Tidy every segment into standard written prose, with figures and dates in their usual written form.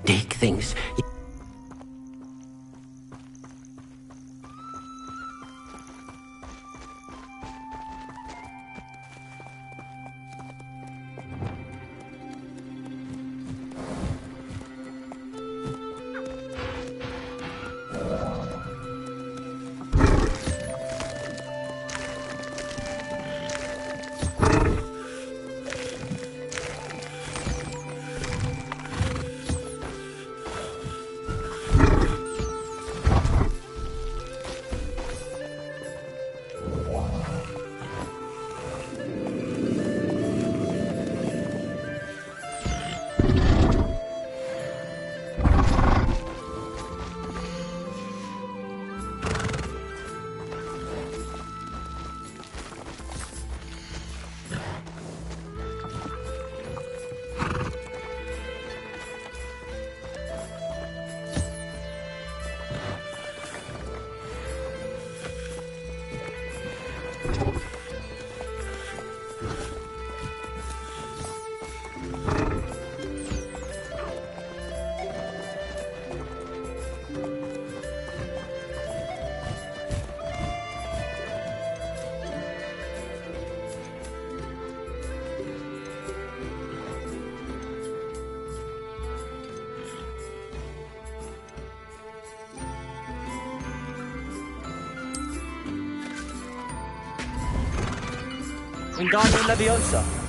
Take things. Wingardium Leviosa.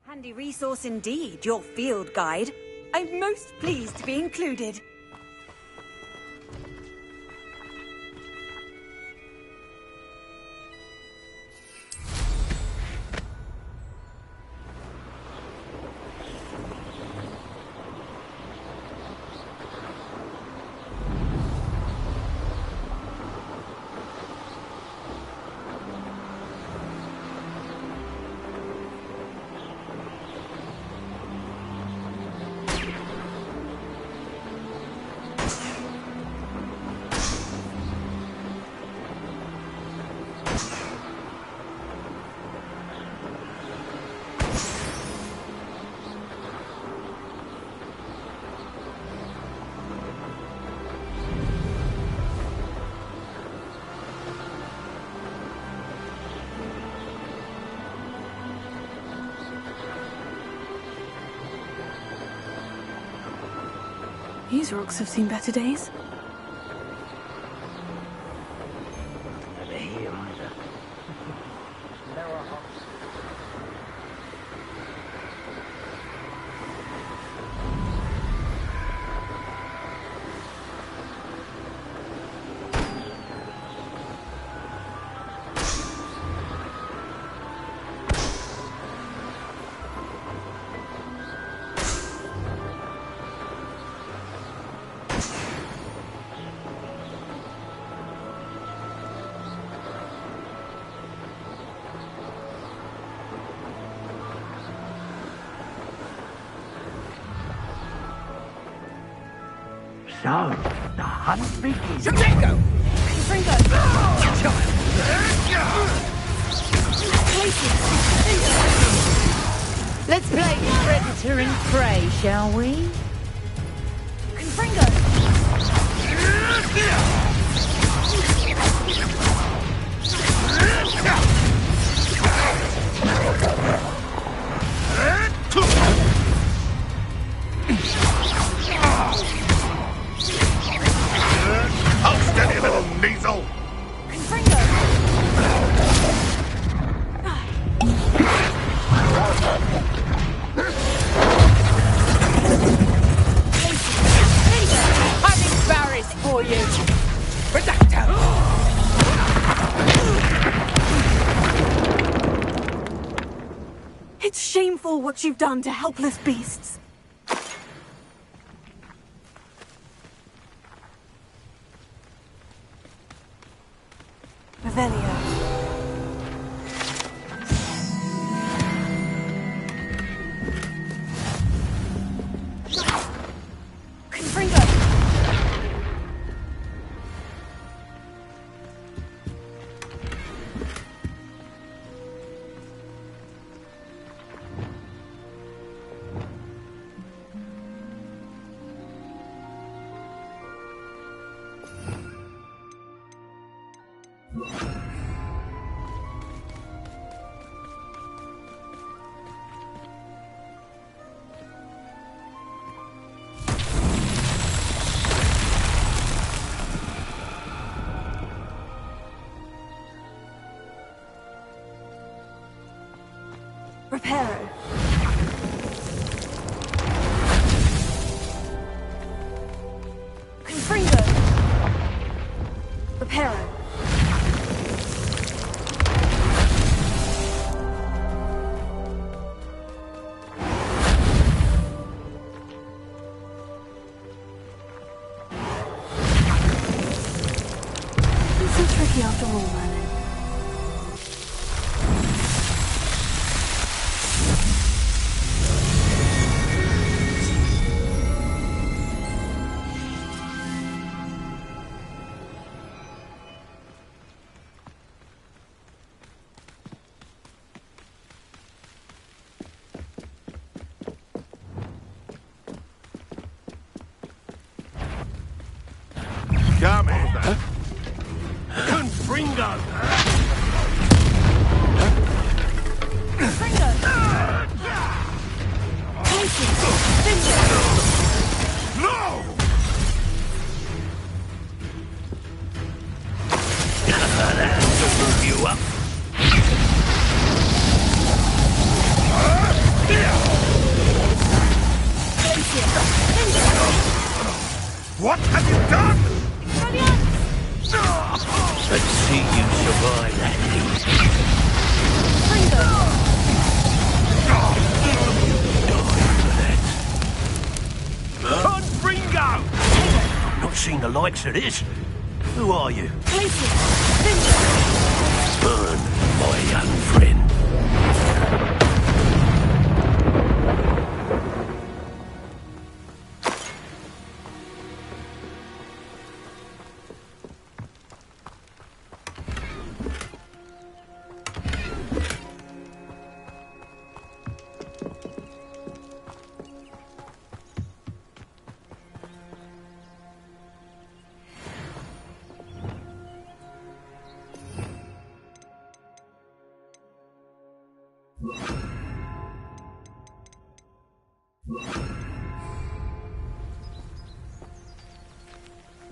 Handy resource indeed, your field guide. I'm most pleased to be included. These rocks have seen better days. Never here either. So, the hunt begins. Shatingo! Let's play predator and prey, shall we? Oh, steady, little Neasel! I'm embarrassed for you. It's shameful what you've done to helpless beasts. Revelio. Reparo. It's so tricky after all, Merlin. Come here. Confringo! Fringo! Places! Finger! No! You up? What have you done? Let's see you survive that heat. Fringo! Confringo! I've not seen the likes of this. Who are you? Places! Finger! Burn, my young friend.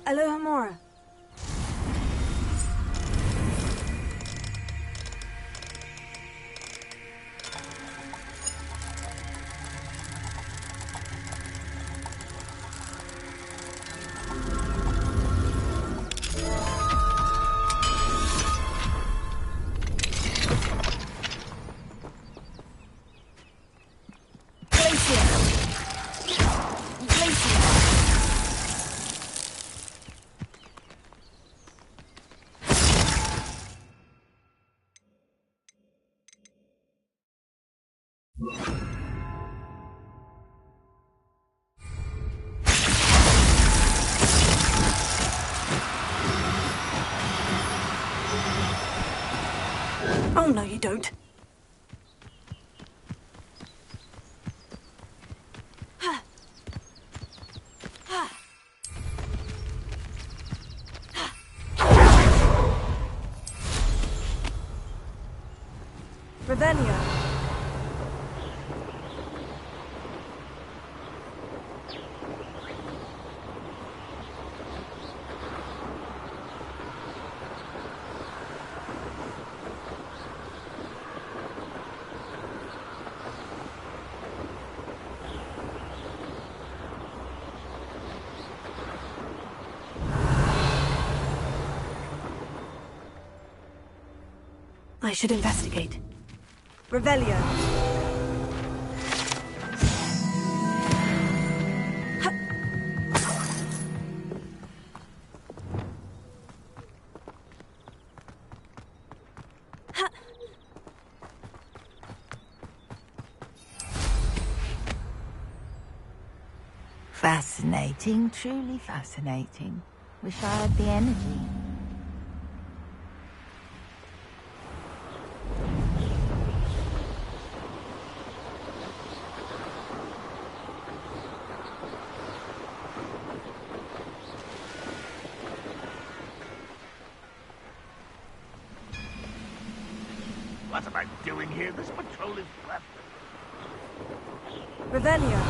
Alohomora. Oh, no, you don't. Revelio. I should investigate. Revelio. Fascinating, truly fascinating. Wish I had the energy. What am I doing here? This patrol is left. Revelio.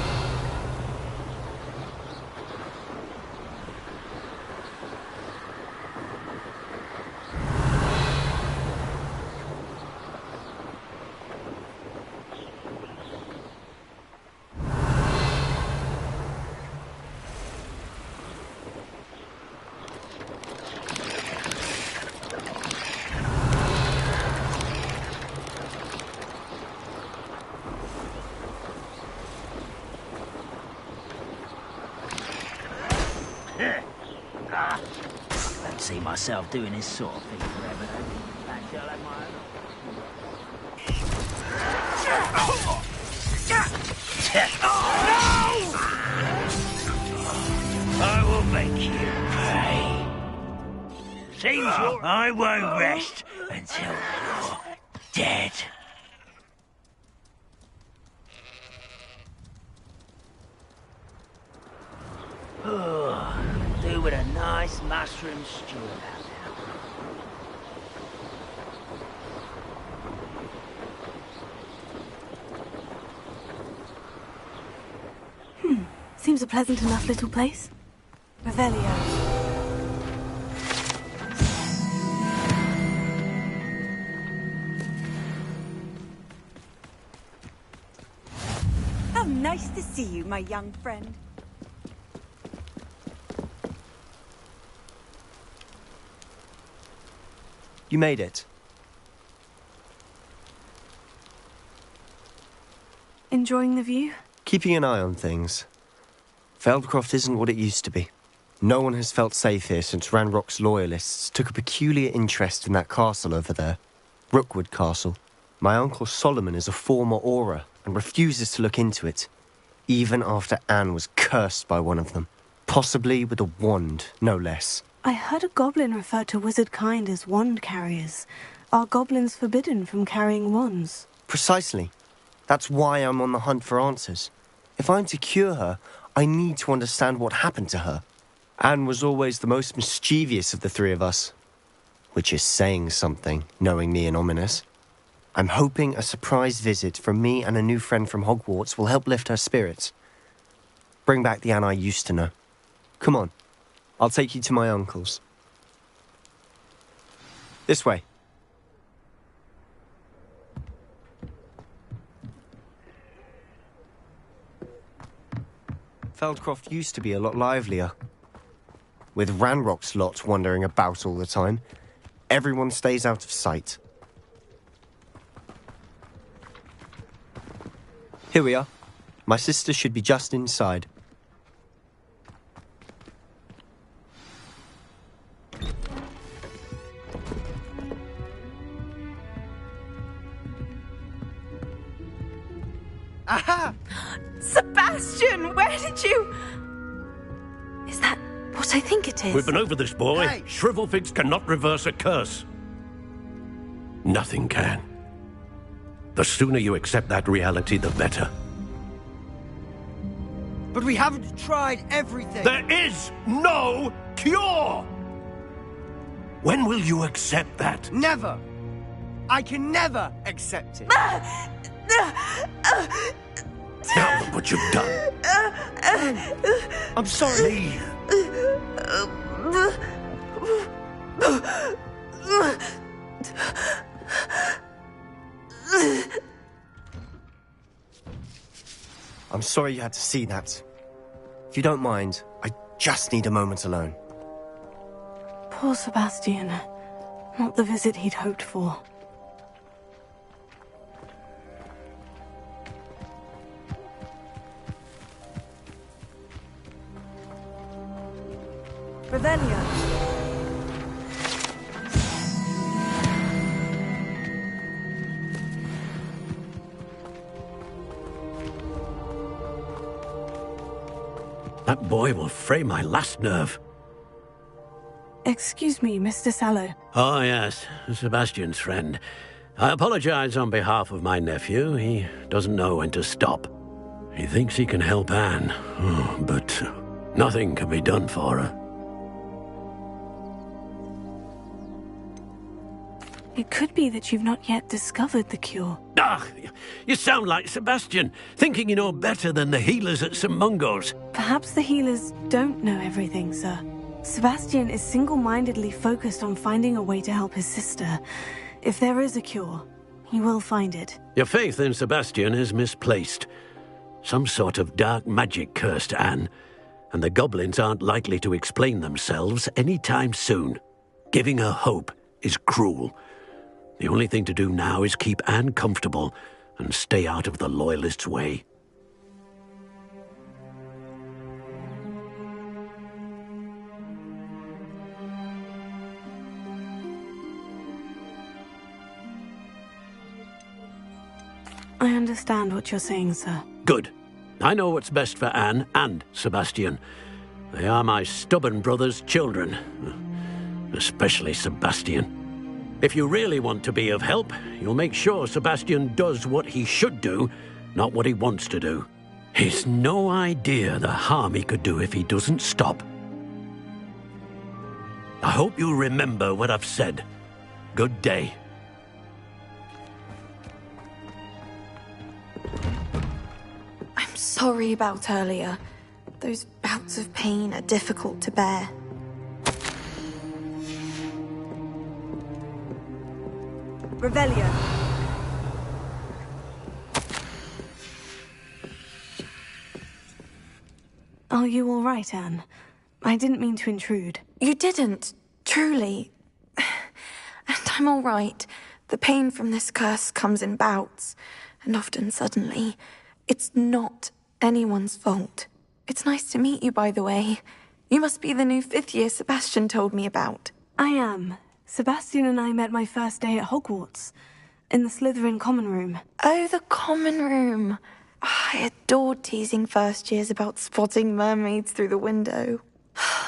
Don't see myself doing this sort of thing forever, though. That shall have my I will make you pay. Seems I won't rest until you're dead. do with a nice mushroom stew about now. Seems a pleasant enough little place. Revelio. How nice to see you, my young friend. You made it. Enjoying the view? Keeping an eye on things. Feldcroft isn't what it used to be. No one has felt safe here since Ranrock's loyalists took a peculiar interest in that castle over there. Rookwood Castle. My uncle Solomon is a former Auror and refuses to look into it, even after Anne was cursed by one of them. Possibly with a wand, no less. I heard a goblin refer to wizard kind as wand carriers. Are goblins forbidden from carrying wands? Precisely. That's why I'm on the hunt for answers. If I'm to cure her, I need to understand what happened to her. Anne was always the most mischievous of the three of us. Which is saying something, knowing me and Ominous. I'm hoping a surprise visit from me and a new friend from Hogwarts will help lift her spirits. Bring back the Anne I used to know. Come on, I'll take you to my uncle's. This way. Feldcroft used to be a lot livelier. With Ranrock's lot wandering about all the time, everyone stays out of sight. Here we are. My sister should be just inside. Aha! Sebastian, where did you... Is that what I think it is? We've been over this, boy. Hey. Shrivelfigs cannot reverse a curse. Nothing can. The sooner you accept that reality, the better. But we haven't tried everything. There is no cure! When will you accept that? Never. I can never accept it. Now look what you've done. I'm sorry. I'm sorry you had to see that. If you don't mind, I just need a moment alone. Poor Sebastian. Not the visit he'd hoped for. Revelio. That boy will fray my last nerve. Excuse me, Mr. Sallow. Oh, yes, Sebastian's friend. I apologize on behalf of my nephew. He doesn't know when to stop. He thinks he can help Anne, but nothing can be done for her. It could be that you've not yet discovered the cure. Ah, you sound like Sebastian, thinking you know better than the healers at St. Mungo's. Perhaps the healers don't know everything, sir. Sebastian is single-mindedly focused on finding a way to help his sister. If there is a cure, he will find it. Your faith in Sebastian is misplaced. Some sort of dark magic cursed Anne, and the goblins aren't likely to explain themselves anytime soon. Giving her hope is cruel. The only thing to do now is keep Anne comfortable and stay out of the Loyalists' way. I understand what you're saying, sir. Good. I know what's best for Anne and Sebastian. They are my stubborn brother's children. Especially Sebastian. If you really want to be of help, you'll make sure Sebastian does what he should do, not what he wants to do. He's no idea the harm he could do if he doesn't stop. I hope you'll remember what I've said. Good day. I'm sorry about earlier. Those bouts of pain are difficult to bear. Revelio. Are you all right, Anne? I didn't mean to intrude. You didn't, truly. And I'm all right. The pain from this curse comes in bouts, and often suddenly. It's not anyone's fault. It's nice to meet you, by the way. You must be the new 5th year Sebastian told me about. I am. Sebastian and I met my first day at Hogwarts, in the Slytherin common room. Oh, the common room. I adored teasing first years about spotting mermaids through the window.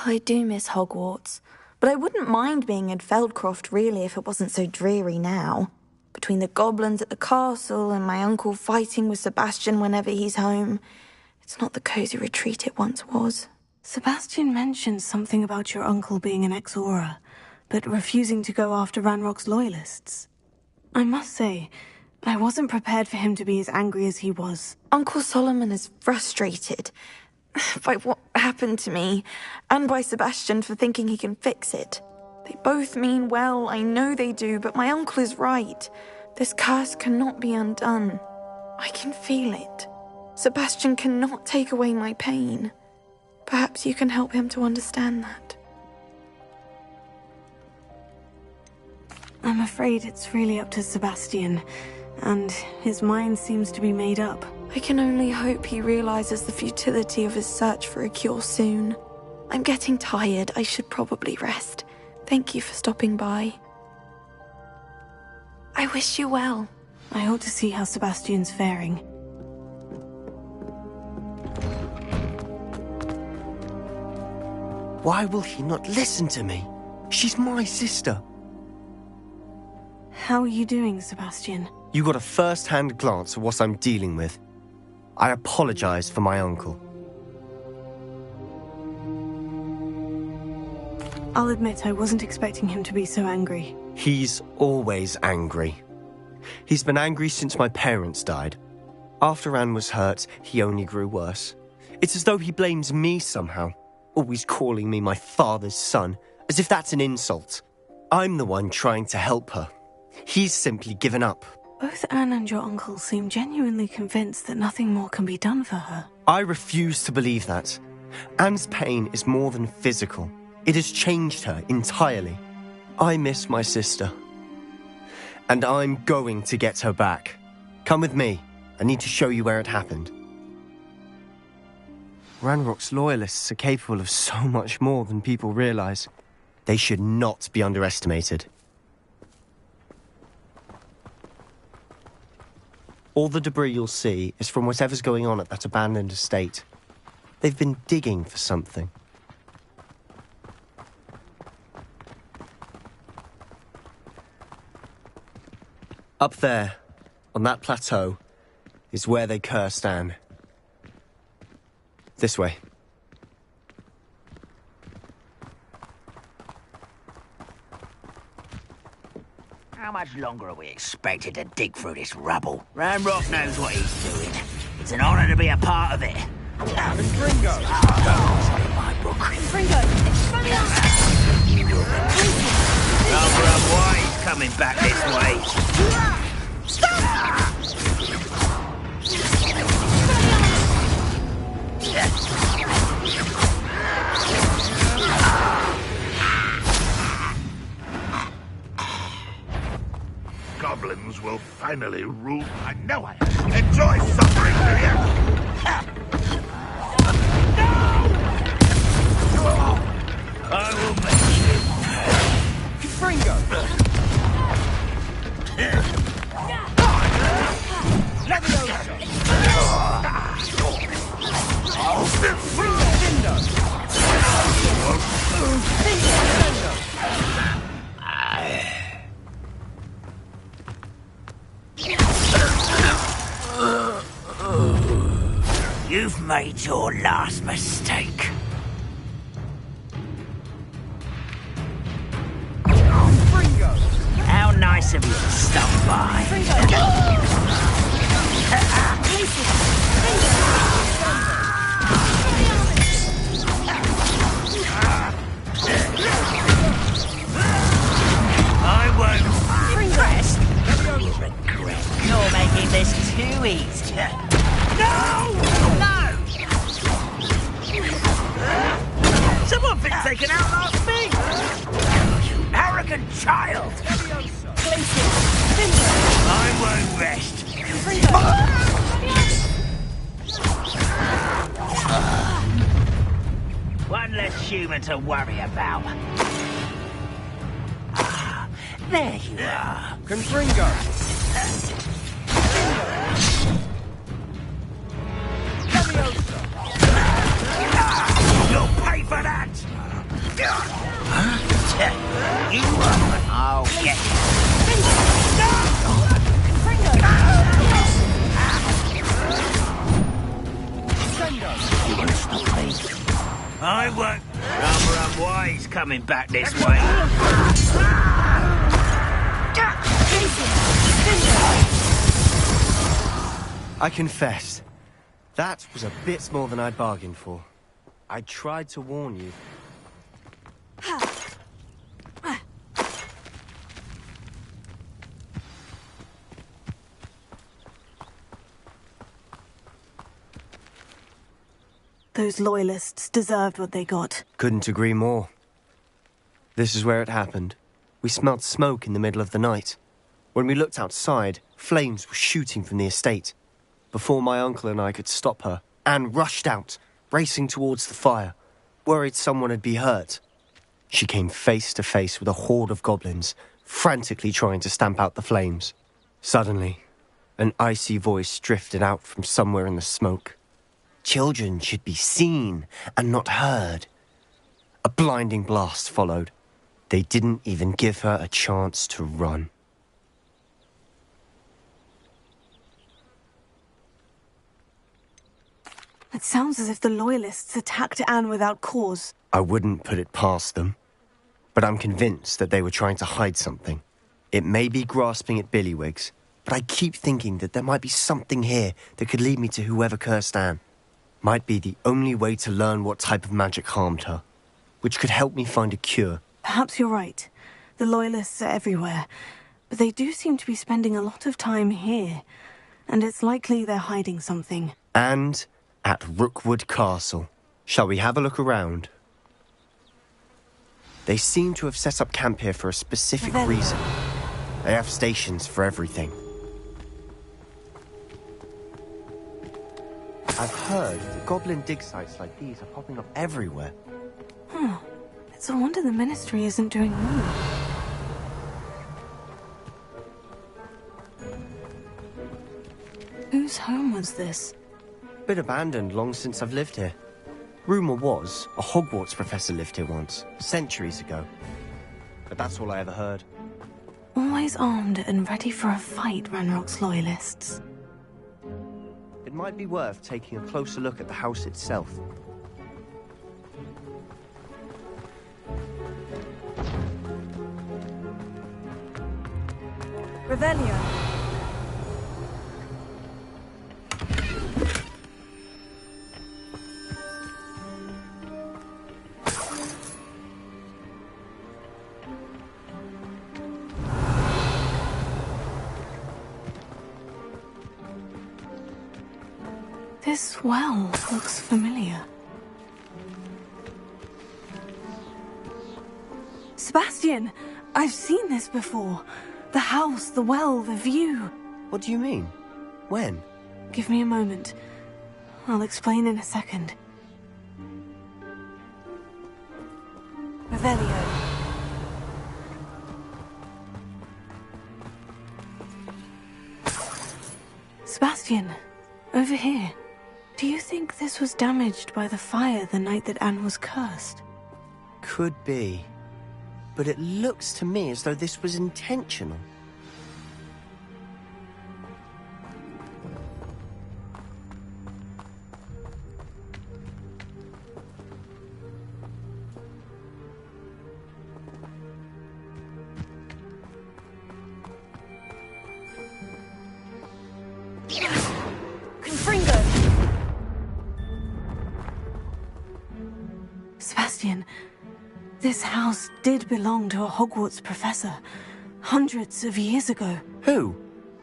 I do miss Hogwarts, but I wouldn't mind being in Feldcroft, really, if it wasn't so dreary now. Between the goblins at the castle and my uncle fighting with Sebastian whenever he's home, it's not the cozy retreat it once was. Sebastian mentioned something about your uncle being an ex-Auror, but refusing to go after Ranrock's loyalists. I must say, I wasn't prepared for him to be as angry as he was. Uncle Solomon is frustrated by what happened to me, and by Sebastian for thinking he can fix it. They both mean well, I know they do, but my uncle is right. This curse cannot be undone. I can feel it. Sebastian cannot take away my pain. Perhaps you can help him to understand that. I'm afraid it's really up to Sebastian, and his mind seems to be made up. I can only hope he realizes the futility of his search for a cure soon. I'm getting tired. I should probably rest. Thank you for stopping by. I wish you well. I ought to see how Sebastian's faring. Why will he not listen to me? She's my sister. How are you doing, Sebastian? You got a first-hand glance at what I'm dealing with. I apologize for my uncle. I'll admit I wasn't expecting him to be so angry. He's always angry. He's been angry since my parents died. After Anne was hurt, he only grew worse. It's as though he blames me somehow, always calling me my father's son, as if that's an insult. I'm the one trying to help her. He's simply given up. Both Anne and your uncle seem genuinely convinced that nothing more can be done for her. I refuse to believe that. Anne's pain is more than physical. It has changed her entirely. I miss my sister. And I'm going to get her back. Come with me. I need to show you where it happened. Ranrock's loyalists are capable of so much more than people realize. They should not be underestimated. All the debris you'll see is from whatever's going on at that abandoned estate. They've been digging for something. Up there, on that plateau, is where they cursed Anne. This way. How much longer are we expected to dig through this rubble? Ranrock knows what he's doing. It's an honor to be a part of it. Fringo! My book. Fringo! Cover up why he's coming back this way. Goblins will finally rule. I know I am. Enjoy suffering, do you? I will make you. Fringo! Let me made your last mistake. How nice of you to stop by. I won't rest. You regret. You're making this too easy. No! No! Someone thinks they can outlast me! You arrogant child! I won't rest. One less human to worry about. Ah, there you are. Confringo! You'll pay for that! You are. I'll get you won't stop me. I won't. Rather unwise coming back this way. I confess, that was a bit more than I bargained for. I tried to warn you. Those loyalists deserved what they got. Couldn't agree more. This is where it happened. We smelled smoke in the middle of the night. When we looked outside, flames were shooting from the estate. Before my uncle and I could stop her, Anne rushed out, racing towards the fire, worried someone had been hurt. She came face to face with a horde of goblins, frantically trying to stamp out the flames. Suddenly, an icy voice drifted out from somewhere in the smoke. Children should be seen and not heard. A blinding blast followed. They didn't even give her a chance to run. It sounds as if the Loyalists attacked Anne without cause. I wouldn't put it past them, but I'm convinced that they were trying to hide something. It may be grasping at Billywigs, but I keep thinking that there might be something here that could lead me to whoever cursed Anne. Might be the only way to learn what type of magic harmed her, which could help me find a cure. Perhaps you're right. The Loyalists are everywhere, but they do seem to be spending a lot of time here, and it's likely they're hiding something. And at Rookwood Castle. Shall we have a look around? They seem to have set up camp here for a specific reason. They have stations for everything. I've heard that goblin dig sites like these are popping up everywhere. It's a wonder the Ministry isn't doing more. Whose home was this? Been abandoned long since I've lived here. Rumour was a Hogwarts professor lived here once, centuries ago. But that's all I ever heard. Always armed and ready for a fight, Ranrock's Loyalists. It might be worth taking a closer look at the house itself. Revelio. This well looks familiar. Sebastian! I've seen this before. The house, the well, the view. What do you mean? When? Give me a moment. I'll explain in a second. Revelio. Sebastian, over here. Do you think this was damaged by the fire the night that Anne was cursed? Could be. But it looks to me as though this was intentional. This house did belong to a Hogwarts professor, hundreds of years ago. Who?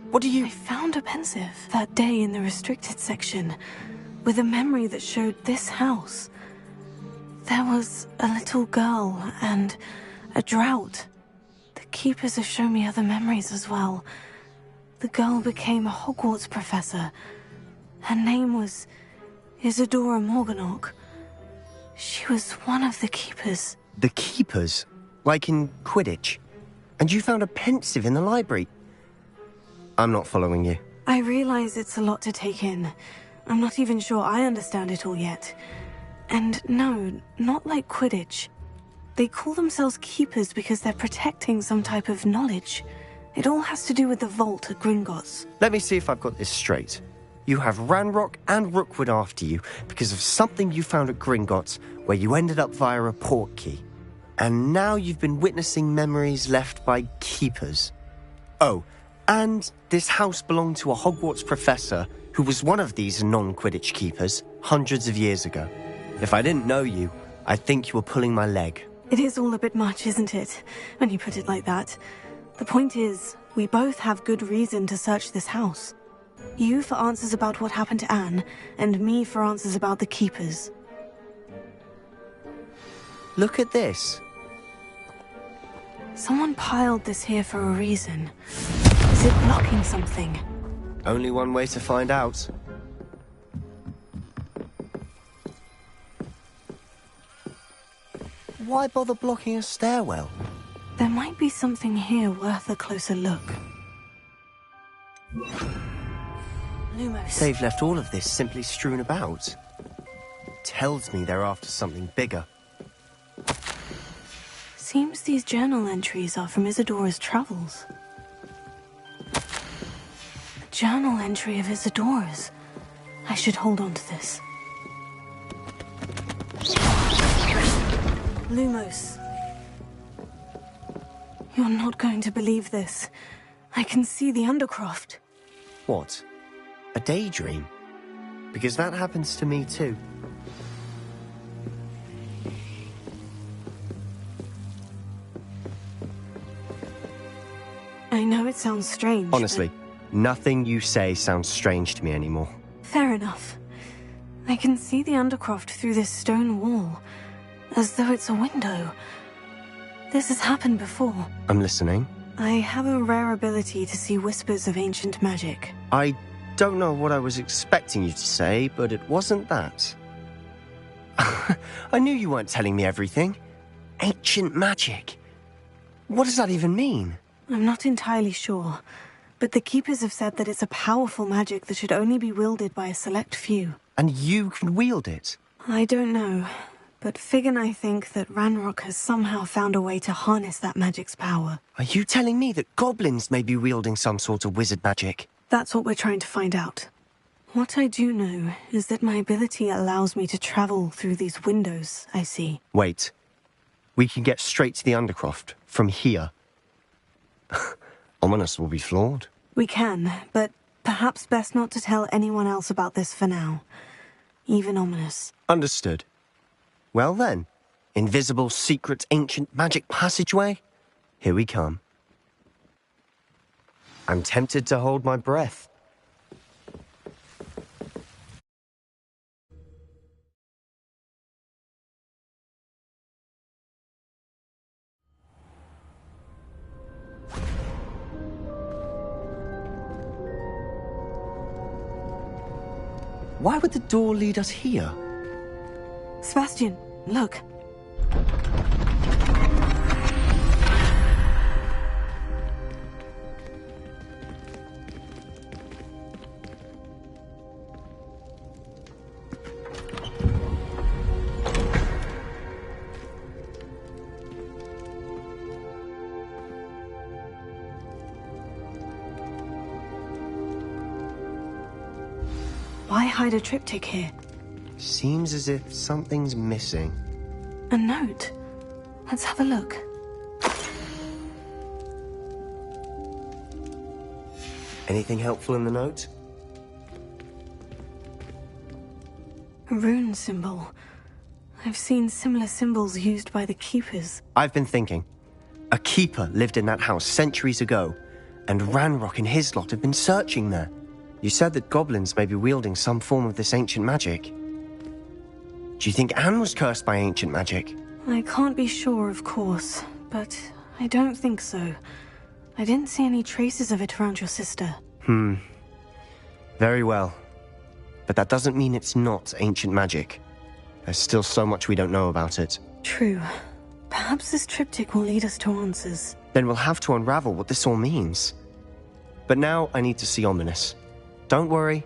What do you... I found a pensive that day in the restricted section, with a memory that showed this house. There was a little girl and a drought. The keepers have shown me other memories as well. The girl became a Hogwarts professor. Her name was Isadora Morganach. She was one of the keepers. The keepers? Like in Quidditch? And you found a pensive in the library? I'm not following you. I realize it's a lot to take in. I'm not even sure I understand it all yet. And no, not like Quidditch. They call themselves keepers because they're protecting some type of knowledge. It all has to do with the vault at Gringotts. Let me see if I've got this straight. You have Ranrock and Rookwood after you because of something you found at Gringotts where you ended up via a portkey. And now you've been witnessing memories left by keepers. Oh, and this house belonged to a Hogwarts professor who was one of these non-Quidditch keepers hundreds of years ago. If I didn't know you, I'd think you were pulling my leg. It is all a bit much, isn't it, when you put it like that? The point is, we both have good reason to search this house. You for answers about what happened to Anne, and me for answers about the keepers. Look at this. Someone piled this here for a reason. Is it blocking something? Only one way to find out. Why bother blocking a stairwell? There might be something here worth a closer look. Lumos. They've left all of this simply strewn about. Tells me they're after something bigger. Seems these journal entries are from Isadora's travels. A journal entry of Isadora's. I should hold on to this. Lumos. You're not going to believe this. I can see the Undercroft. What? A daydream? Because that happens to me too. I know it sounds strange. Honestly, nothing you say sounds strange to me anymore. Fair enough. I can see the Undercroft through this stone wall, as though it's a window. This has happened before. I'm listening. I have a rare ability to see whispers of ancient magic. I don't know what I was expecting you to say, but it wasn't that. I knew you weren't telling me everything. Ancient magic. What does that even mean? I'm not entirely sure, but the Keepers have said that it's a powerful magic that should only be wielded by a select few. And you can wield it? I don't know, but Fig and I think that Ranrock has somehow found a way to harness that magic's power. Are you telling me that goblins may be wielding some sort of wizard magic? That's what we're trying to find out. What I do know is that my ability allows me to travel through these windows I see. Wait. We can get straight to the Undercroft from here. Ominous will be flawed. We can, but perhaps best not to tell anyone else about this for now. Even Ominous. Understood. Well then, invisible, secret, ancient magic passageway? Here we come. I'm tempted to hold my breath. Why would the door lead us here? Sebastian, look. Why hide a triptych here? Seems as if something's missing. A note. Let's have a look. Anything helpful in the note? A rune symbol. I've seen similar symbols used by the Keepers. I've been thinking. A Keeper lived in that house centuries ago, and Ranrock and his lot have been searching there. You said that goblins may be wielding some form of this ancient magic. Do you think Anne was cursed by ancient magic? I can't be sure, of course, but I don't think so. I didn't see any traces of it around your sister. Very well. But that doesn't mean it's not ancient magic. There's still so much we don't know about it. True. Perhaps this triptych will lead us to answers. Then we'll have to unravel what this all means. But now I need to see Ominous. Don't worry,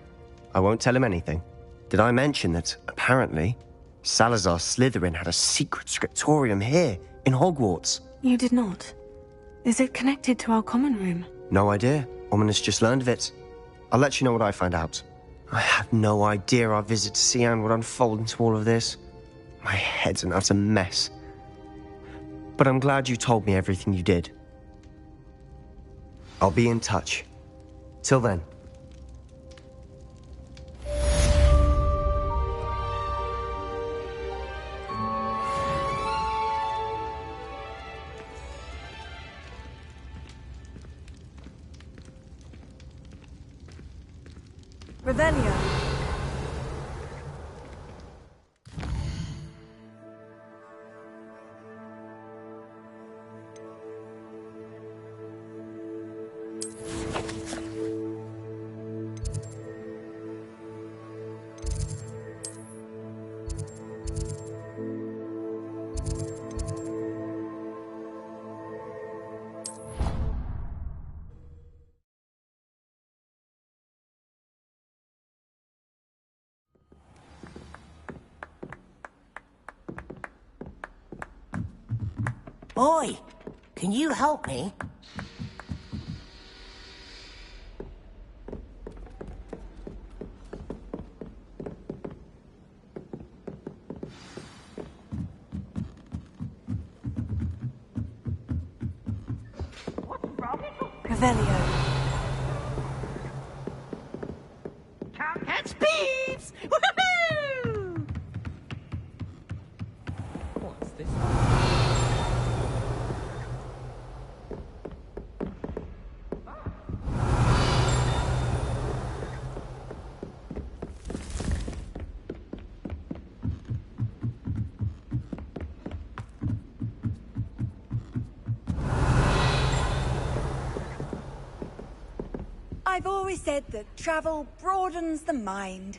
I won't tell him anything. Did I mention that, apparently, Salazar Slytherin had a secret scriptorium here, in Hogwarts? You did not. Is it connected to our common room? No idea. Ominous just learned of it. I'll let you know what I find out. I had no idea our visit to Cian would unfold into all of this. My head's an utter mess. But I'm glad you told me everything you did. I'll be in touch. Till then. Revelio. Oi! Can you help me? Revelio. Cat speeds! Woohoo! What's this? I've always said that travel broadens the mind.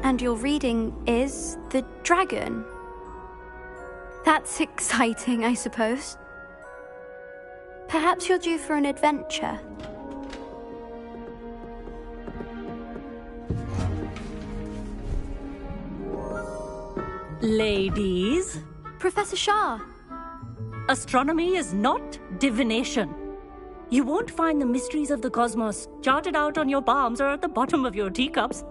And your reading is The Dragon. That's exciting, I suppose. Perhaps you're due for an adventure. Ladies, Professor Shah. astronomy is not divination. You won't find the mysteries of the cosmos charted out on your palms or at the bottom of your teacups.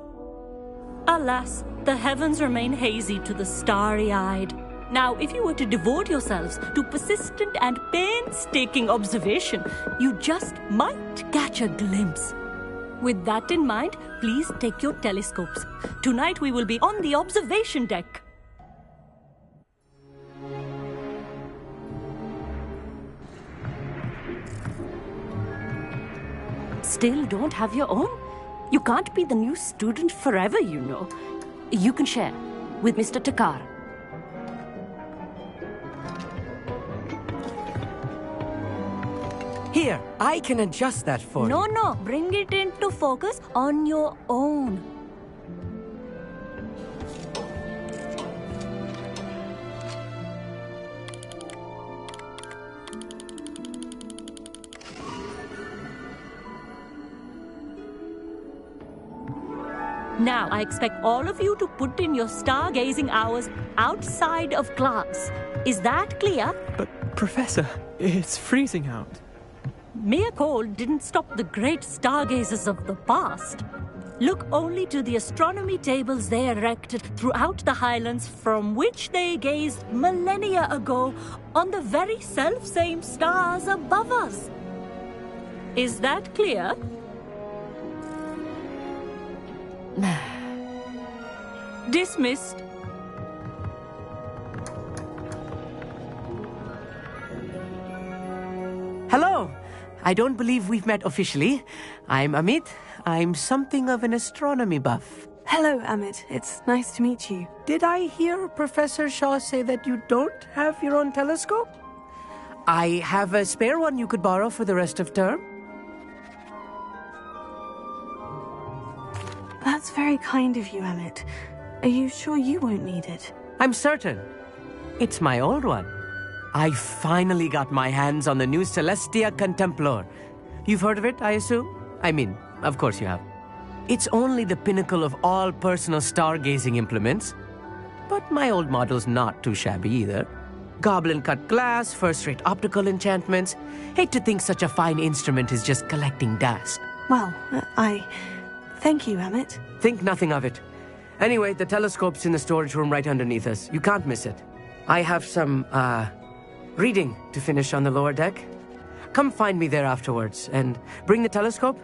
Alas, the heavens remain hazy to the starry-eyed. Now, if you were to devote yourselves to persistent and painstaking observation, you just might catch a glimpse. With that in mind, please take your telescopes. Tonight we will be on the observation deck. Still don't have your own? You can't be the new student forever, you know. You can share with Mr. Takar. Here, I can adjust that for you. No, bring it into focus on your own. Now, I expect all of you to put in your stargazing hours outside of class. Is that clear? But, Professor, it's freezing out. Mere cold didn't stop the great stargazers of the past. look only to the astronomy tables they erected throughout the Highlands, from which they gazed millennia ago on the very self-same stars above us. Is that clear? Dismissed. Hello. I don't believe we've met officially. I'm Amit. I'm something of an astronomy buff. Hello, Amit. It's nice to meet you. Did I hear Professor Shaw say that you don't have your own telescope? I have a spare one you could borrow for the rest of term. That's very kind of you, Amit. Are you sure you won't need it? I'm certain. It's my old one. I finally got my hands on the new Celestia Contemplar. You've heard of it, I assume? I mean, of course you have. It's only the pinnacle of all personal stargazing implements. But my old model's not too shabby either. Goblin-cut glass, first-rate optical enchantments. Hate to think such a fine instrument is just collecting dust. Well, thank you, Amit. Think nothing of it. Anyway, the telescope's in the storage room right underneath us. You can't miss it. I have some, reading to finish on the lower deck. Come find me there afterwards, and bring the telescope.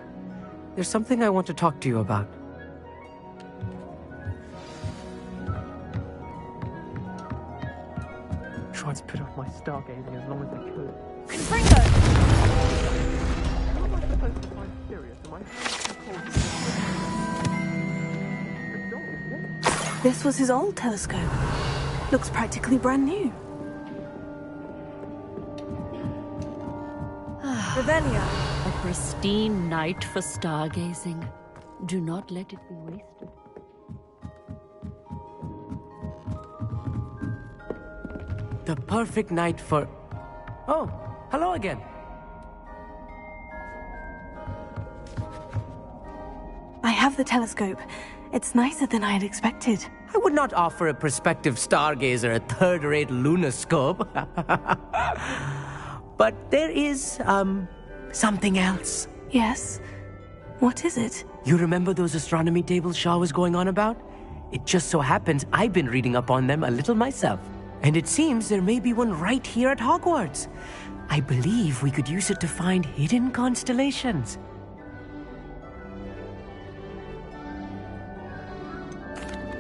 There's something I want to talk to you about. Tried to put off my stargazing as long as I could. Confringo! How am I supposed to find Sirius? Am I... This was his old telescope. Looks practically brand new. Revelia. A pristine night for stargazing. Do not let it be wasted. The perfect night for... Oh, hello again. I have the telescope. It's nicer than I had expected. I would not offer a prospective stargazer a third-rate lunoscope. But there is, something else. Yes? What is it? You remember those astronomy tables Shaw was going on about? It just so happens I've been reading up on them a little myself. And it seems there may be one right here at Hogwarts. I believe we could use it to find hidden constellations.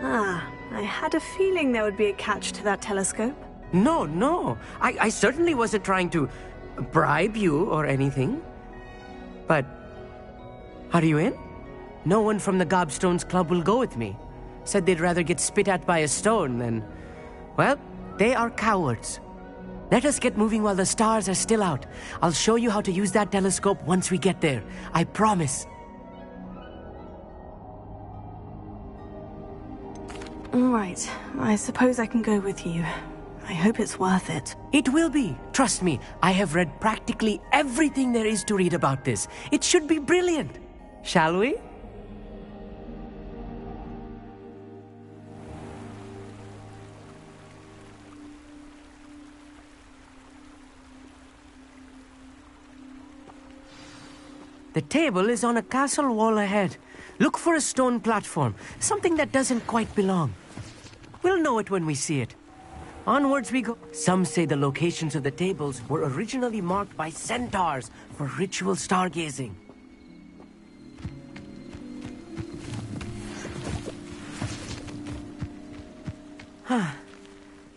I had a feeling there would be a catch to that telescope. No. I certainly wasn't trying to bribe you or anything. But, are you in? No one from the Gobstones Club will go with me. Said they'd rather get spit at by a stone than... Well, they are cowards. Let us get moving while the stars are still out. I'll show you how to use that telescope once we get there. I promise. All right. I suppose I can go with you. I hope it's worth it. It will be. Trust me, I have read practically everything there is to read about this. It should be brilliant. Shall we? The table is on a castle wall ahead. Look for a stone platform, something that doesn't quite belong. We'll know it when we see it. Onwards we go. Some say the locations of the tables were originally marked by centaurs for ritual stargazing.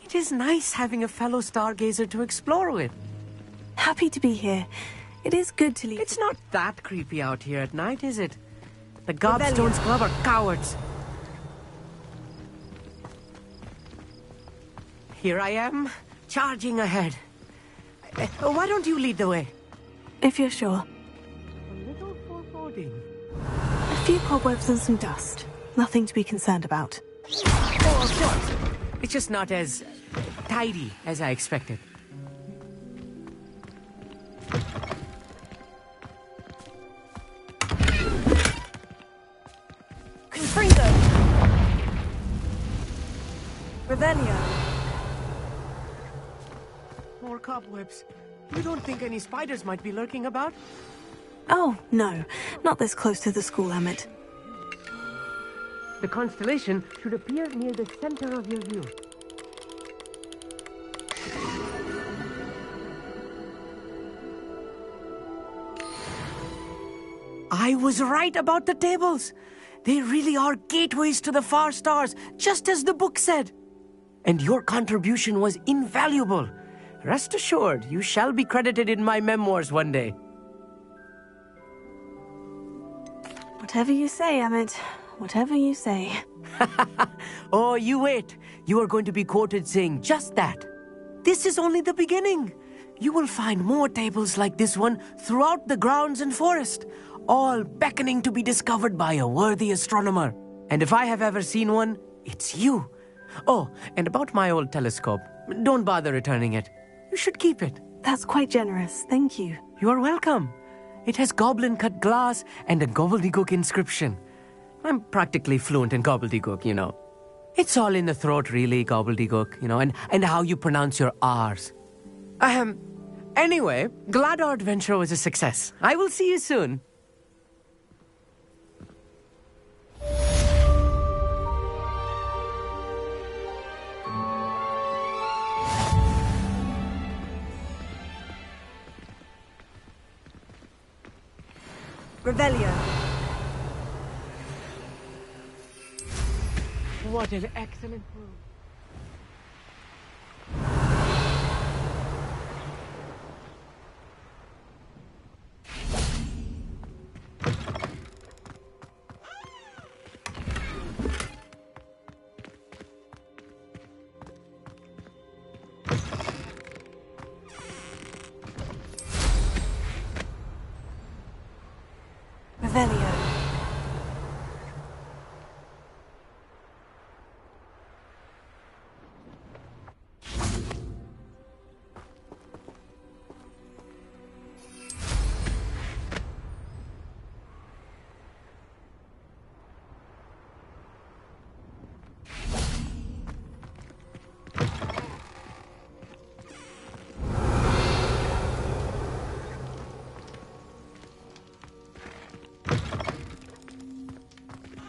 It is nice having a fellow stargazer to explore with. Happy to be here. It is good to leave. It's not that creepy out here at night, is it? The Gobstones Club are cowards. Here I am, charging ahead. Why don't you lead the way? If you're sure. A little foreboding. A few cobwebs and some dust. Nothing to be concerned about. Oh, of course. It's just not as tidy as I expected. Confringo! Revelio! More cobwebs. You don't think any spiders might be lurking about? Oh, no. Not this close to the school, Amit. The constellation should appear near the center of your view. I was right about the tables. They really are gateways to the far stars, just as the book said. And your contribution was invaluable. Rest assured, you shall be credited in my memoirs one day. Whatever you say, Emmett. Whatever you say. Oh, you wait. You are going to be quoted saying just that. This is only the beginning. You will find more tables like this one throughout the grounds and forest, all beckoning to be discovered by a worthy astronomer. And if I have ever seen one, it's you. Oh, and about my old telescope, don't bother returning it. You should keep it. That's quite generous, thank you. You are welcome. It has goblin-cut glass and a gobbledygook inscription. I'm practically fluent in gobbledygook, you know. It's all in the throat, really, gobbledygook, you know, and how you pronounce your R's. Anyway, glad our adventure was a success. I will see you soon. Revelio. What an excellent move. Revelio.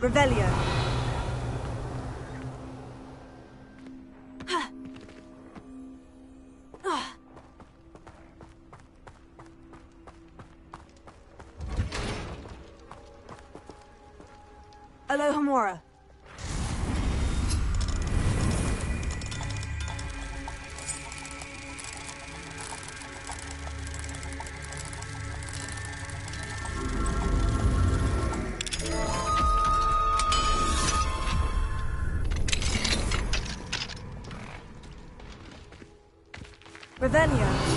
Revelio. Alohomora. Revelio.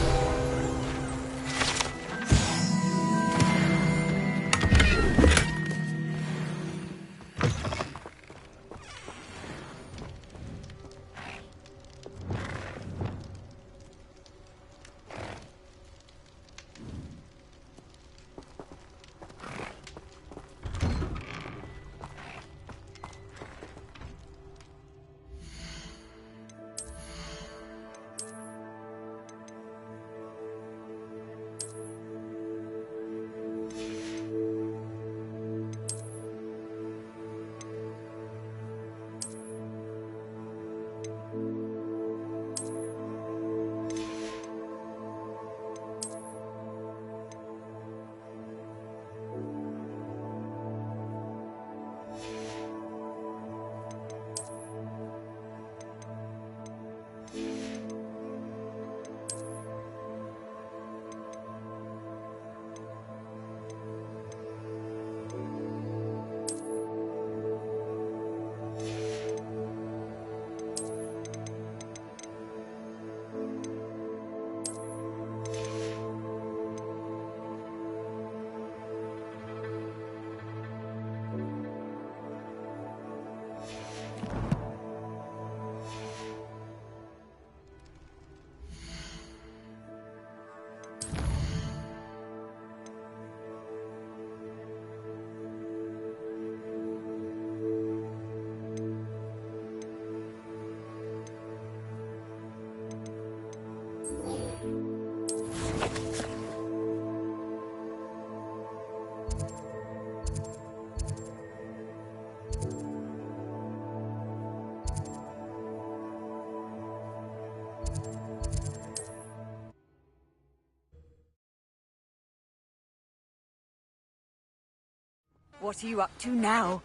What are you up to now?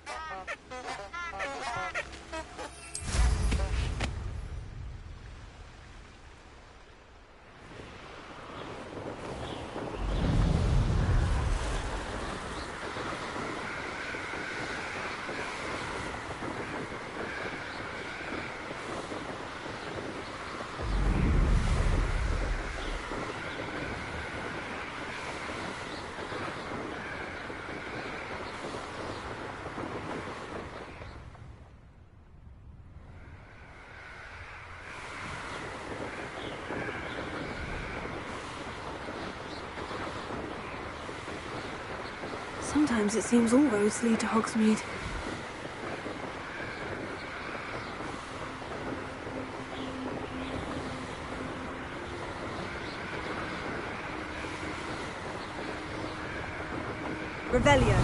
Sometimes it seems all roads lead to Hogsmeade. Revelio.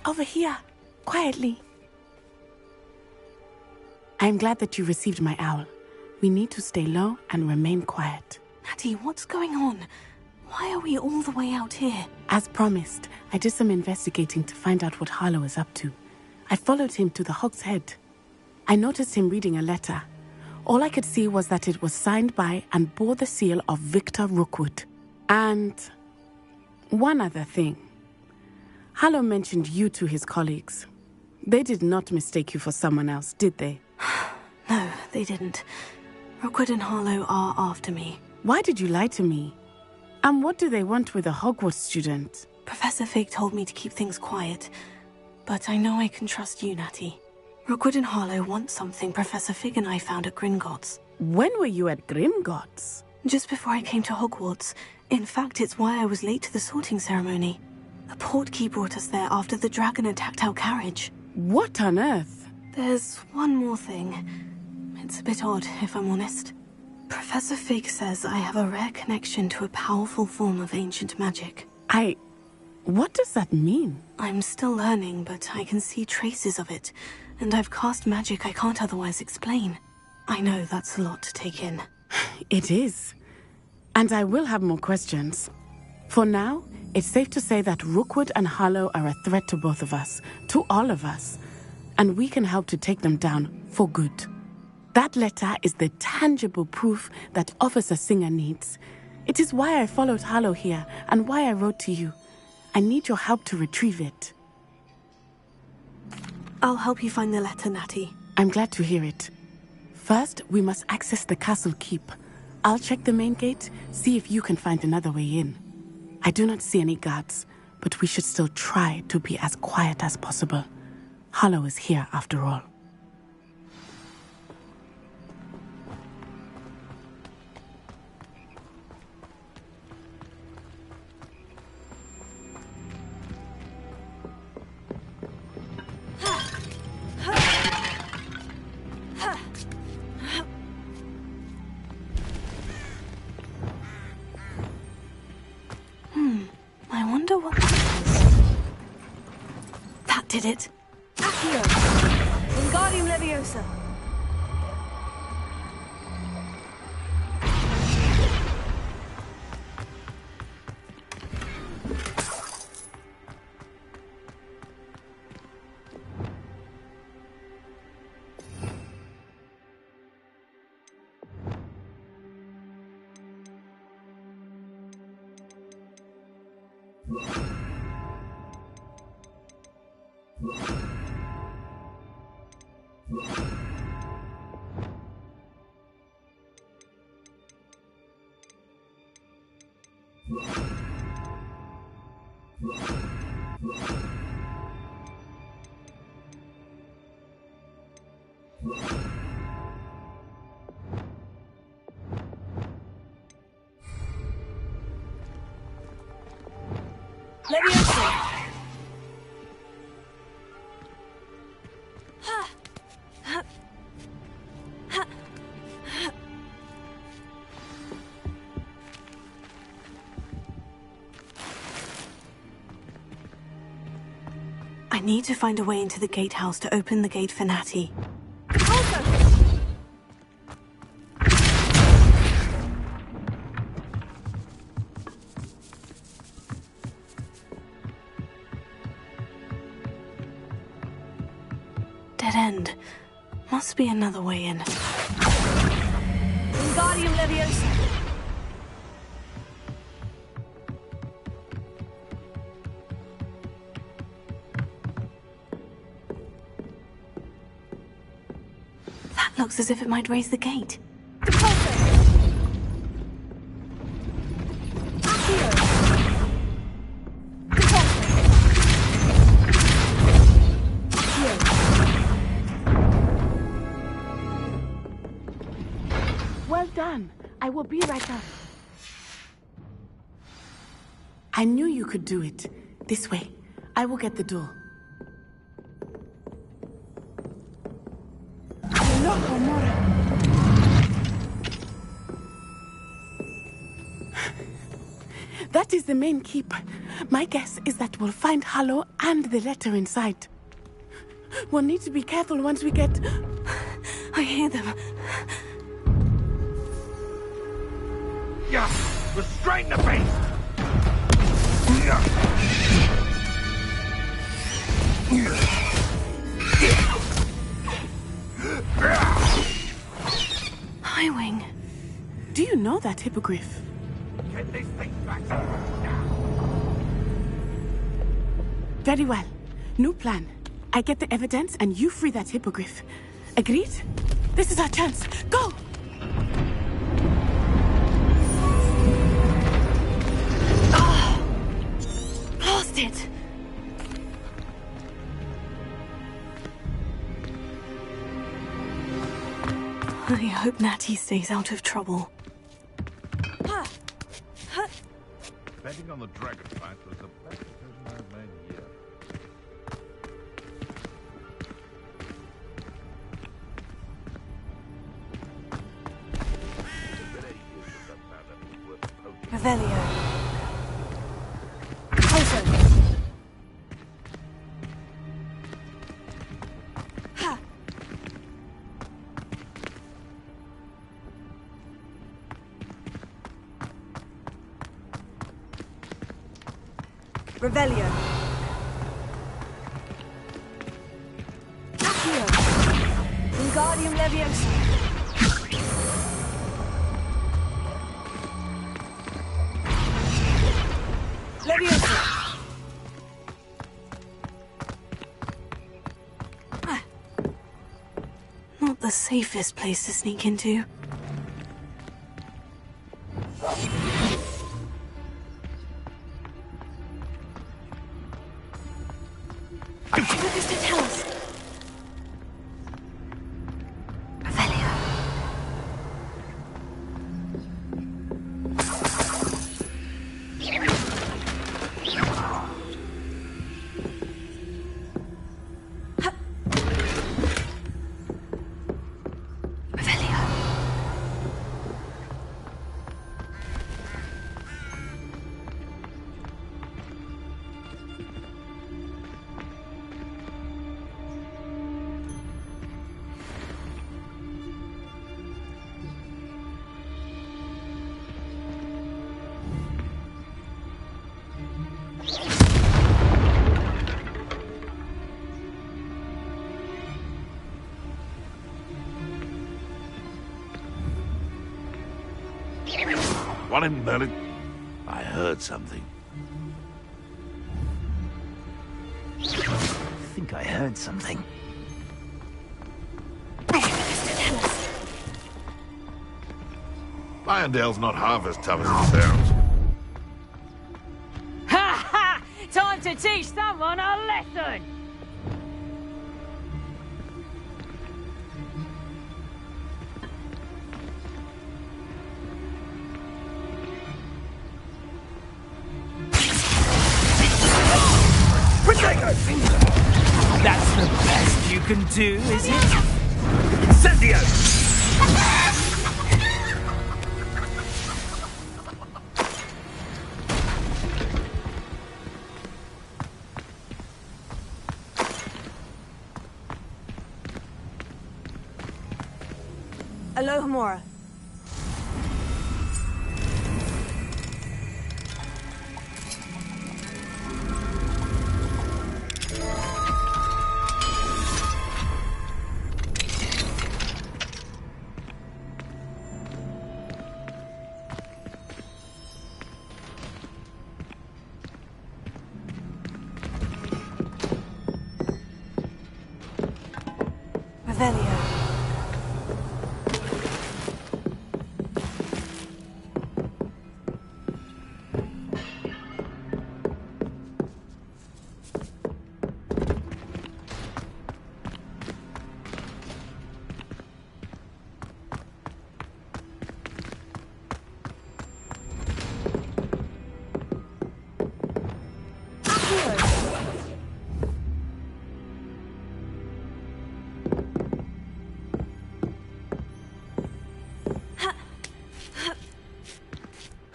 Over here, quietly. I'm glad that you received my owl. We need to stay low and remain quiet. Natty, what's going on? Why are we all the way out here? As promised, I did some investigating to find out what Harlow is up to. I followed him to the Hog's Head. I noticed him reading a letter. All I could see was that it was signed by and bore the seal of Victor Rookwood. And one other thing. Harlow mentioned you to his colleagues. They did not mistake you for someone else, did they? No, they didn't. Rookwood and Harlow are after me. Why did you lie to me? And what do they want with a Hogwarts student? Professor Fig told me to keep things quiet, but I know I can trust you, Natty. Rookwood and Harlow want something Professor Fig and I found at Gringotts. When were you at Gringotts? Just before I came to Hogwarts. In fact, it's why I was late to the sorting ceremony. The portkey brought us there after the dragon attacked our carriage. What on earth? There's one more thing. It's a bit odd, if I'm honest. Professor Fig says I have a rare connection to a powerful form of ancient magic. What does that mean? I'm still learning, but I can see traces of it, and I've cast magic I can't otherwise explain. I know that's a lot to take in. It is. And I will have more questions. For now, it's safe to say that Rookwood and Harlow are a threat to both of us, to all of us, and we can help to take them down for good. That letter is the tangible proof that Officer Singer needs. It is why I followed Harlow here and why I wrote to you. I need your help to retrieve it. I'll help you find the letter, Natty. I'm glad to hear it. First, we must access the castle keep. I'll check the main gate, see if you can find another way in. I do not see any guards, but we should still try to be as quiet as possible. Harlow is here after all. I wonder what that is. That did it. Accio! Wingardium Leviosa! I need to find a way into the gatehouse to open the gate for Natty. Dead end. Must be another way in. Wingardium Leviosa. That looks as if it might raise the gate. Well done. I will be right up. I knew you could do it. This way. I will get the door. That is the main keep. My guess is that we'll find Hallow and the letter inside. We'll need to be careful once we get... I hear them. Yeah, restrain the beast! Highwing. Do you know that hippogriff? Get this thing back. Very well. New plan. I get the evidence and you free that hippogriff. Agreed? This is our chance. Go! Lost it! I hope Natty stays out of trouble. Betting on the dragon fight was the best decision I've made in years. Revelio. Revelio. Accio. Wingardium Leviosa. Leviosa. Not the safest place to sneak into. What does it tell us? Revelio. What in Merlin? I heard something. I think I heard something. Liondale's not half as tough as it sounds. Time to teach someone a lesson! That's the best you can do, is it? Incendio! Alohomora. Revelio.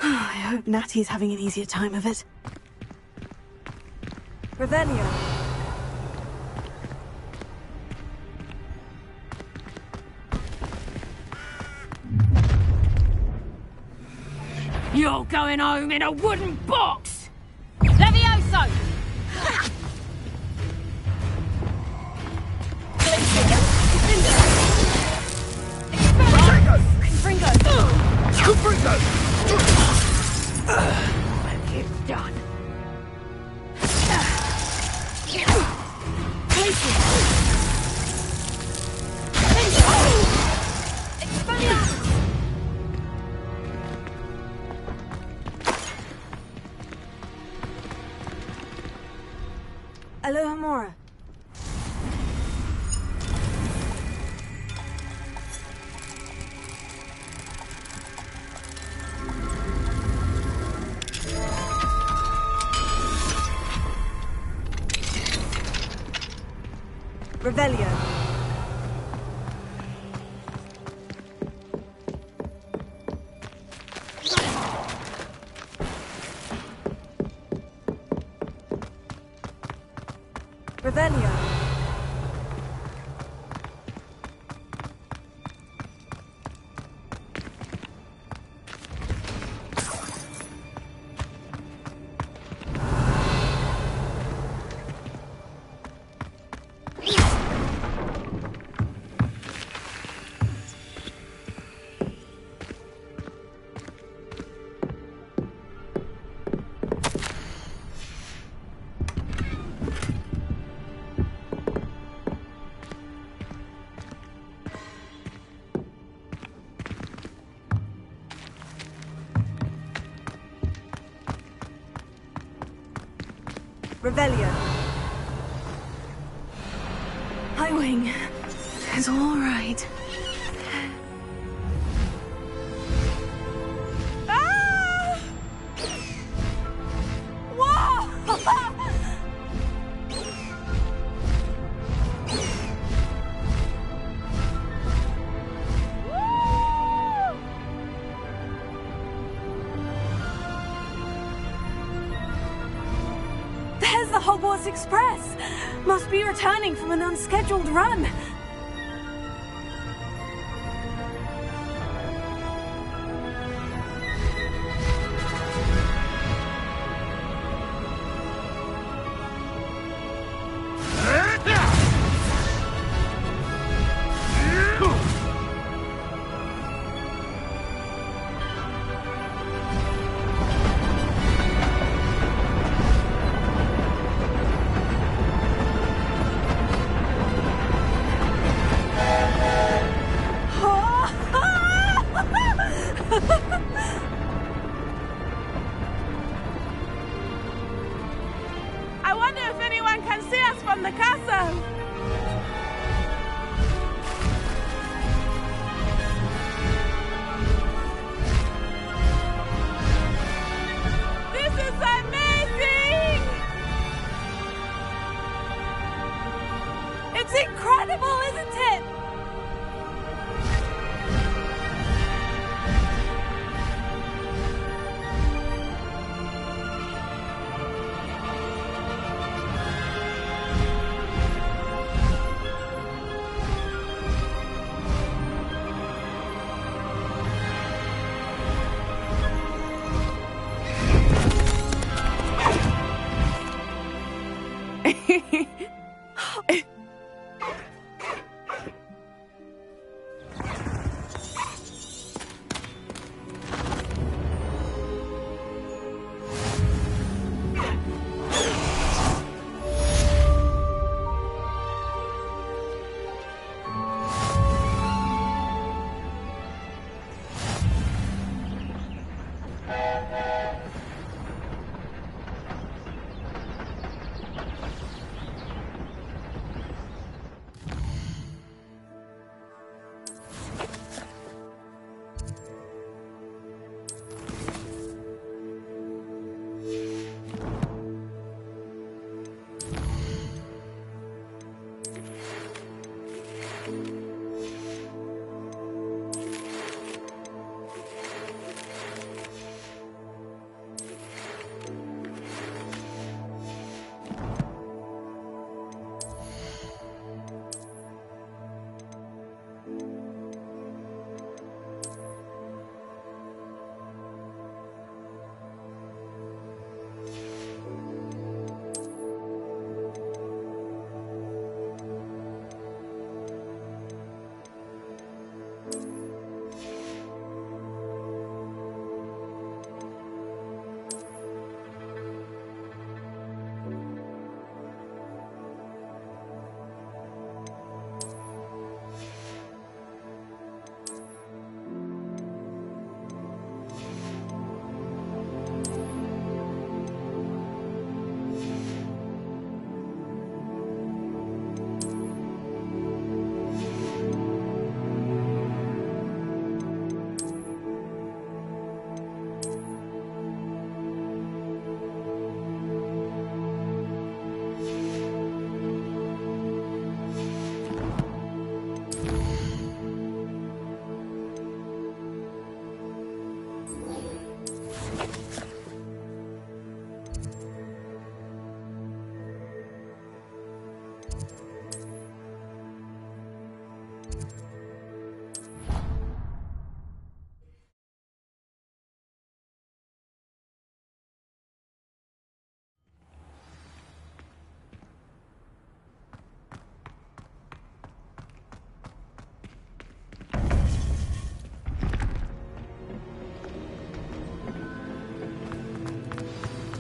I hope Natty's having an easier time of it. Revelio. You're going home in a wooden box! Levioso! When you're done. Alohomora. Revelio. Revelio. Revelio. Hi, Wing. It's all right. Ah! Whoa! There's the Hogwarts Express! Must be returning from an unscheduled run. from the castle! This is amazing! It's incredible, isn't it?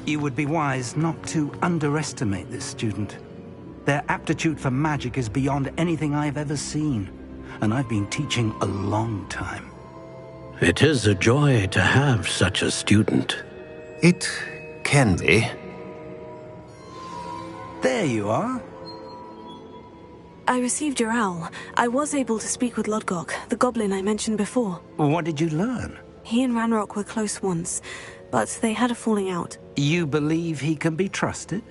You would be wise not to underestimate this student. Their aptitude for magic is beyond anything I've ever seen, and I've been teaching a long time. It is a joy to have such a student. It can be. There you are. I received your owl. I was able to speak with Lodgok, the goblin I mentioned before. What did you learn? He and Ranrock were close once, but they had a falling out. You believe he can be trusted?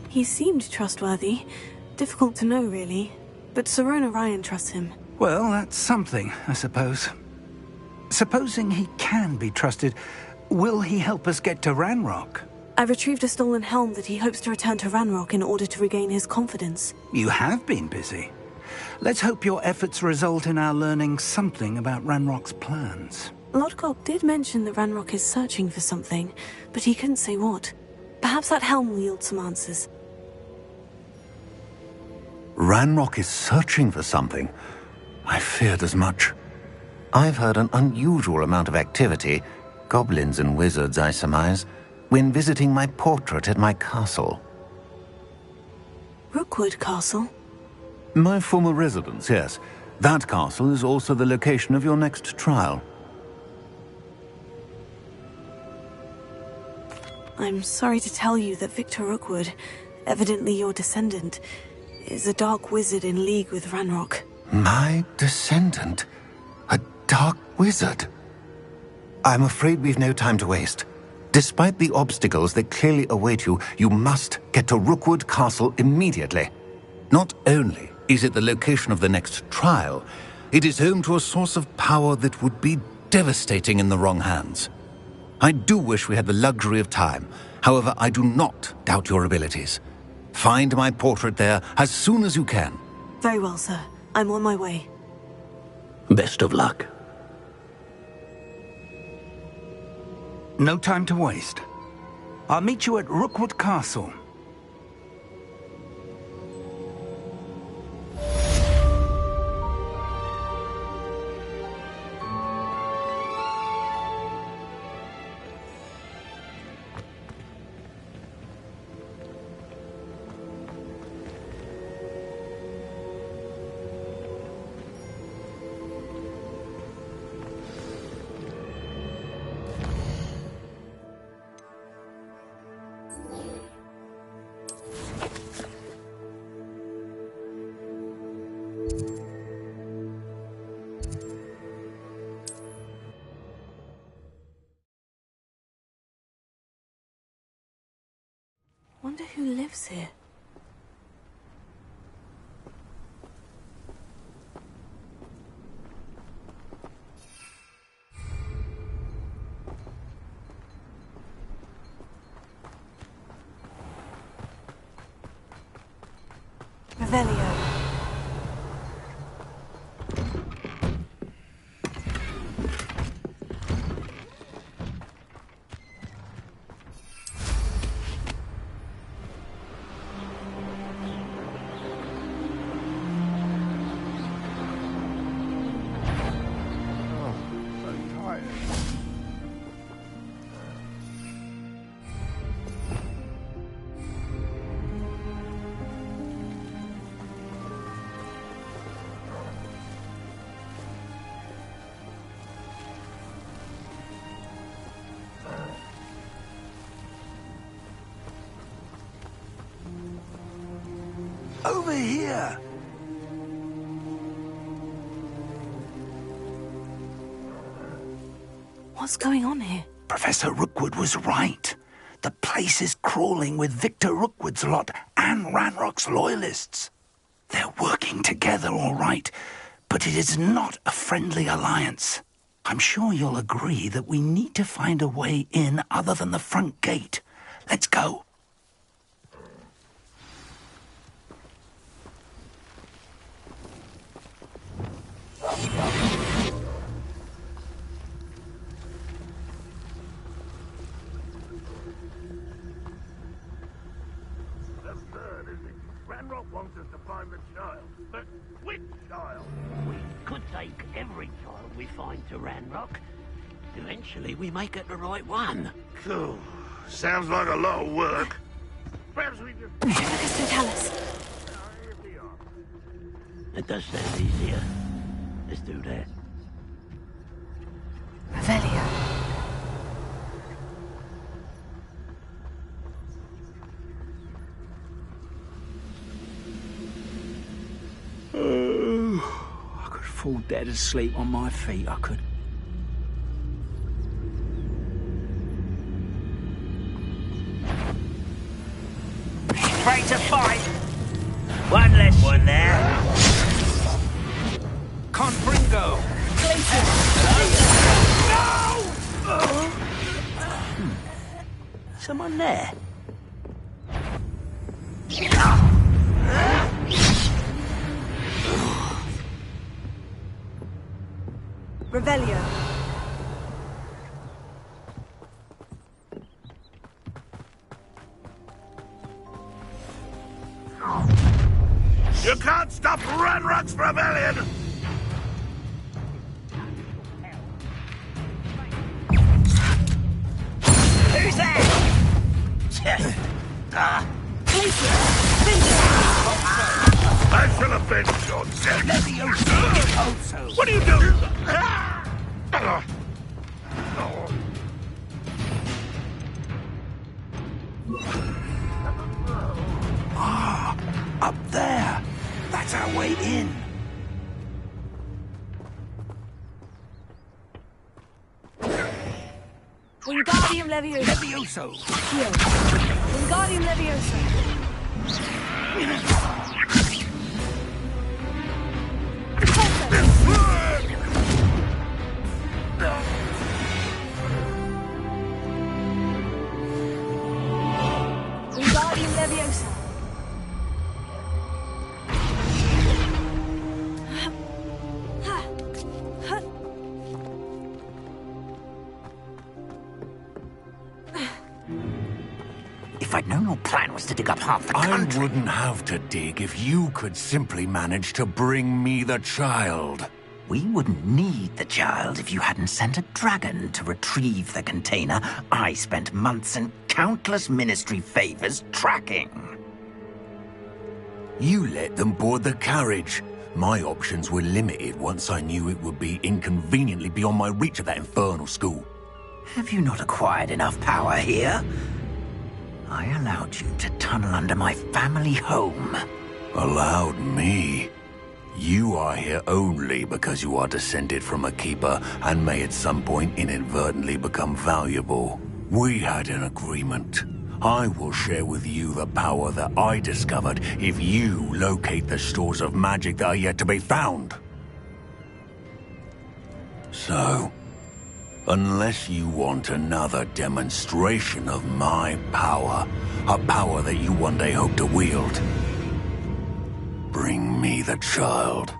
He seemed trustworthy. Difficult to know, really. But Sirona Ryan trusts him. Well, that's something, I suppose. Supposing he can be trusted, will he help us get to Ranrock? I retrieved a stolen helm that he hopes to return to Ranrock in order to regain his confidence. You have been busy. Let's hope your efforts result in our learning something about Ranrock's plans. Lodgok did mention that Ranrock is searching for something, but he couldn't say what. Perhaps that helm will yield some answers. Ranrock is searching for something. I feared as much. I've heard an unusual amount of activity, goblins and wizards, I surmise, when visiting my portrait at my castle. Rookwood Castle? My former residence, yes. That castle is also the location of your next trial. I'm sorry to tell you that Victor Rookwood, evidently your descendant, is a dark wizard in league with Ranrock. My descendant? A dark wizard? I'm afraid we've no time to waste. Despite the obstacles that clearly await you, you must get to Rookwood Castle immediately. Not only is it the location of the next trial, it is home to a source of power that would be devastating in the wrong hands. I do wish we had the luxury of time. However, I do not doubt your abilities. Find my portrait there as soon as you can. Very well, sir. I'm on my way. Best of luck. No time to waste. I'll meet you at Rookwood Castle. Wonder who lives here. Revelio. Over here! What's going on here? Professor Rookwood was right. The place is crawling with Victor Rookwood's lot and Ranrock's loyalists. They're working together, all right, but it is not a friendly alliance. I'm sure you'll agree that we need to find a way in other than the front gate. Let's go. Ranrock wants us to find the child. But which child? We could take every child we find to Ranrock. Eventually we may get the right one. Cool. Sounds like a lot of work. Perhaps we just... Aristotelis. It does sound easier. Let's do that. Revelio. I could fall dead asleep on my feet, I could. Ready to fight! One less one there. Confringo! Glacier! someone there? Revelio. You can't stop Ranrock's rebellion! Who's there? I shall avenge your death! Levioso! What are you doing? Ah, up there. That's our way in. Wingardium Levioso. Levioso! Heal. Wingardium Levioso. Wingardium Leviosa. If I'd known your plan was to dig up half the country... I wouldn't have to dig if you could simply manage to bring me the child. We wouldn't need the child if you hadn't sent a dragon to retrieve the container I spent months and countless ministry favors tracking. You let them board the carriage. My options were limited once I knew it would be inconveniently beyond my reach at that infernal school. Have you not acquired enough power here? I allowed you to tunnel under my family home. Allowed me? You are here only because you are descended from a keeper and may at some point inadvertently become valuable. We had an agreement. I will share with you the power that I discovered if you locate the stores of magic that are yet to be found. So, unless you want another demonstration of my power, a power that you one day hope to wield, bring me the child.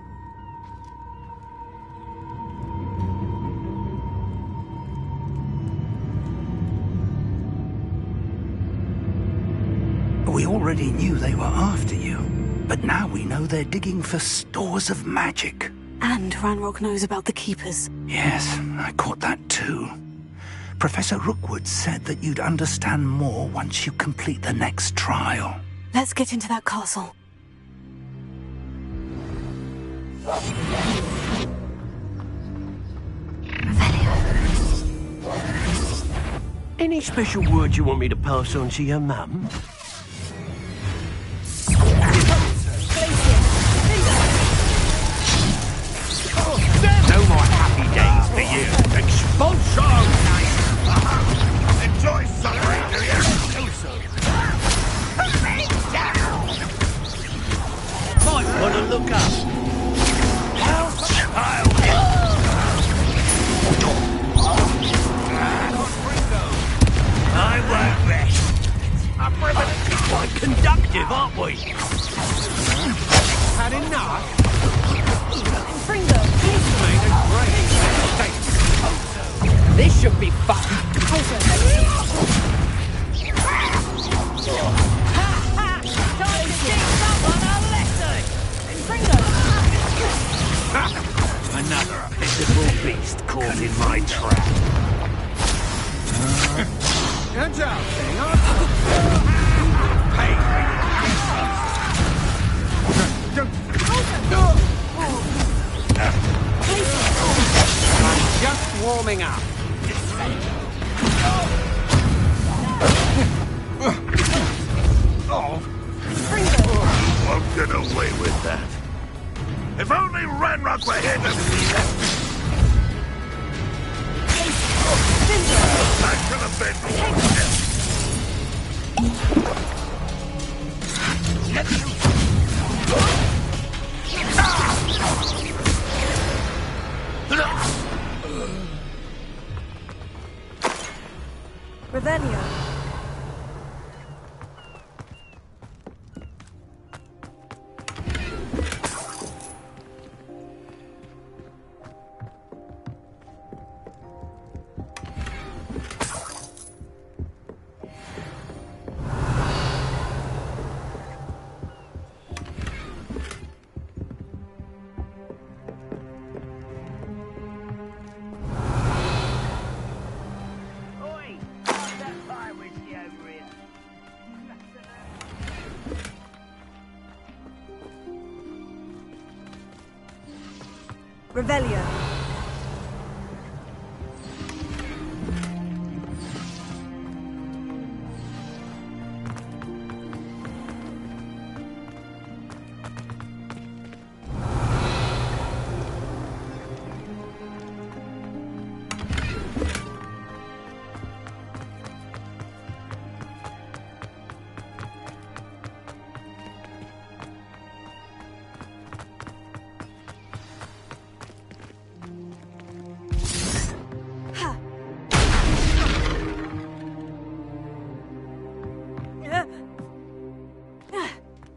We already knew they were after you, but now we know they're digging for stores of magic. And Ranrock knows about the Keepers. Yes, I caught that too. Professor Rookwood said that you'd understand more once you complete the next trial. Let's get into that castle. Any special word you want me to pass on to your mum? No more happy days for you. Expulsion! Enjoy suffering, do you? Might want to look up. I won't rest. I'm quite conductive, aren't we? Had enough? Fringo, Made a great mistake. This should be fun. Another pitiful beast caught in my trap. Good job, Singer. Pay I'm just warming up. Won't get away with that. If only Ranrock were here to see that. I should have been Revelio. Revelio.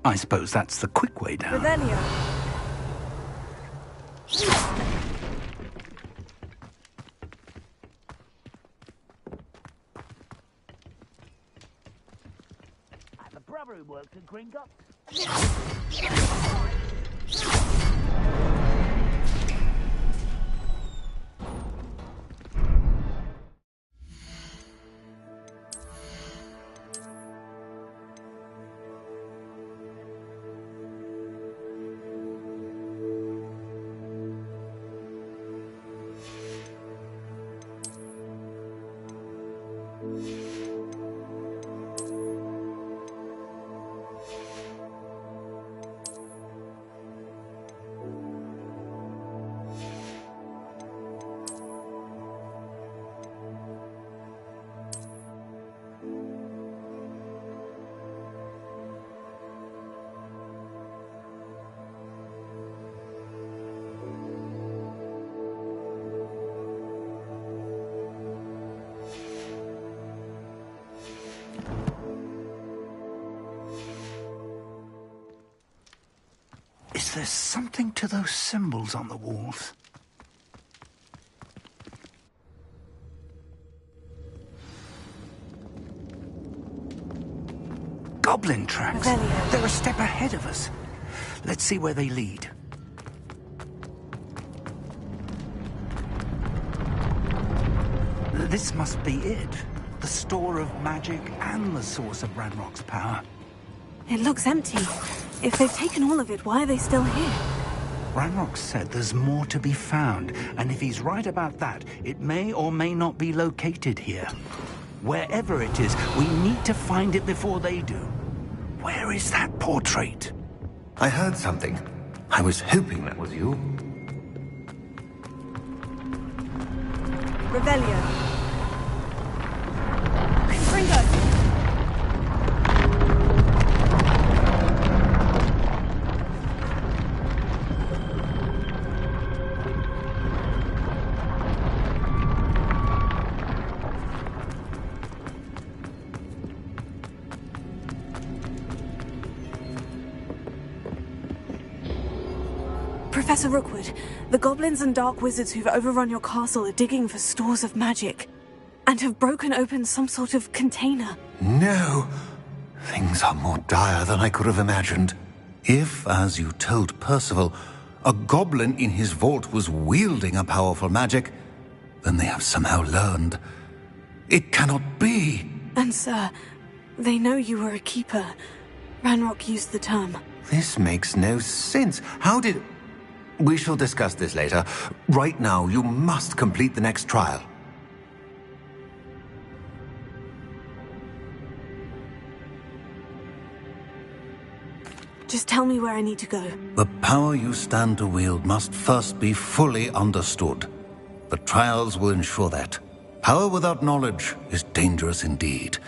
I suppose that's the quick way down. Revelio. I have a brother who works at Gringotts. Is there something to those symbols on the walls? Goblin tracks. They're a step ahead of us. Let's see where they lead. This must be it. The store of magic and the source of Ranrock's power. It looks empty. If they've taken all of it, why are they still here? Ranrock said there's more to be found, and if he's right about that, it may or may not be located here. Wherever it is, we need to find it before they do. Where is that portrait? I heard something. I was hoping that was you. Revelio. Gringo. Professor Rookwood, the goblins and dark wizards who've overrun your castle are digging for stores of magic, and have broken open some sort of container. No! Things are more dire than I could have imagined. If, as you told Percival, a goblin in his vault was wielding a powerful magic, then they have somehow learned. It cannot be! And sir, they know you were a keeper. Ranrock used the term. This makes no sense. How did... We shall discuss this later. Right now, you must complete the next trial. Just tell me where I need to go. The power you stand to wield must first be fully understood. The trials will ensure that. Power without knowledge is dangerous indeed.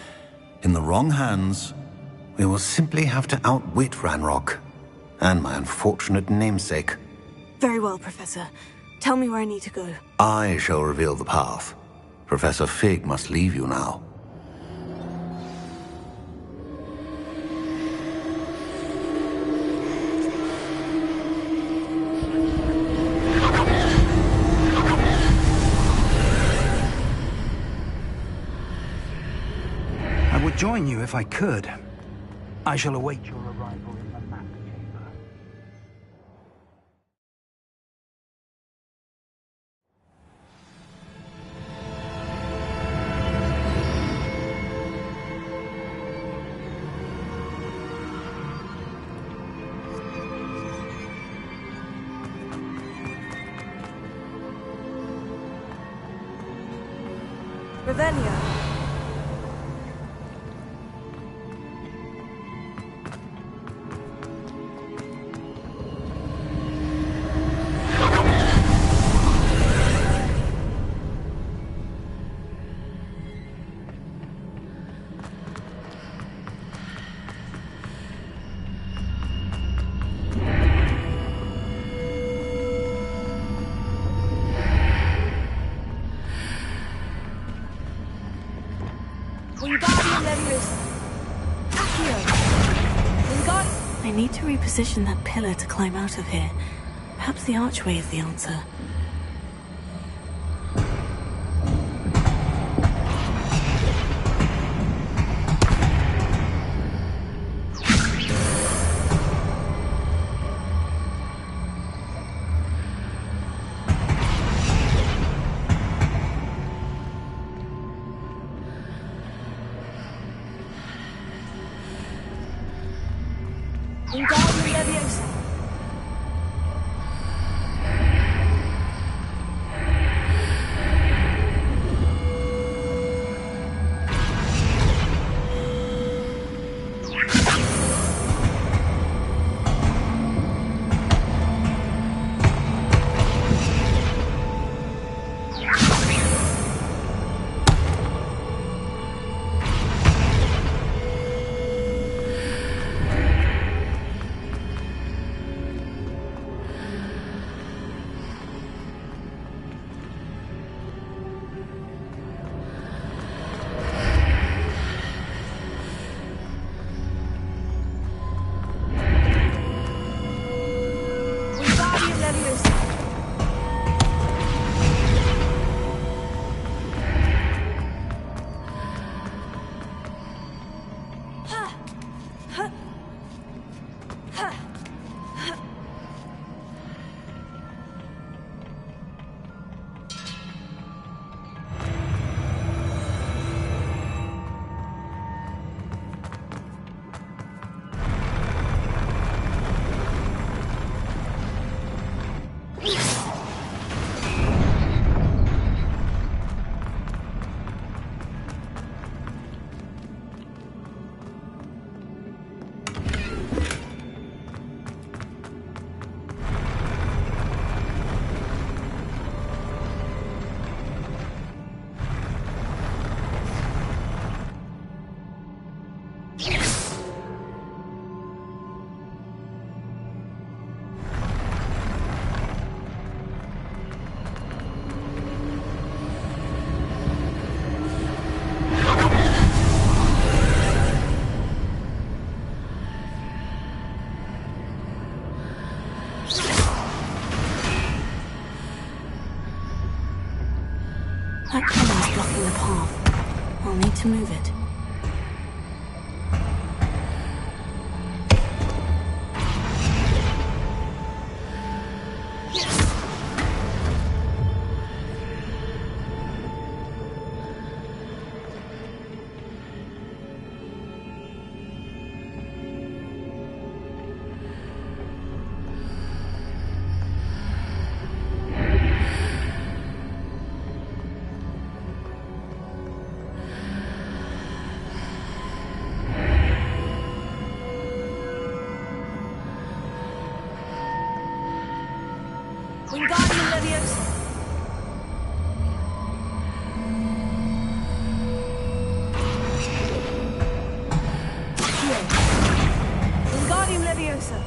In the wrong hands, we will simply have to outwit Ranrock and my unfortunate namesake. Very well, Professor. Tell me where I need to go. I shall reveal the path. Professor Fig must leave you now. I would join you if I could. I shall await your arrival in the map chamber. Revelio. I need to reposition that pillar to climb out of here. Perhaps the archway is the answer. That column is blocking the path. I'll need to move it. Wingardium Leviosa. Wingardium Leviosa.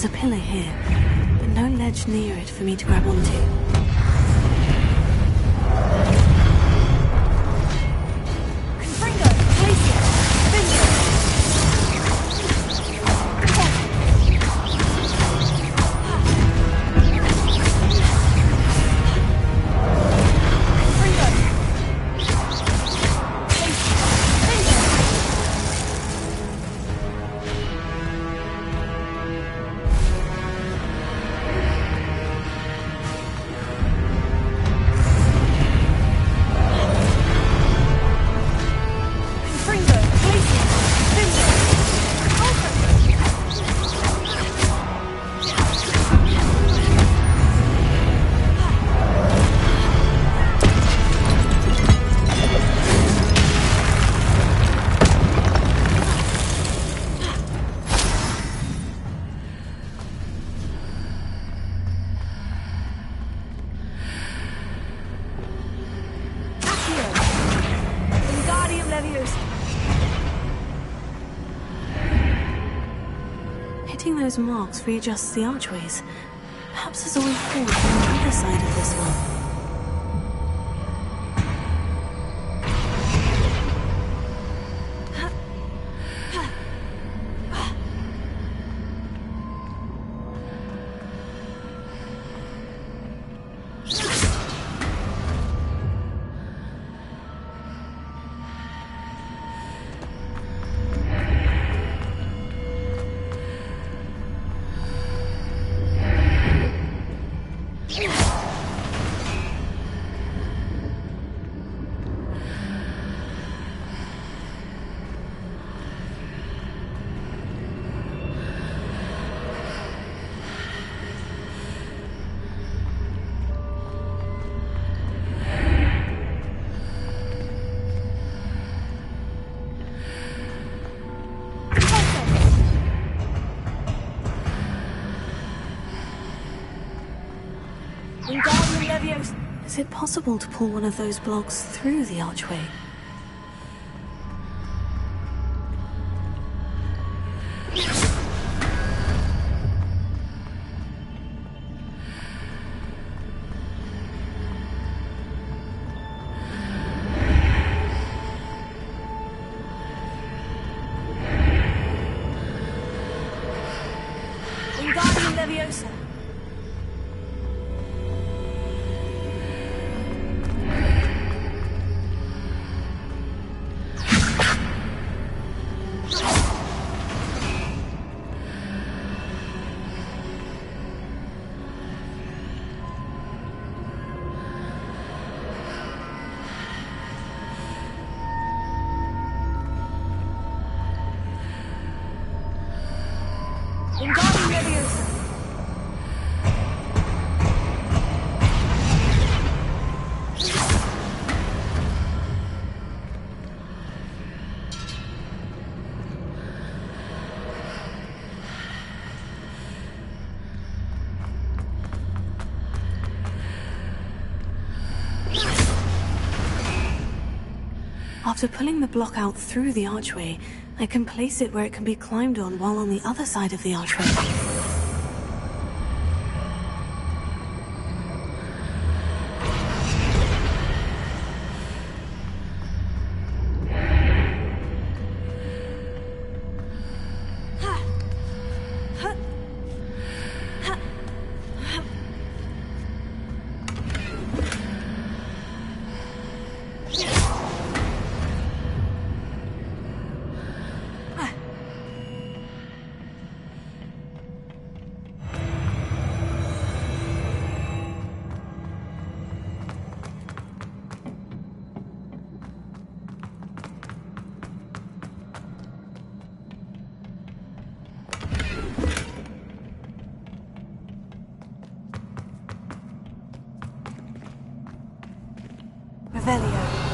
There's a pillar here, but no ledge near it for me to grab onto. Hitting those marks readjusts the archways. Perhaps there's a way forward from the other side of this one. Is it possible to pull one of those blocks through the archway? Wingardium Leviosa. Wingardium Leviosa. After pulling the block out through the archway, I can place it where it can be climbed on while on the other side of the archway. Revelio.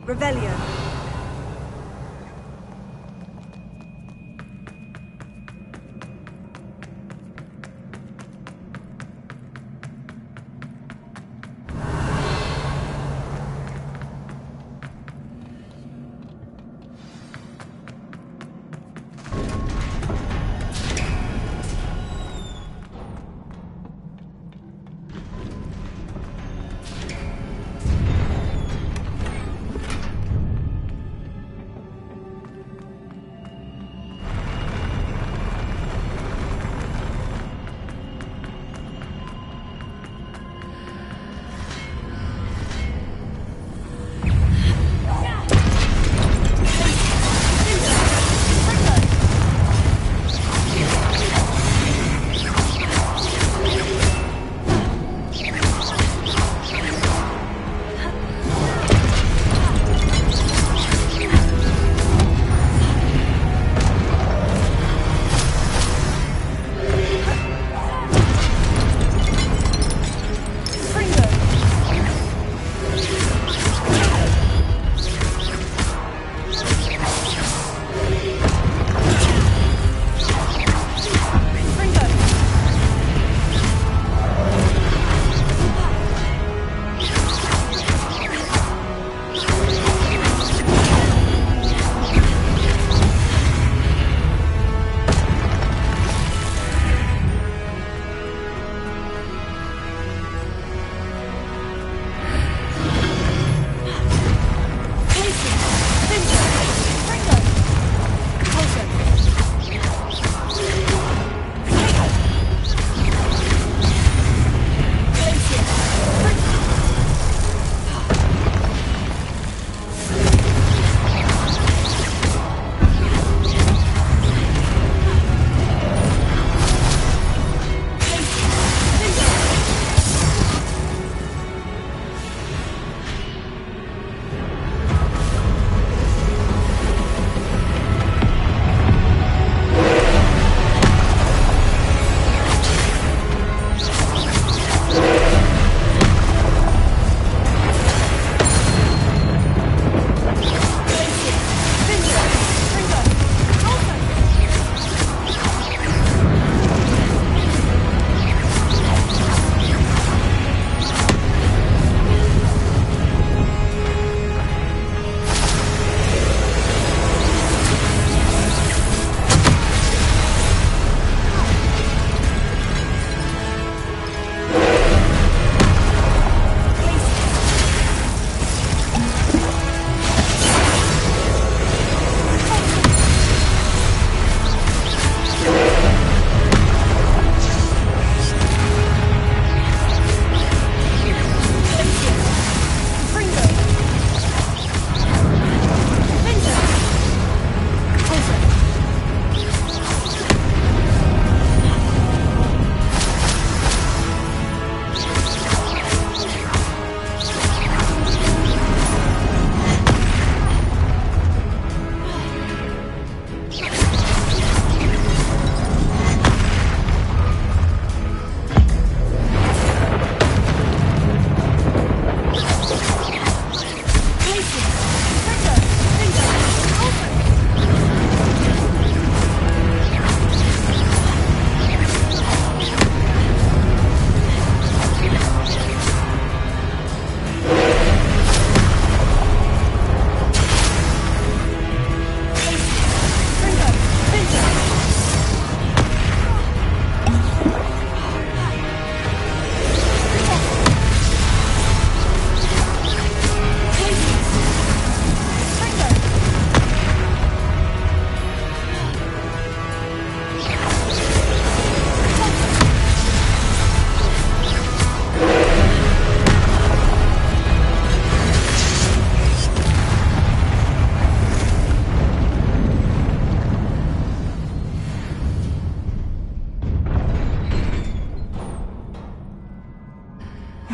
Revelio.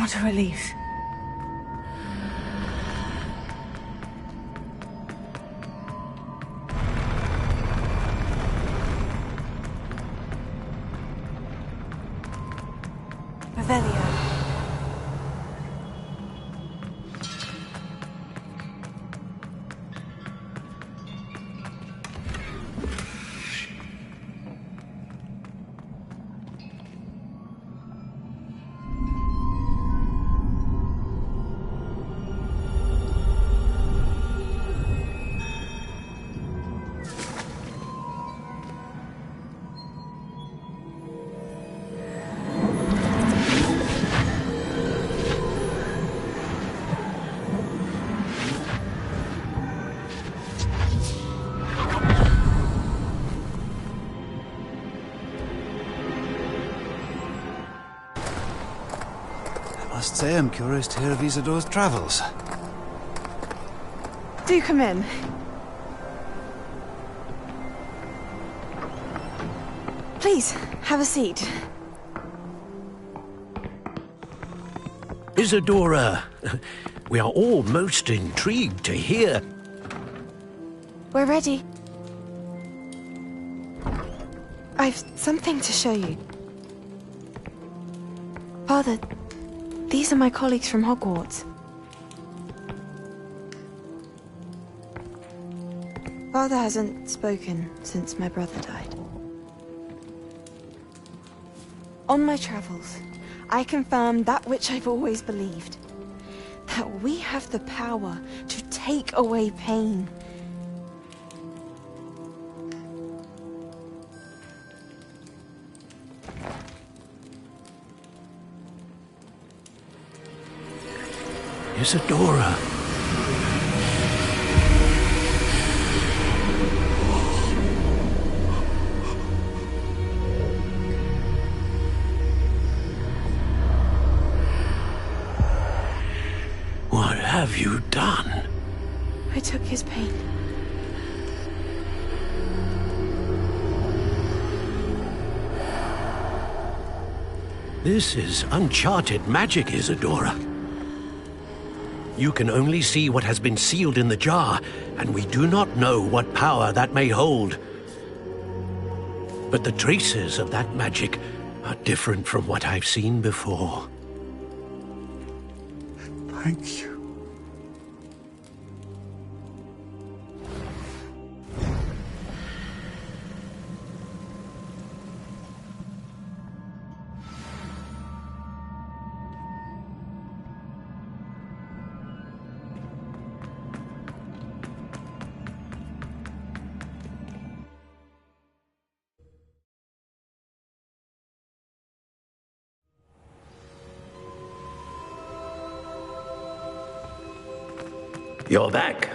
What a relief. Revelio. Must say I'm curious to hear of Isidore's travels. Do come in. Please, have a seat. Isadora, we are all most intrigued to hear. We're ready. I've something to show you. Father, these are my colleagues from Hogwarts. Father hasn't spoken since my brother died. On my travels, I confirmed that which I've always believed. That we have the power to take away pain. Isadora. What have you done? I took his pain. This is uncharted magic, Isadora. You can only see what has been sealed in the jar, and we do not know what power that may hold. But the traces of that magic are different from what I've seen before. Thank you. You're back.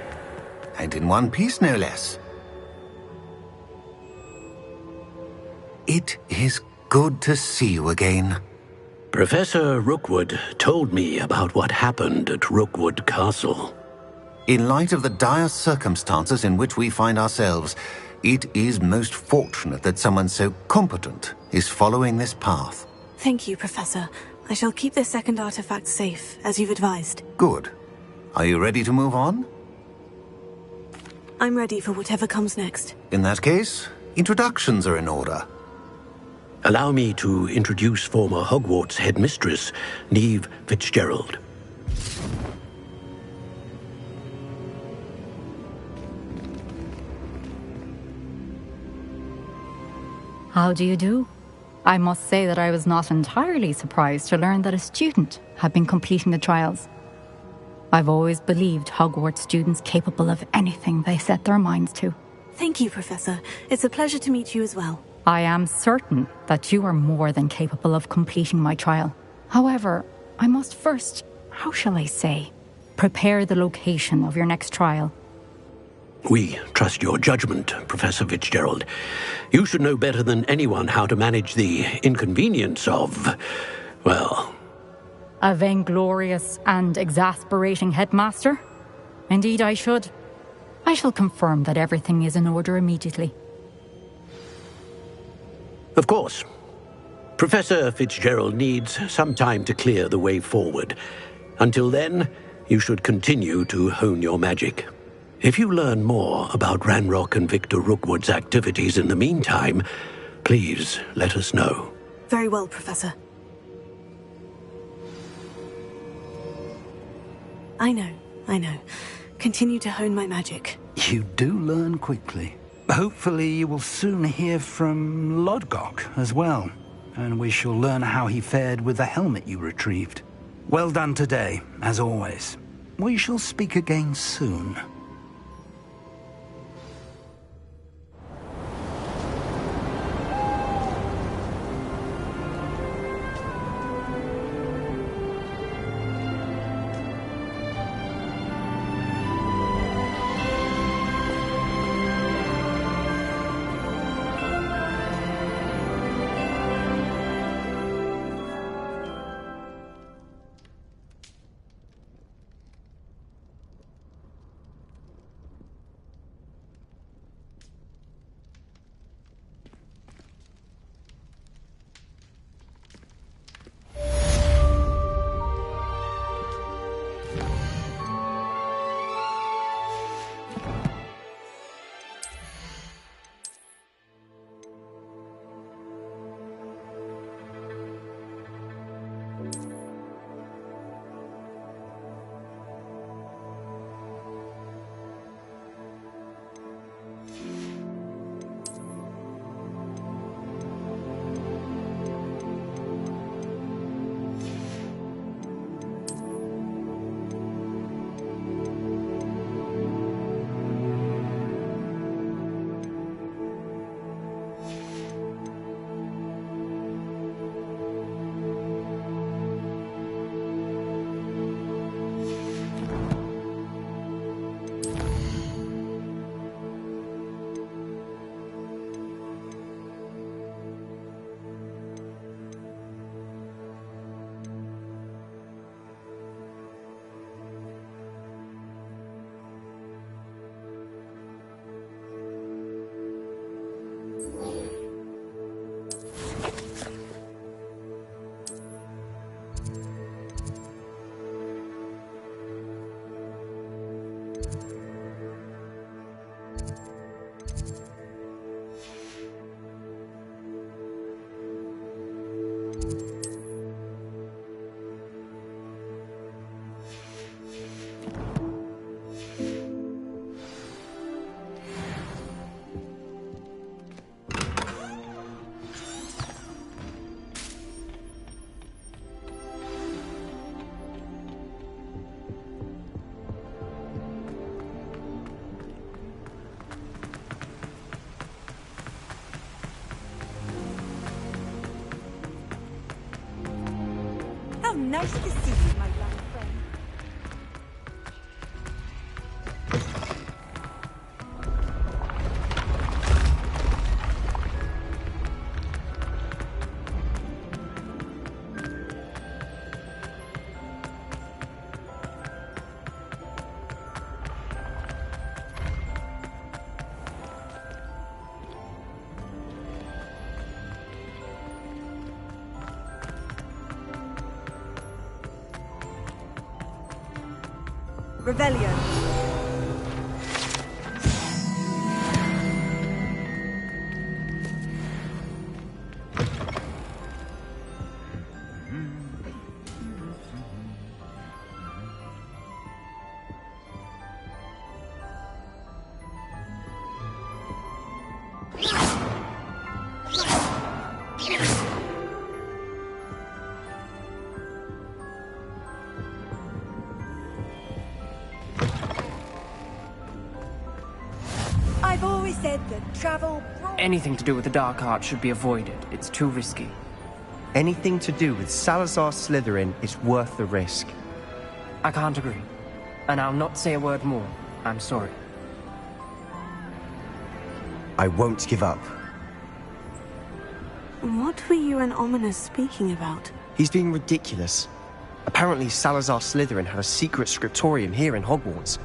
And in one piece, no less. It is good to see you again. Professor Rookwood told me about what happened at Rookwood Castle. In light of the dire circumstances in which we find ourselves, it is most fortunate that someone so competent is following this path. Thank you, Professor. I shall keep this second artifact safe, as you've advised. Good. Are you ready to move on? I'm ready for whatever comes next. In that case, introductions are in order. Allow me to introduce former Hogwarts headmistress, Neve Fitzgerald. How do you do? I must say that I was not entirely surprised to learn that a student had been completing the trials. I've always believed Hogwarts students capable of anything they set their minds to. Thank you, Professor. It's a pleasure to meet you as well. I am certain that you are more than capable of completing my trial. However, I must first, how shall I say, prepare the location of your next trial. We trust your judgment, Professor Fitzgerald. You should know better than anyone how to manage the inconvenience of, well... A vainglorious and exasperating headmaster? Indeed I should. I shall confirm that everything is in order immediately. Of course. Professor Fitzgerald needs some time to clear the way forward. Until then, you should continue to hone your magic. If you learn more about Ranrock and Victor Rookwood's activities in the meantime, please let us know. Very well, Professor. I know. Continue to hone my magic. You do learn quickly. Hopefully you will soon hear from Lodgok as well, and we shall learn how he fared with the helmet you retrieved. Well done today, as always. We shall speak again soon. Pleasure to see you, my young friend. Revelio. I've always said that travel... Anything to do with the dark arts should be avoided. It's too risky. Anything to do with Salazar Slytherin is worth the risk. I can't agree. And I'll not say a word more. I'm sorry. I won't give up. What were you and Ominous speaking about? He's being ridiculous. Apparently Salazar Slytherin had a secret scriptorium here in Hogwarts.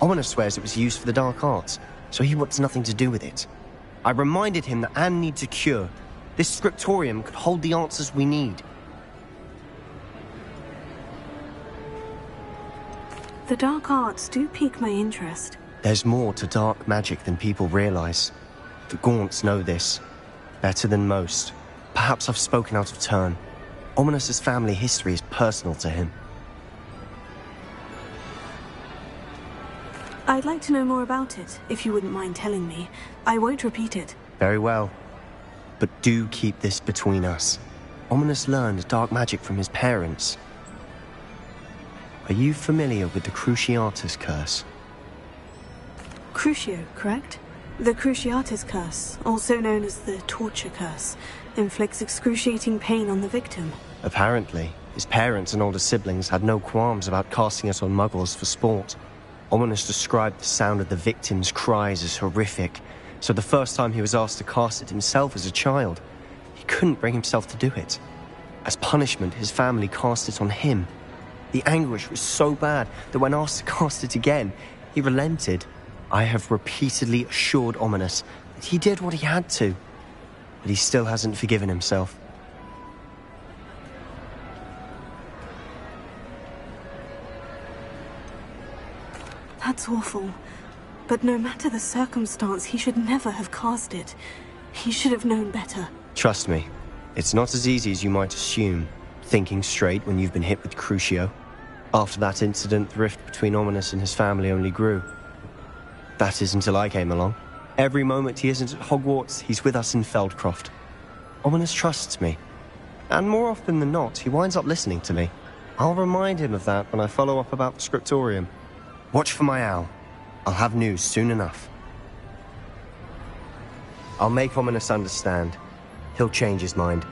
Ominous swears it was used for the dark arts, so he wants nothing to do with it. I reminded him that Anne needs a cure. This scriptorium could hold the answers we need. The dark arts do pique my interest. There's more to dark magic than people realize. The Gaunts know this. Better than most. Perhaps I've spoken out of turn. Ominous's family history is personal to him. I'd like to know more about it, if you wouldn't mind telling me. I won't repeat it. Very well. But do keep this between us. Ominous learned dark magic from his parents. Are you familiar with the Cruciatus Curse? Crucio, correct? The Cruciatus Curse, also known as the Torture Curse, inflicts excruciating pain on the victim. Apparently, his parents and older siblings had no qualms about casting it on muggles for sport. Ominous described the sound of the victim's cries as horrific, so the first time he was asked to cast it himself as a child, he couldn't bring himself to do it. As punishment, his family cast it on him. The anguish was so bad that when asked to cast it again, he relented. I have repeatedly assured Ominous that he did what he had to, but he still hasn't forgiven himself. That's awful. But no matter the circumstance, he should never have cast it. He should have known better. Trust me, it's not as easy as you might assume, thinking straight when you've been hit with Crucio. After that incident, the rift between Ominous and his family only grew. That is until I came along. Every moment he isn't at Hogwarts, he's with us in Feldcroft. Ominous trusts me. And more often than not, he winds up listening to me. I'll remind him of that when I follow up about the scriptorium. Watch for my owl. I'll have news soon enough. I'll make Ominous understand. He'll change his mind.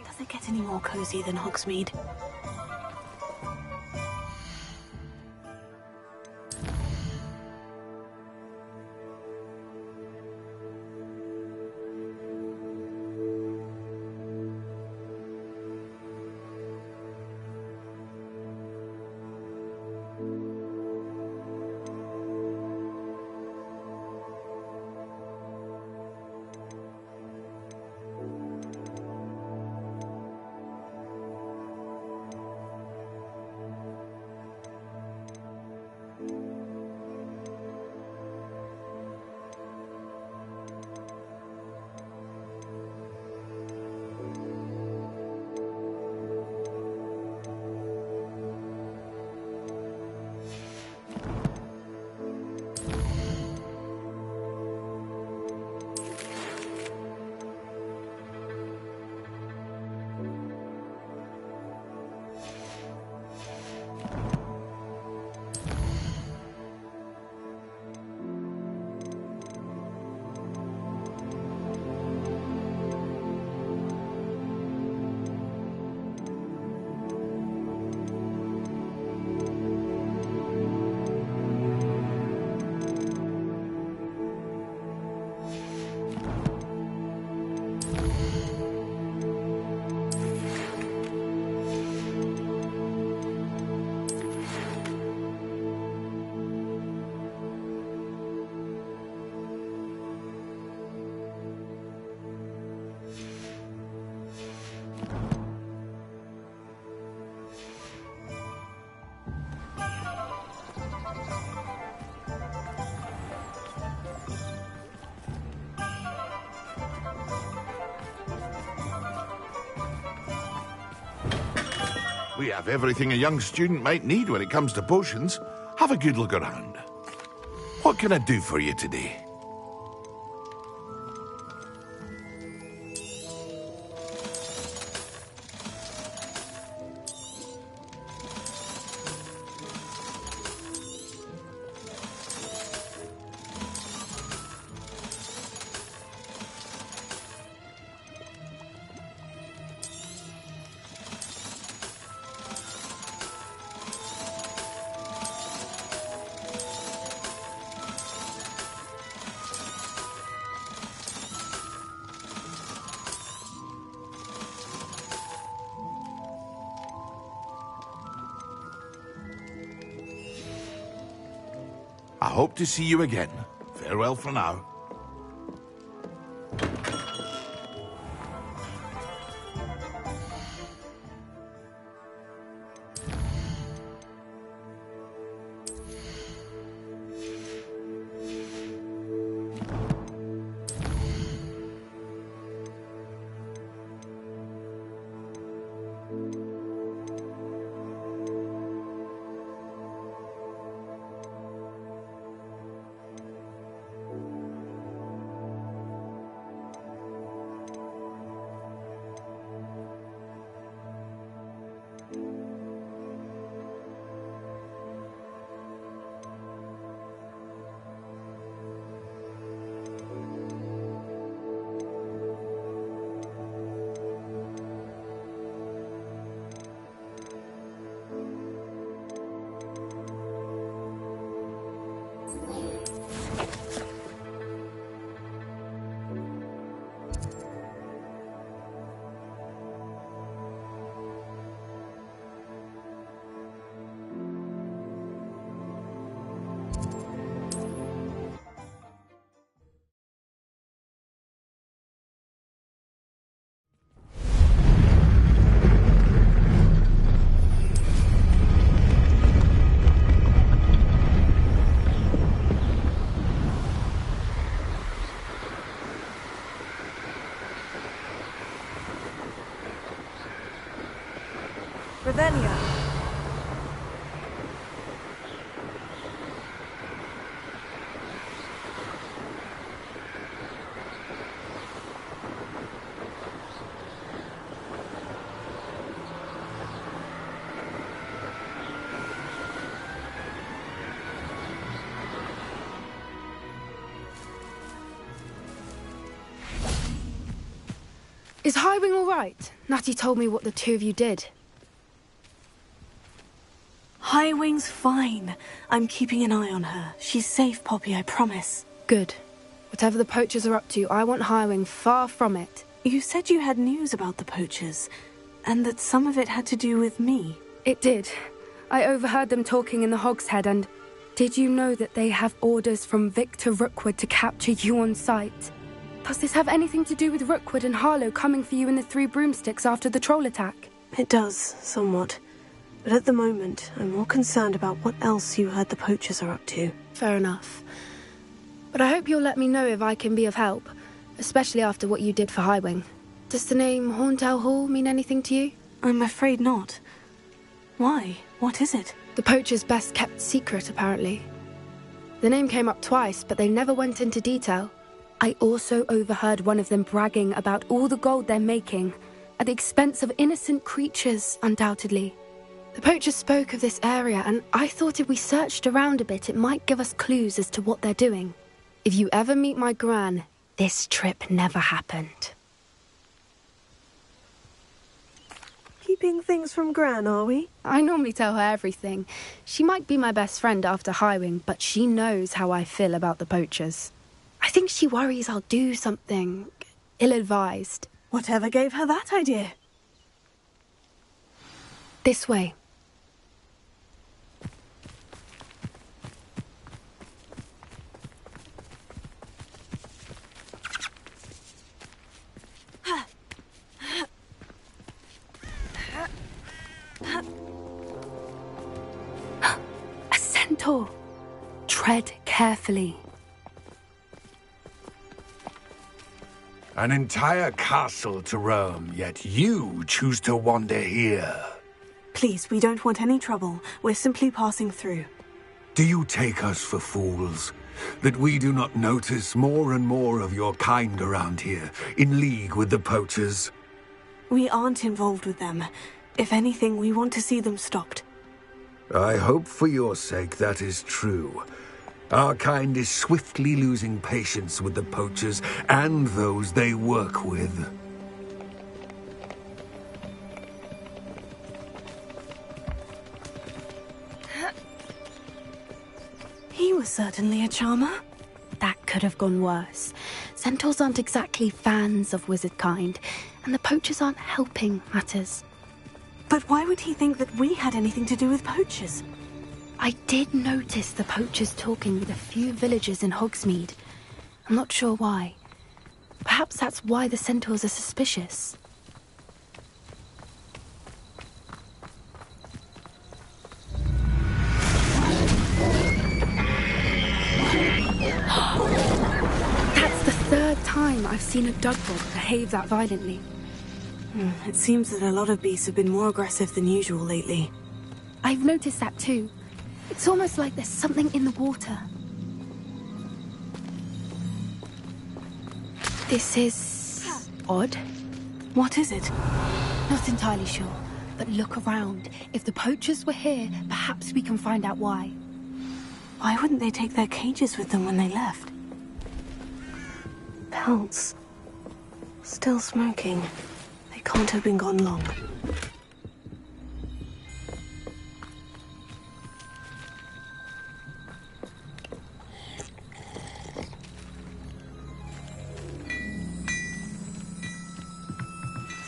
Does it get any more cozy than Hogsmeade? We have everything a young student might need when it comes to potions. Have a good look around. What can I do for you today? I hope to see you again. Farewell for now. Ravenia. Is Highwing all right? Natty told me what the two of you did. Highwing's fine. I'm keeping an eye on her. She's safe, Poppy, I promise. Good. Whatever the poachers are up to, I want Highwing far from it. You said you had news about the poachers, and that some of it had to do with me. It did. I overheard them talking in the Hogshead, and did you know that they have orders from Victor Rookwood to capture you on sight? Does this have anything to do with Rookwood and Harlow coming for you in the Three Broomsticks after the troll attack? It does, somewhat. But at the moment, I'm more concerned about what else you heard the poachers are up to. Fair enough. But I hope you'll let me know if I can be of help, especially after what you did for Highwing. Does the name Horntail Hall mean anything to you? I'm afraid not. Why? What is it? The poachers' best kept secret, apparently. The name came up twice, but they never went into detail. I also overheard one of them bragging about all the gold they're making, at the expense of innocent creatures, undoubtedly. The poachers spoke of this area, and I thought if we searched around a bit, it might give us clues as to what they're doing. If you ever meet my gran, this trip never happened. Keeping things from Gran, are we? I normally tell her everything. She might be my best friend after Highwing, but she knows how I feel about the poachers. I think she worries I'll do something ill-advised. Whatever gave her that idea? This way. A centaur. Tread carefully. An entire castle to roam, yet you choose to wander here. Please, we don't want any trouble. We're simply passing through. Do you take us for fools? That we do not notice more and more of your kind around here, in league with the poachers? We aren't involved with them. If anything, we want to see them stopped. I hope for your sake that is true. Our kind is swiftly losing patience with the poachers and those they work with. He was certainly a charmer. That could have gone worse. Centaurs aren't exactly fans of wizard kind, and the poachers aren't helping matters. But why would he think that we had anything to do with poachers? I did notice the poachers talking with a few villagers in Hogsmeade. I'm not sure why. Perhaps that's why the centaurs are suspicious. That's the third time I've seen a dugbog behave that violently. It seems that a lot of beasts have been more aggressive than usual lately. I've noticed that too. It's almost like there's something in the water. This is odd. What is it? Not entirely sure, but look around. If the poachers were here, perhaps we can find out why. Why wouldn't they take their cages with them when they left? Pelts. Still smoking. They can't have been gone long.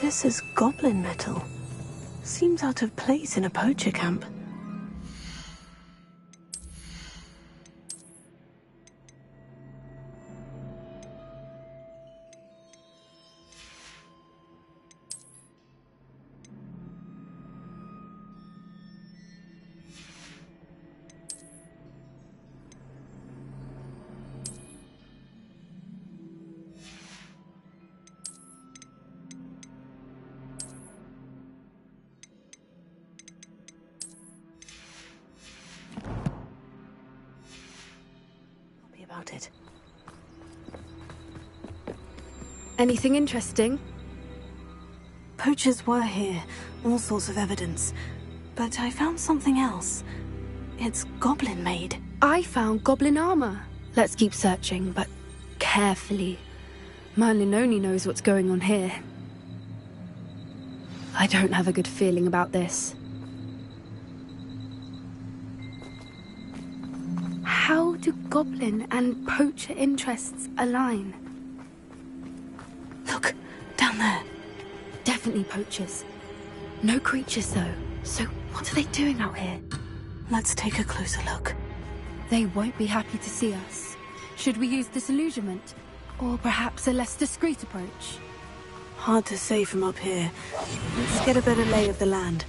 This is goblin metal. Seems out of place in a poacher camp. About it. Anything interesting? Poachers were here, all sorts of evidence. But I found something else. It's goblin made. I found goblin armor. Let's keep searching, but carefully. Merlin only knows what's going on here. I don't have a good feeling about this. How do goblin and poacher interests align? Look, down there. Definitely poachers. No creatures, though. So what are they doing out here? Let's take a closer look. They won't be happy to see us. Should we use disillusionment? Or perhaps a less discreet approach? Hard to say from up here. Let's get a better lay of the land.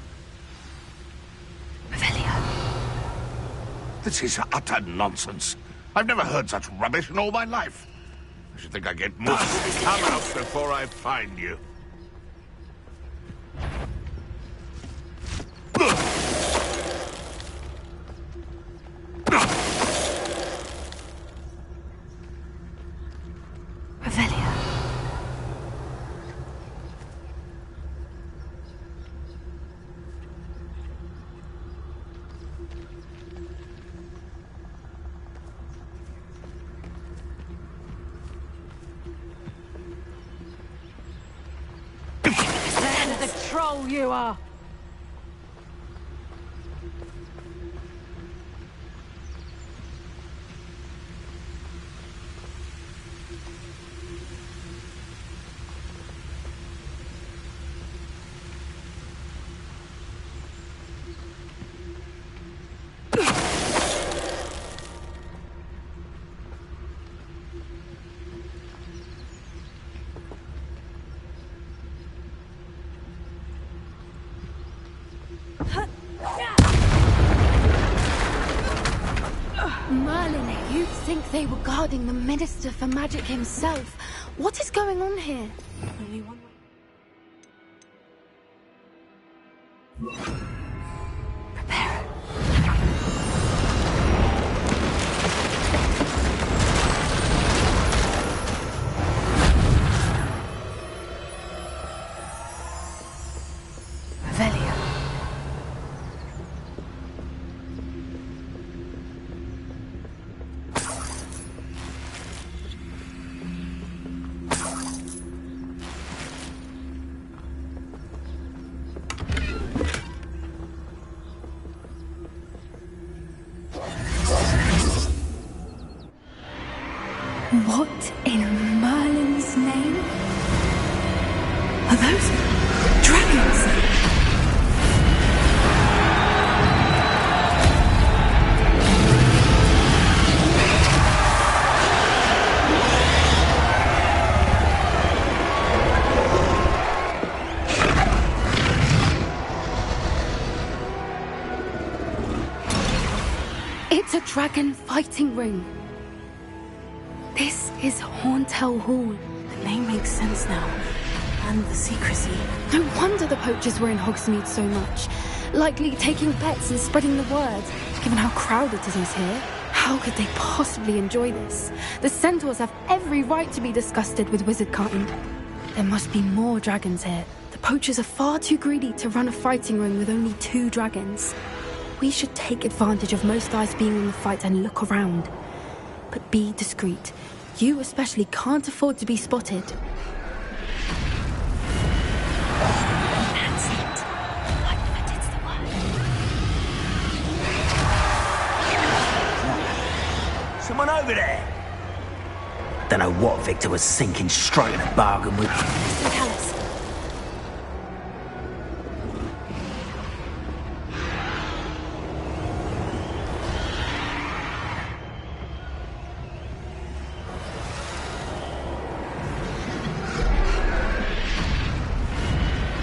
This is utter nonsense. I've never heard such rubbish in all my life. I should think I get more. Come out before I find you. Troll you are! Merlin, you'd think they were guarding the Minister for Magic himself. What is going on here? Only one What in Merlin's name? Are those dragons? It's a dragon fighting ring. This is Horntail Hall. The name makes sense now. And the secrecy. No wonder the poachers were in Hogsmeade so much. Likely taking bets and spreading the word, given how crowded it is here. How could they possibly enjoy this? The centaurs have every right to be disgusted with wizardkind. There must be more dragons here. The poachers are far too greedy to run a fighting ring with only 2 dragons. We should take advantage of most eyes being in the fight and look around. But be discreet. You especially can't afford to be spotted. That's it. Like that, it's the word. Someone over there? Don't know what Victor was thinking, striking a bargain with. Tell us.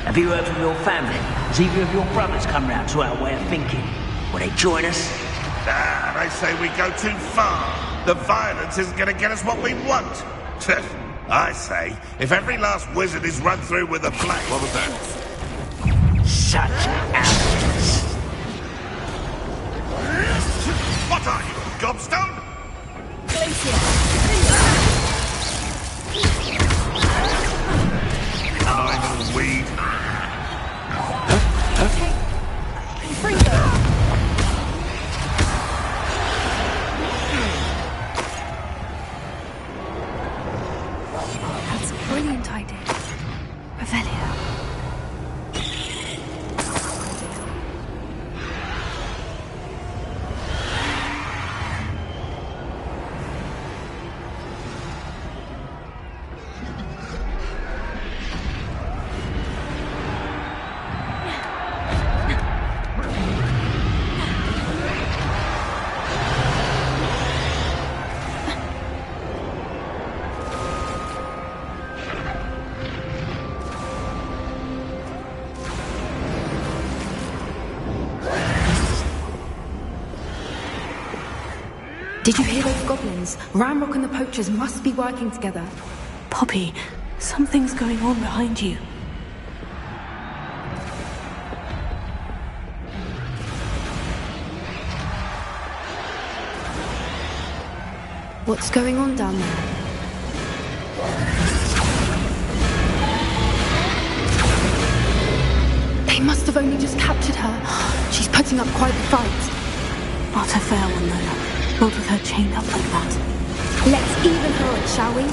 Have you heard from your family? Has either of your brothers come round to our way of thinking? Will they join us? Ah, they say we go too far. The violence isn't going to get us what we want. I say, if every last wizard is run through with a blade... What was that? Such arrogance. What are you, gobstone? I'm a weed. Free them. That's a brilliant idea. Revelio. Did you hear those goblins? Ramrock and the poachers must be working together. Poppy, something's going on behind you. What's going on down there? They must have only just captured her. She's putting up quite the fight. Not a fair one, though. Not with her chained up like that. Let's even her up, shall we?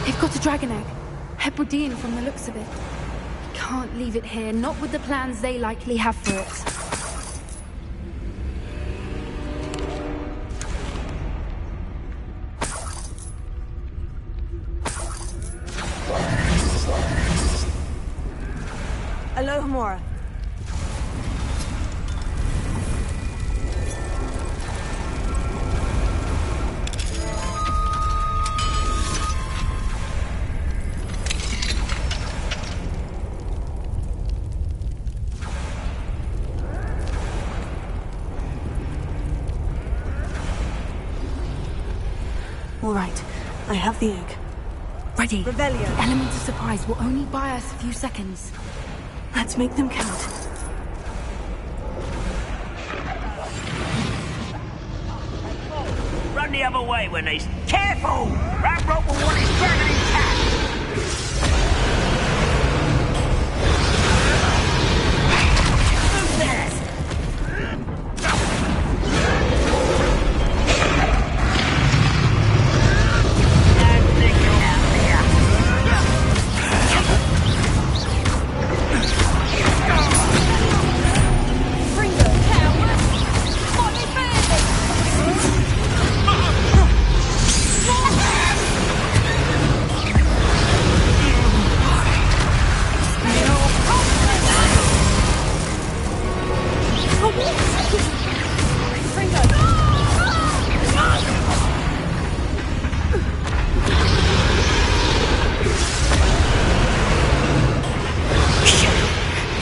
They've got a dragon egg. Hebridean from the looks of it. Can't leave it here, not with the plans they likely have for it. Alohomora. All right, I have the egg. Ready. Revelio. The element of surprise will only buy us a few seconds. Let's make them count. the other way when he's... Careful! Ranrock will want his dragon intact! Who's there?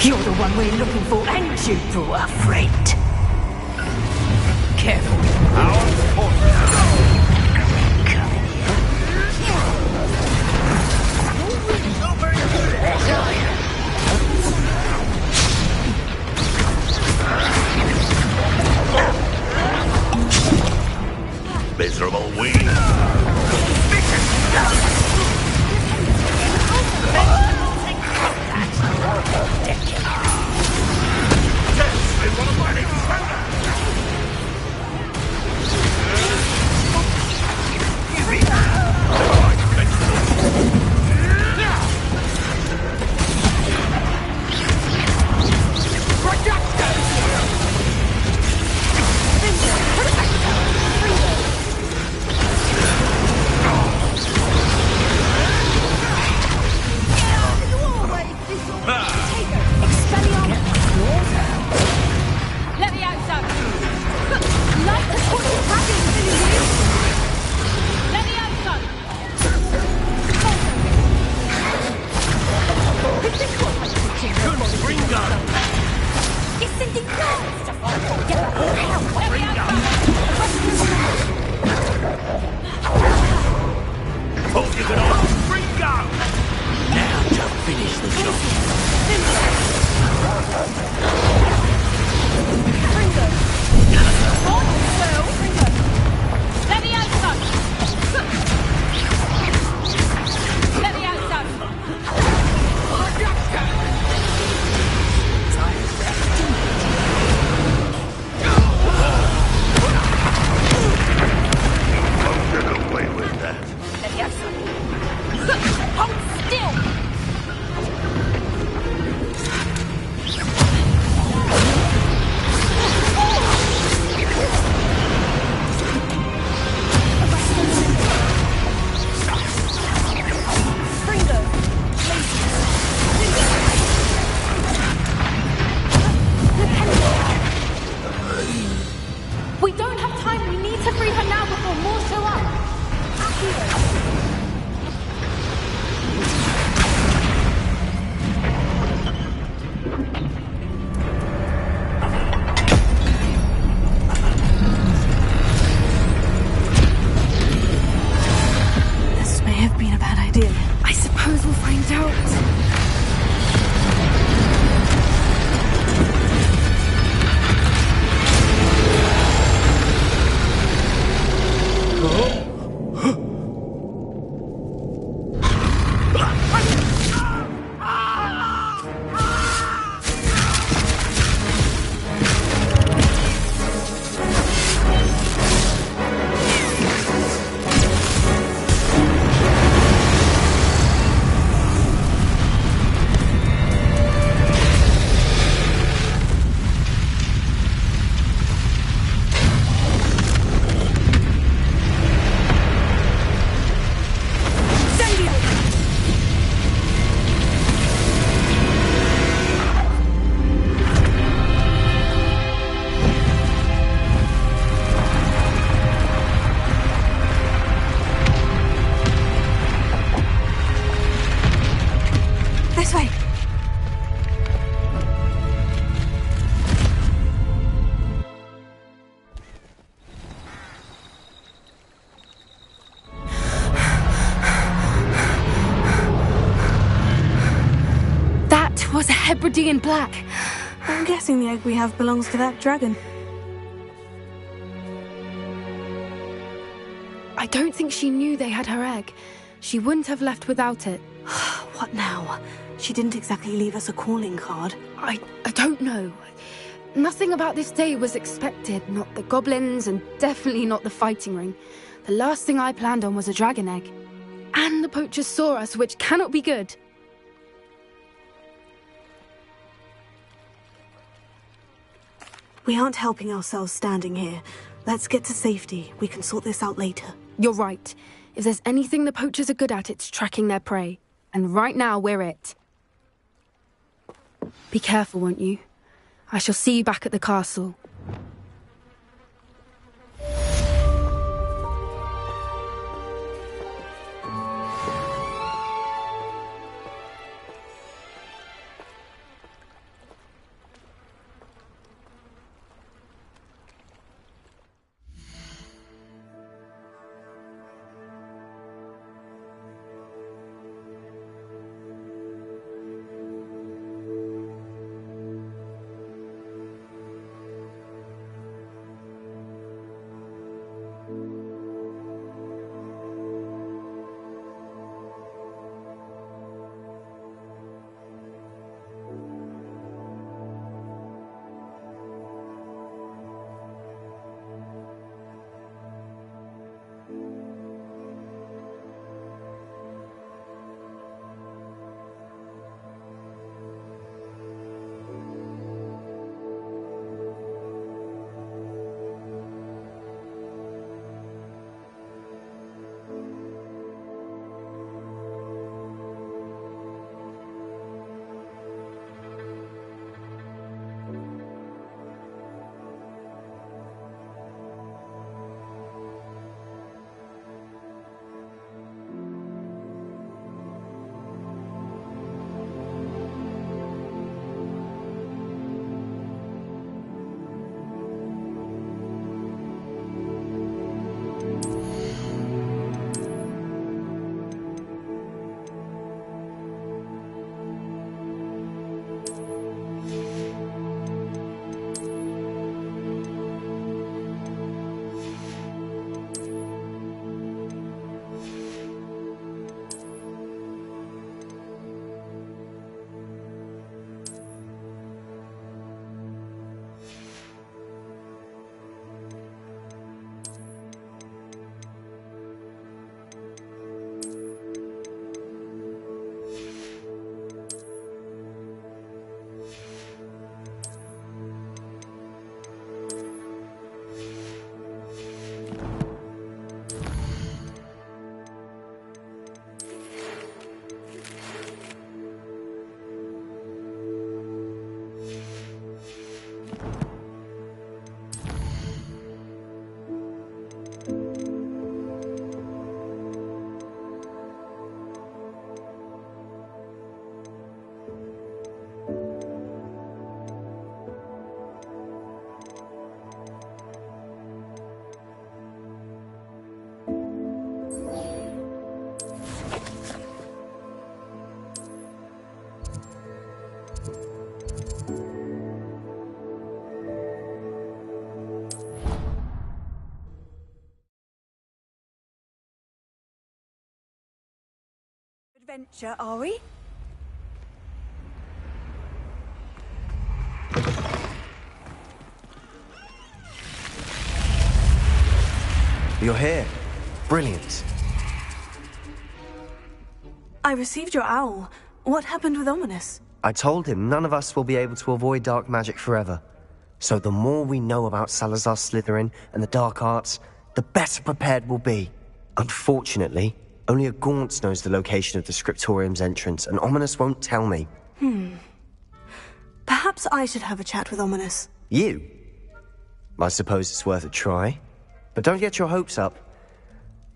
You're the one we're looking for, and you brought a friend. Careful. Miserable weed. Was a Hebridean black. I'm guessing the egg we have belongs to that dragon. don't think she knew they had her egg. She wouldn't have left without it. What now? She didn't exactly leave us a calling card. I don't know. Nothing about this day was expected. Not the goblins, and definitely not the fighting ring. The last thing I planned on was a dragon egg. And the poachers saw us, which cannot be good. We aren't helping ourselves standing here. Let's get to safety. We can sort this out later. You're right. If there's anything the poachers are good at, it's tracking their prey. And right now, we're it. Be careful, won't you? I shall see you back at the castle. Adventure, are we? You're here. Brilliant. I received your owl. What happened with Ominous? I told him none of us will be able to avoid dark magic forever. So the more we know about Salazar Slytherin and the dark arts, the better prepared we'll be. Unfortunately, only a Gaunt knows the location of the Scriptorium's entrance, and Ominous won't tell me. Perhaps I should have a chat with Ominous. You? I suppose it's worth a try. But don't get your hopes up.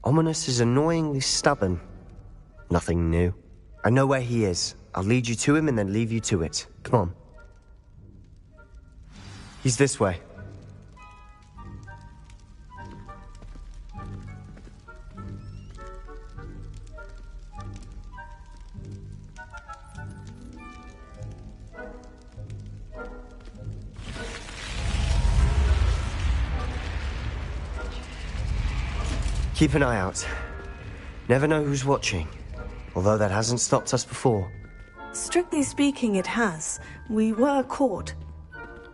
Ominous is annoyingly stubborn. Nothing new. I know where he is. I'll lead you to him and then leave you to it. Come on. He's this way. Keep an eye out. Never know who's watching. Although that hasn't stopped us before. Strictly speaking, it has. We were caught.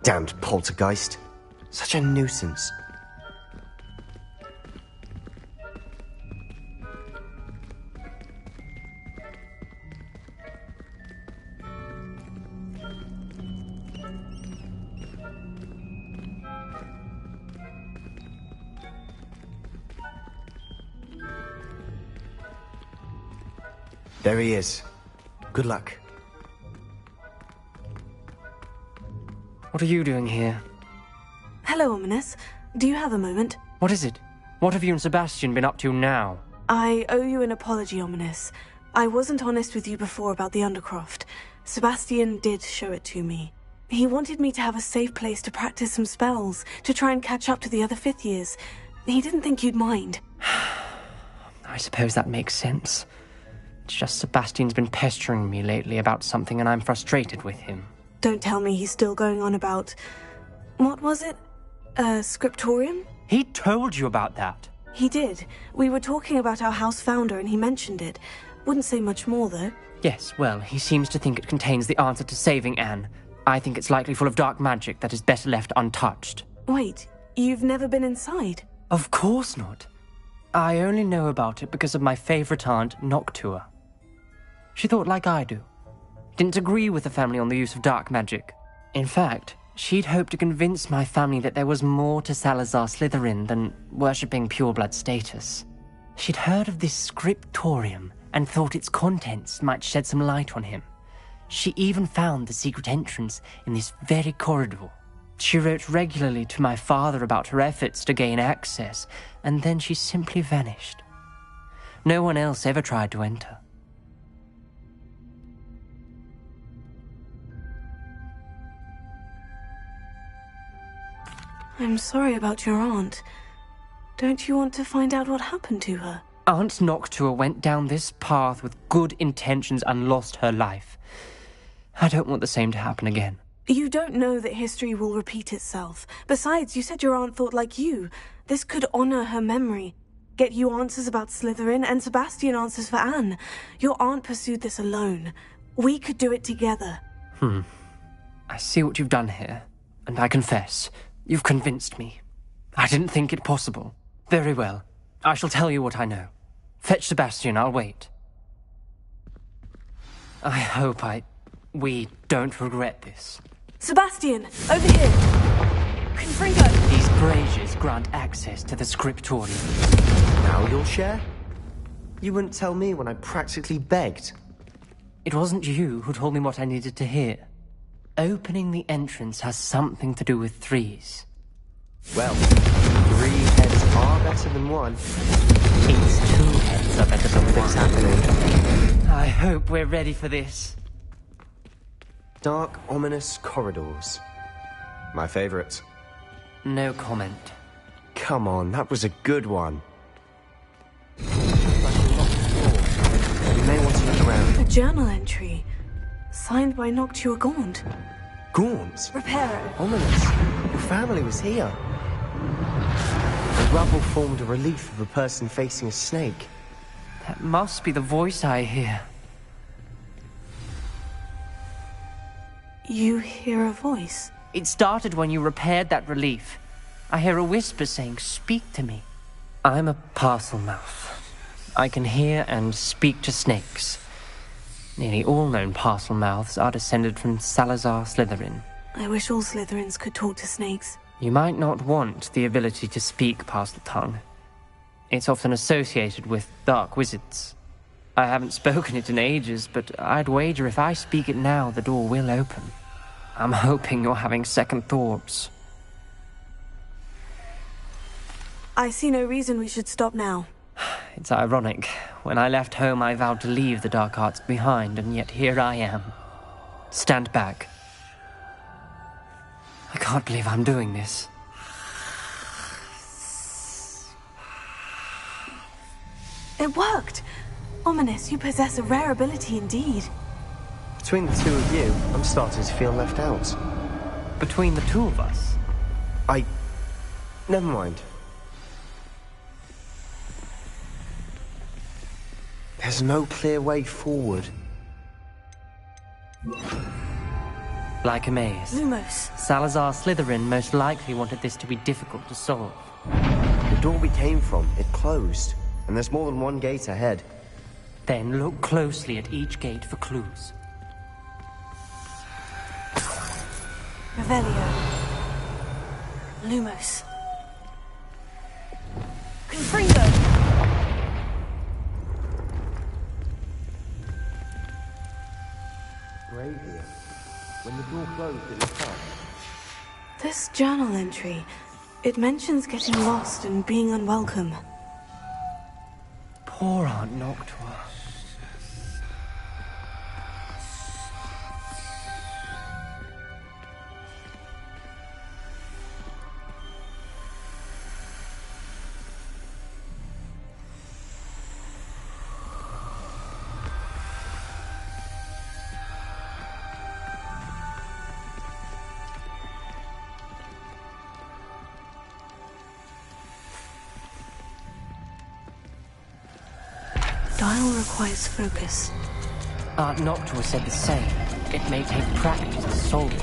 Damned poltergeist. Such a nuisance. There he is. Good luck. What are you doing here? Hello, Ominous. Do you have a moment? What is it? What have you and Sebastian been up to now? I owe you an apology, Ominous. I wasn't honest with you before about the Undercroft. Sebastian did show it to me. He wanted me to have a safe place to practice some spells, to try and catch up to the other fifth years. He didn't think you'd mind. I suppose that makes sense. It's just Sebastian's been pestering me lately about something and I'm frustrated with him. Don't tell me he's still going on about... What was it? Scriptorium? He told you about that? He did. We were talking about our house founder and he mentioned it. Wouldn't say much more, though. Yes, well, he seems to think it contains the answer to saving Anne. I think it's likely full of dark magic that is better left untouched. Wait, you've never been inside? Of course not. I only know about it because of my favourite aunt, Noctua. She thought like I do. Didn't agree with the family on the use of dark magic. In fact, she'd hoped to convince my family that there was more to Salazar Slytherin than worshipping pureblood status. She'd heard of this scriptorium and thought its contents might shed some light on him. She even found the secret entrance in this very corridor. She wrote regularly to my father about her efforts to gain access, and then she simply vanished. No one else ever tried to enter. I'm sorry about your aunt. Don't you want to find out what happened to her? Aunt Noctua went down this path with good intentions and lost her life. I don't want the same to happen again. You don't know that history will repeat itself. Besides, you said your aunt thought like you. This could honor her memory. Get you answers about Slytherin and Sebastian answers for Anne. Your aunt pursued this alone. We could do it together. I see what you've done here, and I confess, you've convinced me. I didn't think it possible. Very well. I shall tell you what I know. Fetch Sebastian, I'll wait. I hope we don't regret this. Sebastian, over here! Confringo! These braziers grant access to the scriptorium. Now you'll share? You wouldn't tell me when I practically begged. It wasn't you who told me what I needed to hear. Opening the entrance has something to do with threes. Well, 3 heads are better than 1. It's 2 heads are better than 1. What's happening? I hope we're ready for this. Dark, ominous corridors. My favorite. No comment. Come on, that was a good one. You may want to look around. A journal entry. Signed by Noctua Gaunt. Gaunt? Reparo. Ominous. Your family was here. The rubble formed a relief of a person facing a snake. That must be the voice I hear. You hear a voice? It started when you repaired that relief. I hear a whisper saying, "Speak to me." I'm a parcel-mouth. I can hear and speak to snakes. Nearly all known parcel-mouths are descended from Salazar Slytherin. I wish all Slytherins could talk to snakes. You might not want the ability to speak Parcel-Tongue. It's often associated with dark wizards. I haven't spoken it in ages, but I'd wager if I speak it now, the door will open. I'm hoping you're having second thoughts. I see no reason we should stop now. It's ironic. When I left home, I vowed to leave the dark arts behind, and yet here I am. Stand back. I can't believe I'm doing this. It worked! Ominous, you possess a rare ability indeed. Between the two of you, I'm starting to feel left out. Between the two of us? Never mind. There's no clear way forward. Like a maze. Lumos. Salazar Slytherin most likely wanted this to be difficult to solve. The door we came from, it closed. And there's more than one gate ahead. Then look closely at each gate for clues. Revelio. Lumos. Confringo. Great here. When the door closed, it was shut. This journal entry, it mentions getting lost and being unwelcome. Poor Aunt Noctua. Dial requires focus. Aunt Noctua said the same. It may take practice to solve it.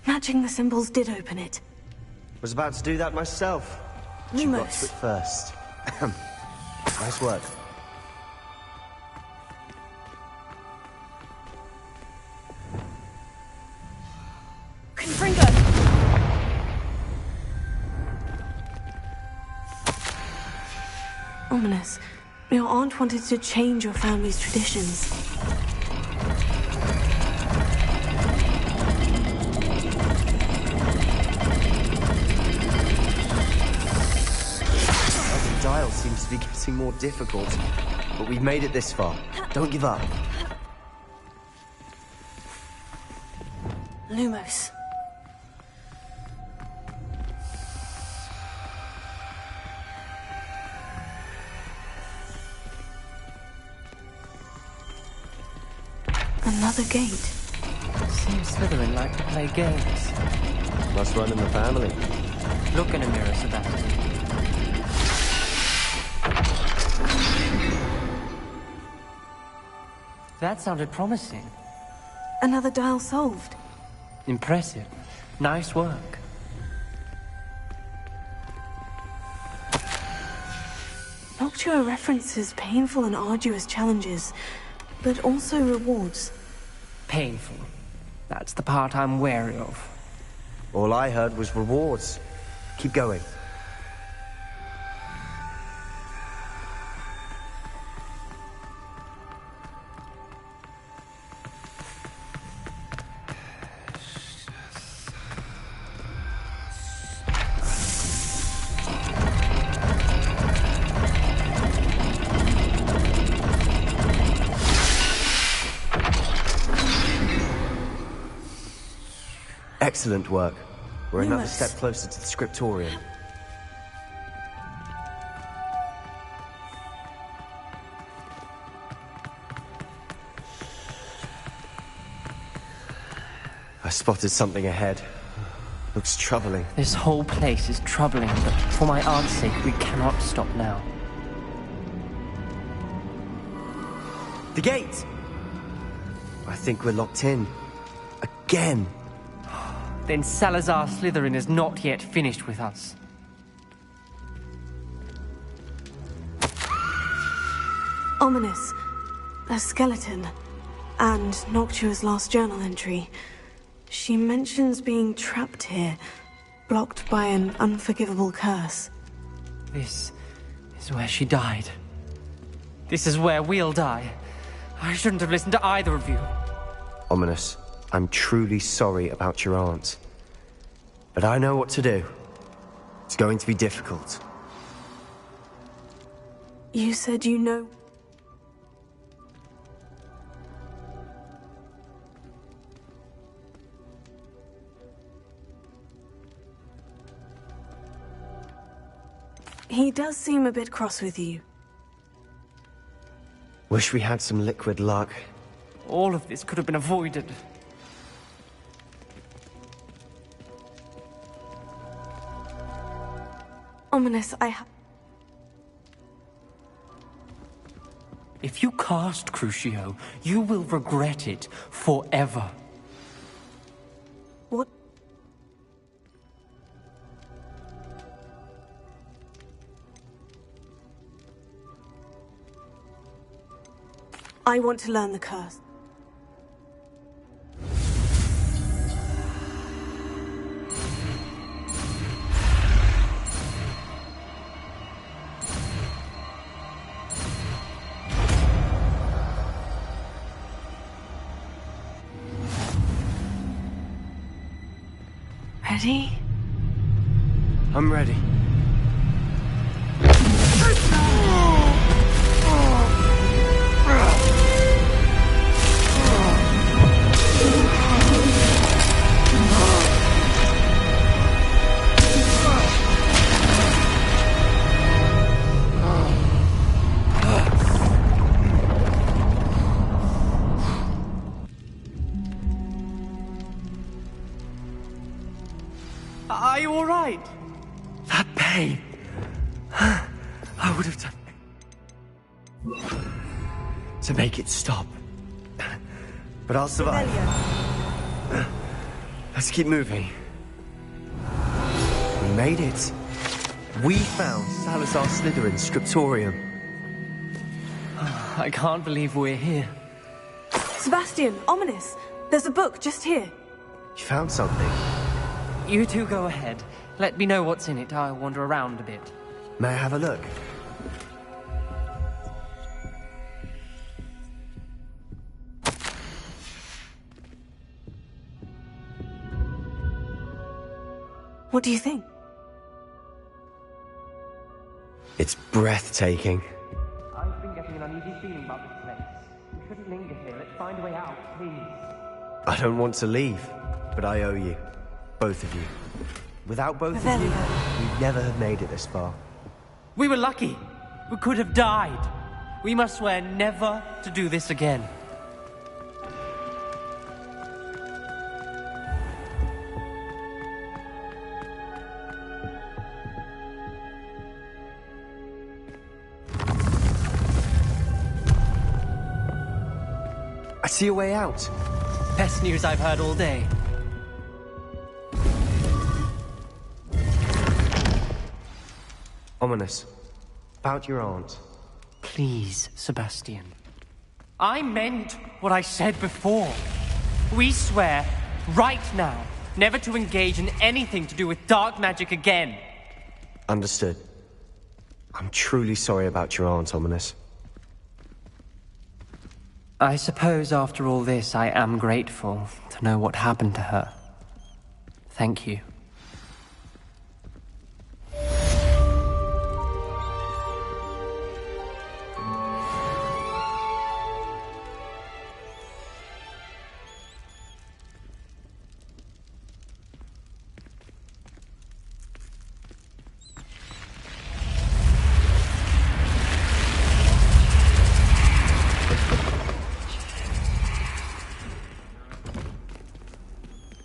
Matching the symbols did open it. Was about to do that myself. But you got to it first. Nice work. Confringo. Ominous. Your aunt wanted to change your family's traditions. The dial seems to be getting more difficult. But we've made it this far. Don't give up. Lumos. Another gate. Seems Slytherin like to play games. Must run in the family. Look in a mirror, Sebastian. That sounded promising. Another dial solved. Impressive. Nice work. Noctua references painful and arduous challenges, but also rewards. Painful. That's the part I'm wary of. All I heard was rewards. Keep going. Excellent work. We're another step closer to the scriptorium. I spotted something ahead. Looks troubling. This whole place is troubling, but for my aunt's sake, we cannot stop now. The gate! I think we're locked in. Again. Then Salazar Slytherin is not yet finished with us. Ominous. A skeleton. And Noctua's last journal entry. She mentions being trapped here, blocked by an unforgivable curse. This is where she died. This is where we'll die. I shouldn't have listened to either of you. Ominous. I'm truly sorry about your aunt. But I know what to do. It's going to be difficult. You said you know... He does seem a bit cross with you. Wish we had some liquid luck. All of this could have been avoided. Ominous, If you cast Crucio, you will regret it forever. What? I want to learn the curse. Ready? I'm ready. Are you all right? That pain. I would have done to make it stop. But I'll survive. Let's keep moving. We made it. We found Salazar Slytherin's scriptorium. I can't believe we're here. Sebastian, Ominous, there's a book just here. You found something. You two go ahead. Let me know what's in it. I'll wander around a bit. May I have a look? What do you think? It's breathtaking. I've been getting an uneasy feeling about this place. We shouldn't linger here. Let's find a way out, please. I don't want to leave, but I owe you. Both of you. Without both of you, we'd never have made it this far. We were lucky. We could have died. We must swear never to do this again. I see a way out. Best news I've heard all day. Ominous. About your aunt. Please, Sebastian. I meant what I said before. We swear, right now, never to engage in anything to do with dark magic again. Understood. I'm truly sorry about your aunt, Ominous. I suppose after all this, I am grateful to know what happened to her. Thank you.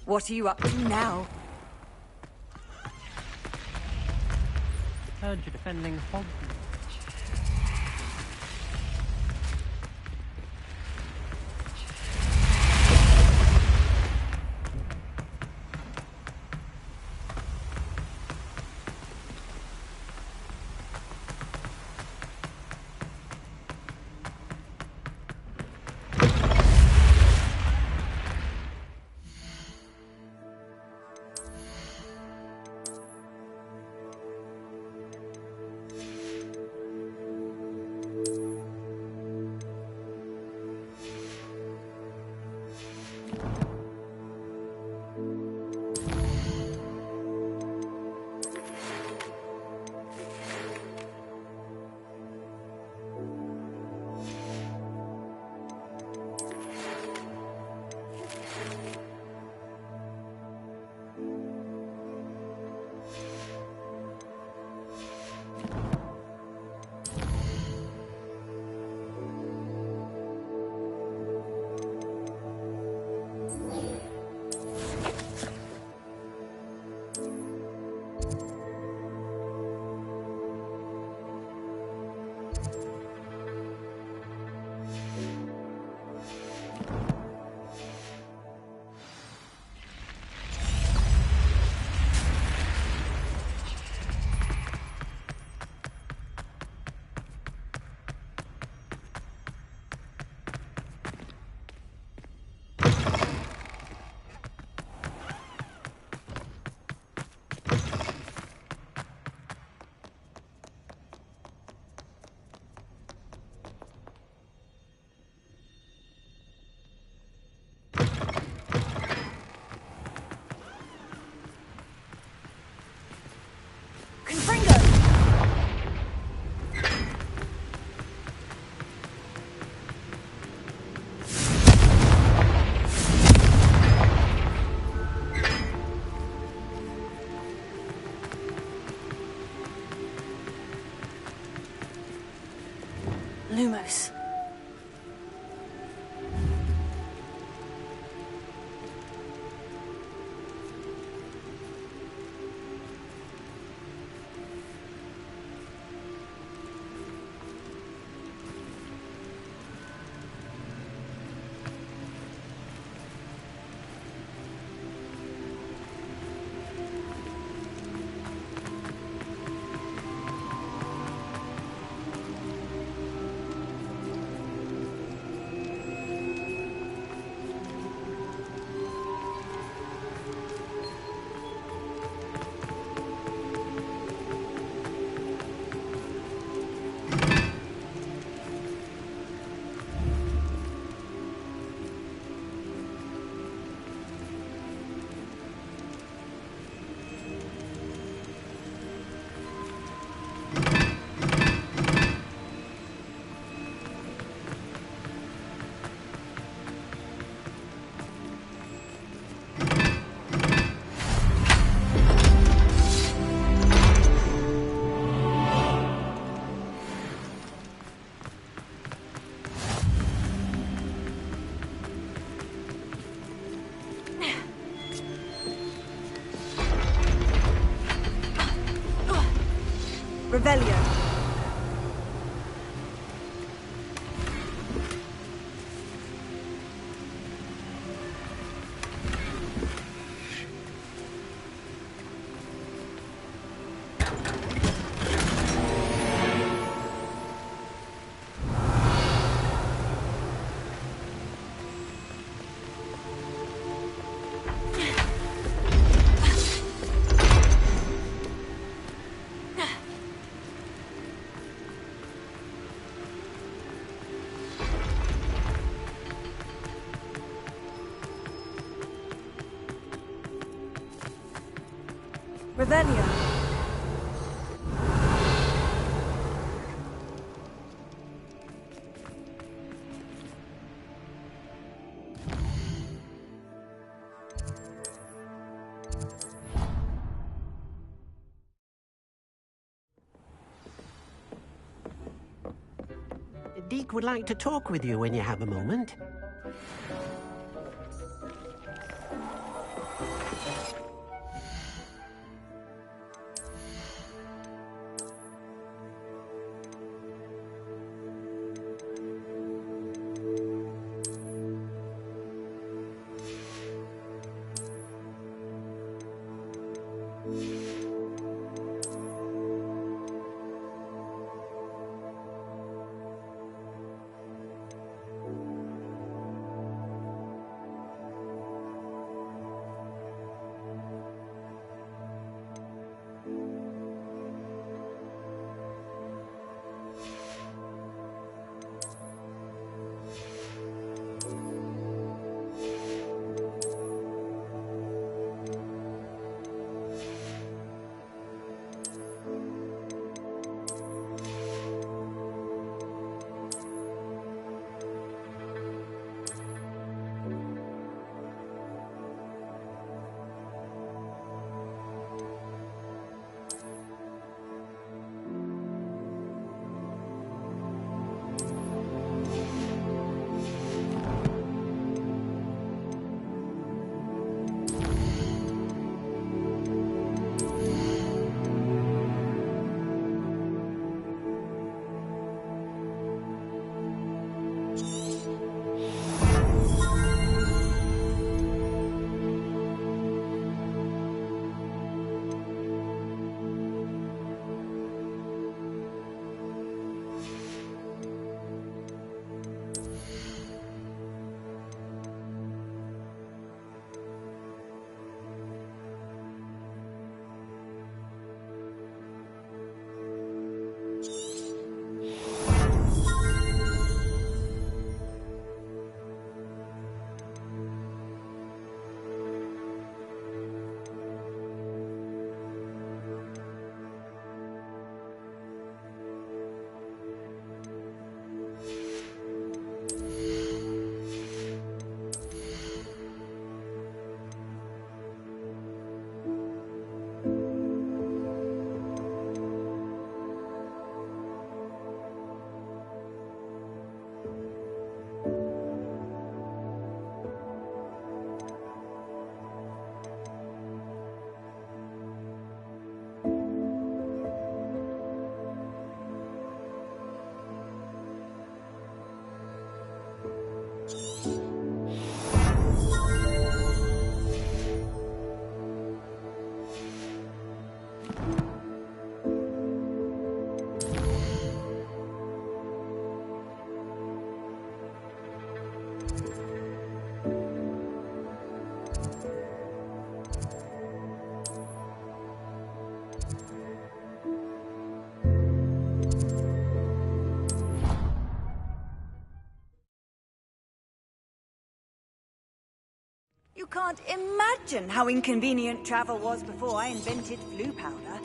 What are you up to now? Heard you're defending Hogwarts. Lumos. Revelio. Revelio. Deke would like to talk with you when you have a moment. can't imagine how inconvenient travel was before I invented blue powder.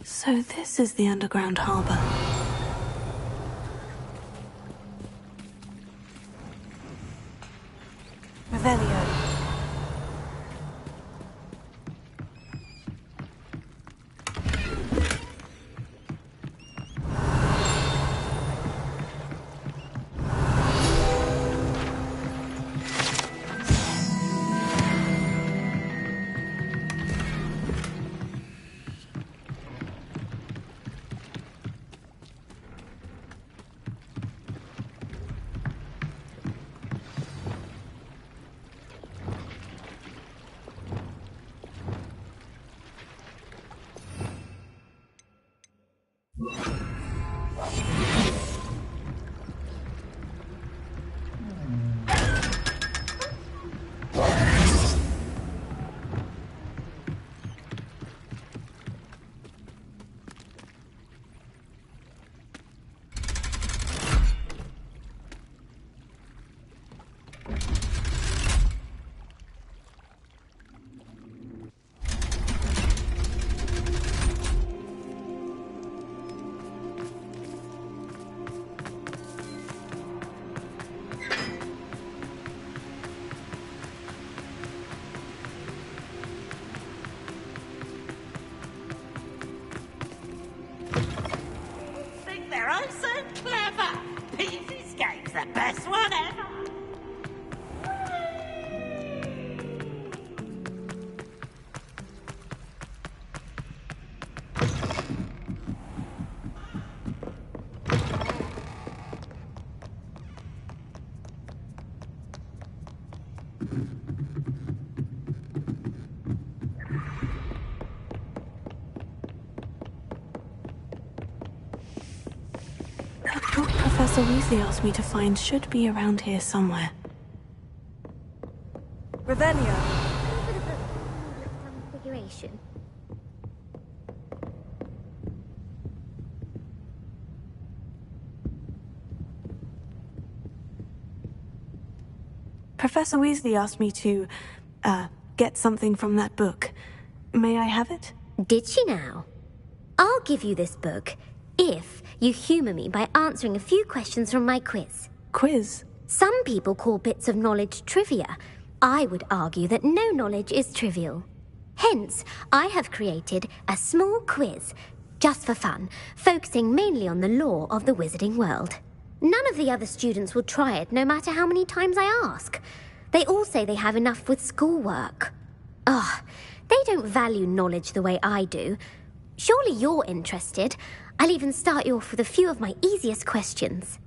So this is the underground harbor. Revelio. The best one ever! That book Professor Weasley asked me to find should be around here somewhere. Revelio. Configuration. Professor Weasley asked me to, get something from that book. May I have it? Did she now? I'll give you this book if you humour me by answering a few questions from my quiz. Quiz? Some people call bits of knowledge trivia. I would argue that no knowledge is trivial. Hence, I have created a small quiz, just for fun, focusing mainly on the lore of the wizarding world. None of the other students will try it, no matter how many times I ask. They all say they have enough with schoolwork. Ugh, they don't value knowledge the way I do. Surely you're interested. I'll even start you off with a few of my easiest questions.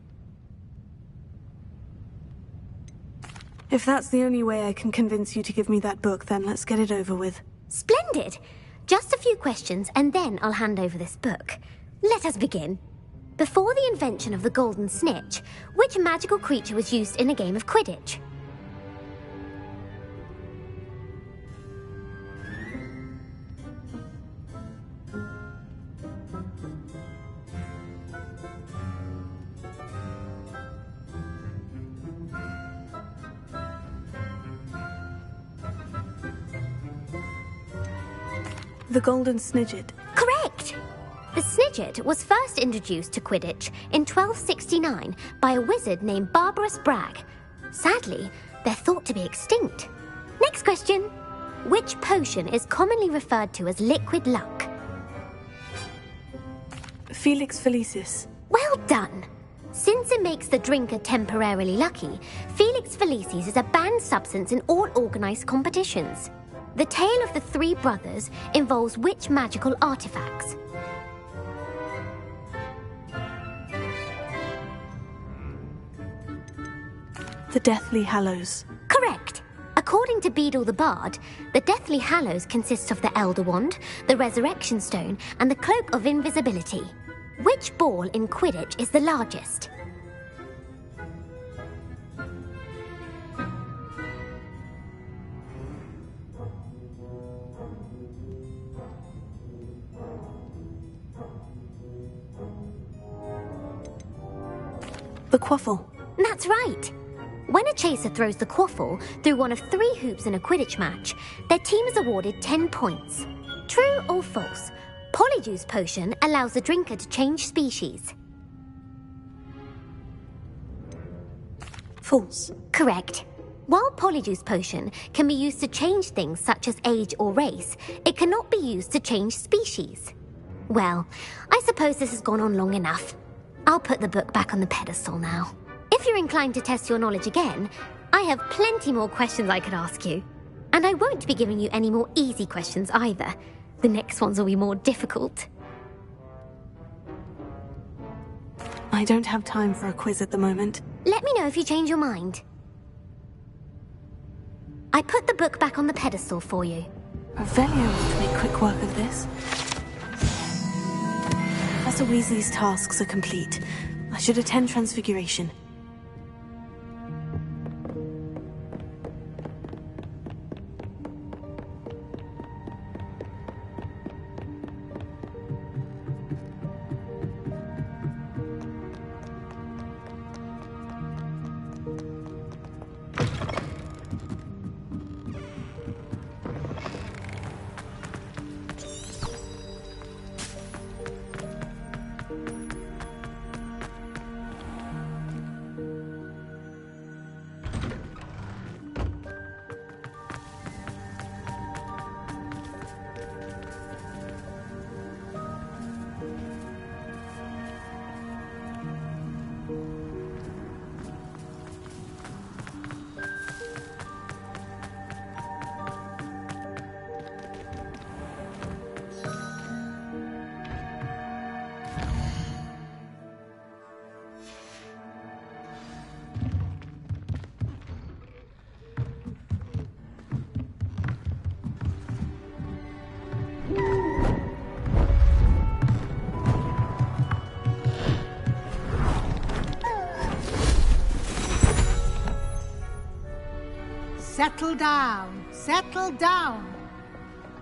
If that's the only way I can convince you to give me that book, then let's get it over with. Splendid! Just a few questions, and then I'll hand over this book. Let us begin. Before the invention of the golden snitch, which magical creature was used in a game of Quidditch? The Golden Snidget. Correct! The Snidget was first introduced to Quidditch in 1269 by a wizard named Barbarous Bragg. Sadly, they're thought to be extinct. Next question. Which potion is commonly referred to as liquid luck? Felix Felicis. Well done! Since it makes the drinker temporarily lucky, Felix Felicis is a banned substance in all organised competitions. The tale of the three brothers involves which magical artifacts? The Deathly Hallows. Correct! According to Beadle the Bard, the Deathly Hallows consists of the Elder Wand, the Resurrection Stone, and the Cloak of Invisibility. Which ball in Quidditch is the largest? The Quaffle. That's right! When a chaser throws the quaffle through one of 3 hoops in a Quidditch match, their team is awarded 10 points. True or false? Polyjuice Potion allows the drinker to change species. False. Correct. While Polyjuice Potion can be used to change things such as age or race, it cannot be used to change species. Well, I suppose this has gone on long enough. I'll put the book back on the pedestal now. If you're inclined to test your knowledge again, I have plenty more questions I could ask you. And I won't be giving you any more easy questions either. The next ones will be more difficult. I don't have time for a quiz at the moment. Let me know if you change your mind. I put the book back on the pedestal for you. Revelio will make quick work of this. Professor Weasley's tasks are complete. I should attend Transfiguration. Settle down, settle down.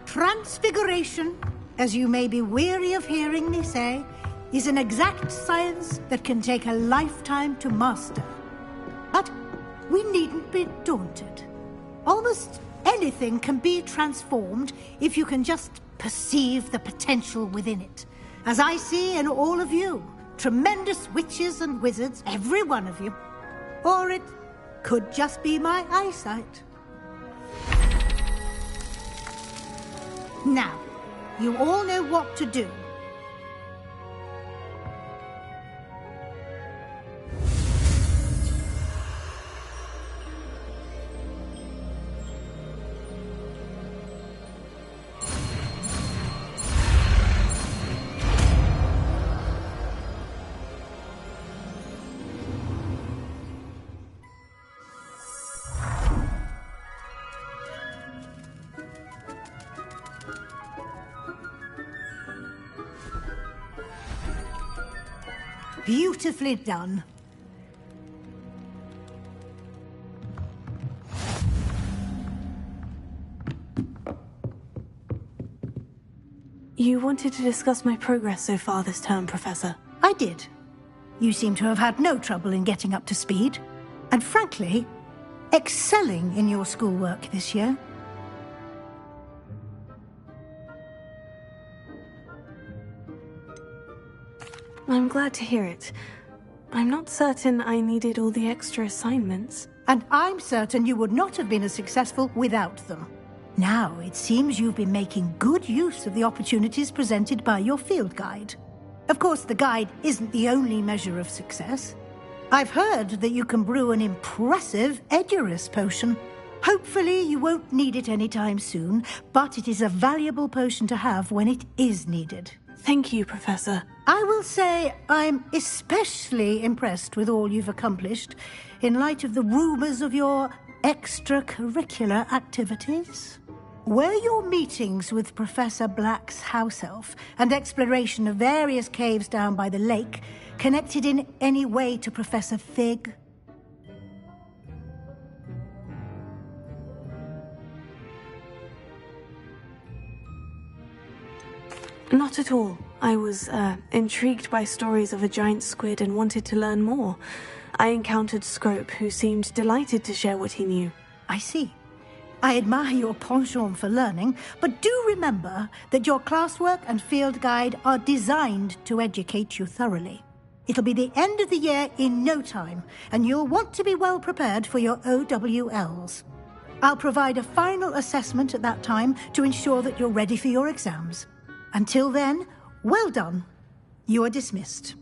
Transfiguration, as you may be weary of hearing me say, is an exact science that can take a lifetime to master. But we needn't be daunted. Almost anything can be transformed if you can just perceive the potential within it. As I see in all of you, tremendous witches and wizards, every one of you. Or it could just be my eyesight. Now, you all know what to do. Beautifully done. You wanted to discuss my progress so far this term, Professor. I did. You seem to have had no trouble in getting up to speed. And frankly, excelling in your schoolwork this year. I'm glad to hear it. I'm not certain I needed all the extra assignments. And I'm certain you would not have been as successful without them. Now, it seems you've been making good use of the opportunities presented by your field guide. Of course, the guide isn't the only measure of success. I've heard that you can brew an impressive Edurus potion. Hopefully, you won't need it anytime soon, but it is a valuable potion to have when it is needed. Thank you, Professor. I will say I'm especially impressed with all you've accomplished in light of the rumors of your extracurricular activities. Were your meetings with Professor Black's house elf and exploration of various caves down by the lake connected in any way to Professor Fig? Not at all. I was intrigued by stories of a giant squid and wanted to learn more. I encountered Scrope, who seemed delighted to share what he knew. I see. I admire your penchant for learning, but do remember that your classwork and field guide are designed to educate you thoroughly. It'll be the end of the year in no time, and you'll want to be well prepared for your OWLs. I'll provide a final assessment at that time to ensure that you're ready for your exams. Until then, well done. You are dismissed.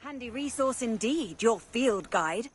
Handy resource indeed, your field guide.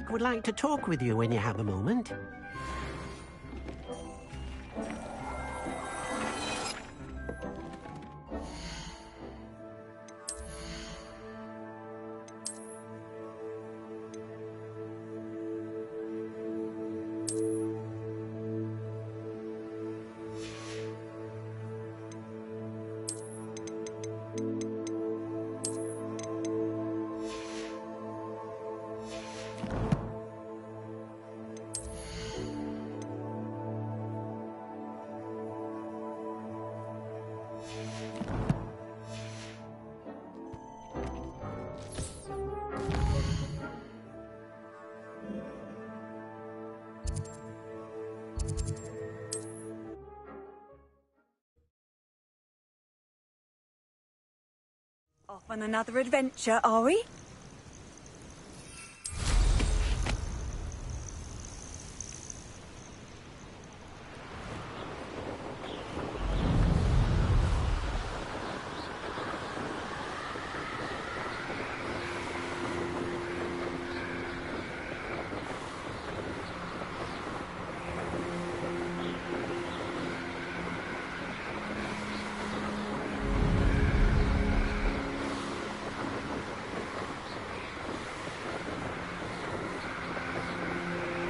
Would like to talk with you when you have a moment. Off on another adventure, are we?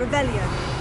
Revelio.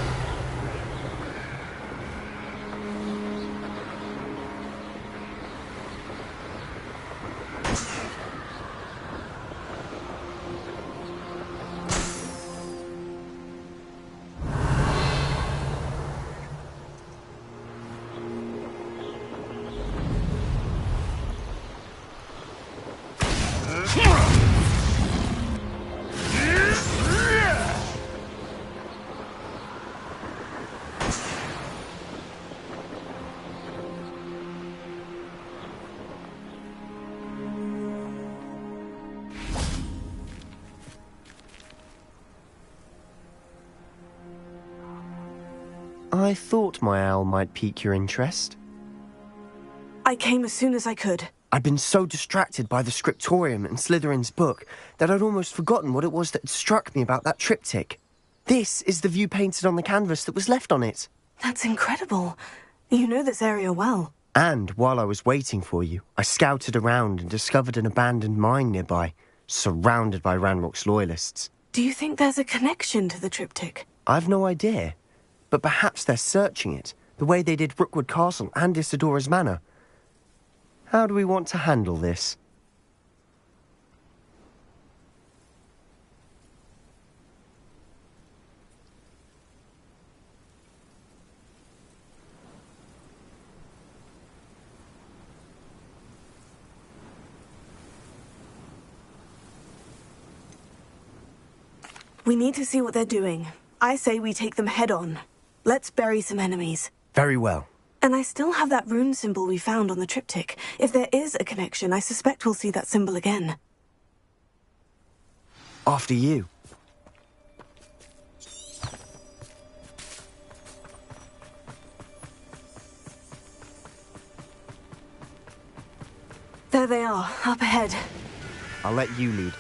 I thought my owl might pique your interest. I came as soon as I could. I'd been so distracted by the scriptorium and Slytherin's book that I'd almost forgotten what it was that had struck me about that triptych. This is the view painted on the canvas that was left on it. That's incredible. You know this area well. And while I was waiting for you, I scouted around and discovered an abandoned mine nearby, surrounded by Ranrock's loyalists. Do you think there's a connection to the triptych? I've no idea. But perhaps they're searching it, the way they did Rookwood Castle and Isidora's Manor. How do we want to handle this? We need to see what they're doing. I say we take them head on. Let's bury some enemies. Very well. And I still have that rune symbol we found on the triptych. If there is a connection, I suspect we'll see that symbol again. After you. There they are, up ahead. I'll let you lead.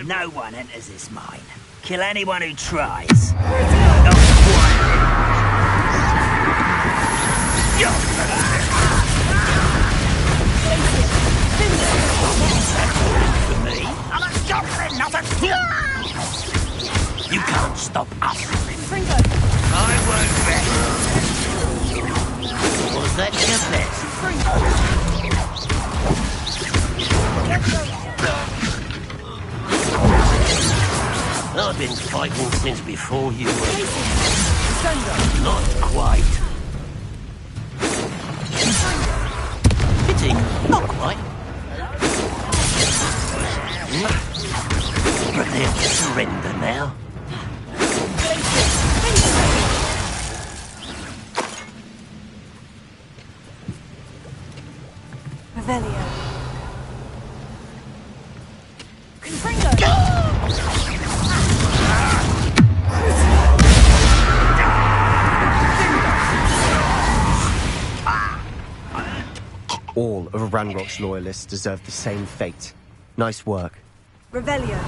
No one enters this mine. Kill anyone who tries. Not for me, I'm a goblin, not a... You can't stop us. I won't rest. Was that your best? I've been fighting since before you were. Not quite. Hitting, not quite. Prepare to surrender now. Revelio. All of Ranrock's loyalists deserve the same fate. Nice work. Revelio.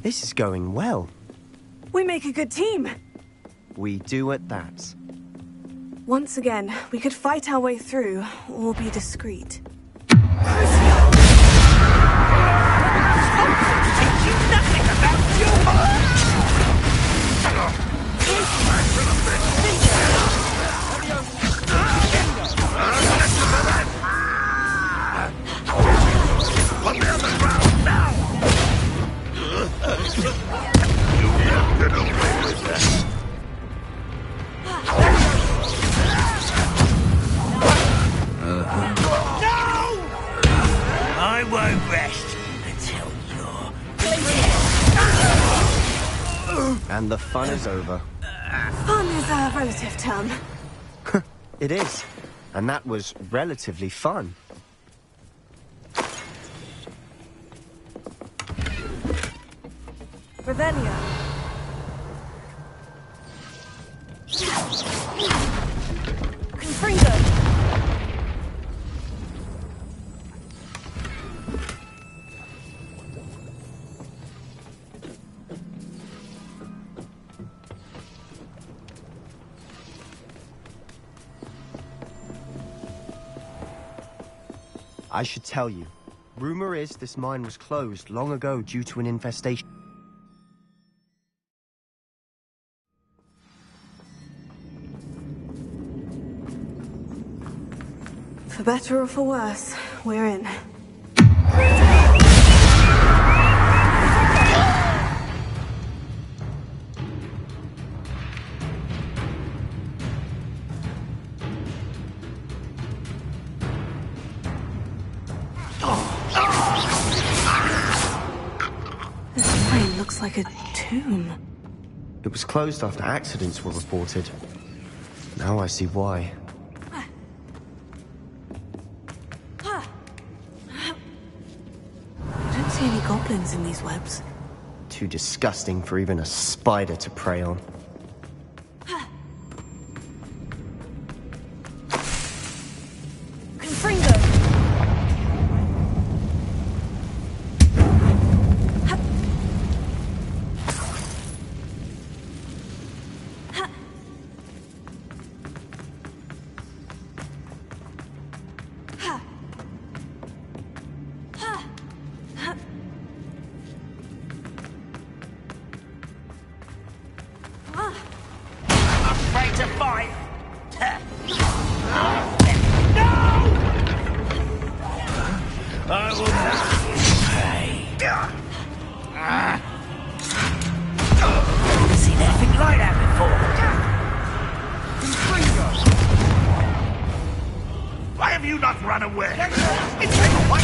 This is going well. We make a good team. We do at that. Once again, we could fight our way through, or be discreet. On the other won't rest until you're... And the fun is over. Fun is a relative term. It is. And that was relatively fun. Revelio. Confringo. I should tell you. Rumor is this mine was closed long ago due to an infestation. For better or for worse, we're in. This plane looks like a tomb. It was closed after accidents were reported. Now I see why. I don't see any goblins in these webs. Too disgusting for even a spider to prey on. Confringo. Afraid to fight? I will not pray. Seen anything like that before? Why have you not run away? It's like what?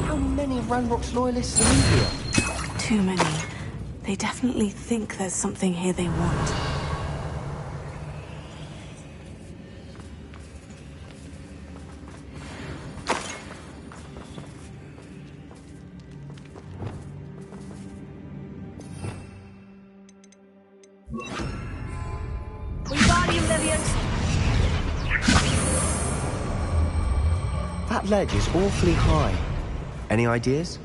How many Ranrock's loyalists are in here? Too many. They definitely think there's something here they want. Wingardium Leviosa. That ledge is awfully high. Any ideas?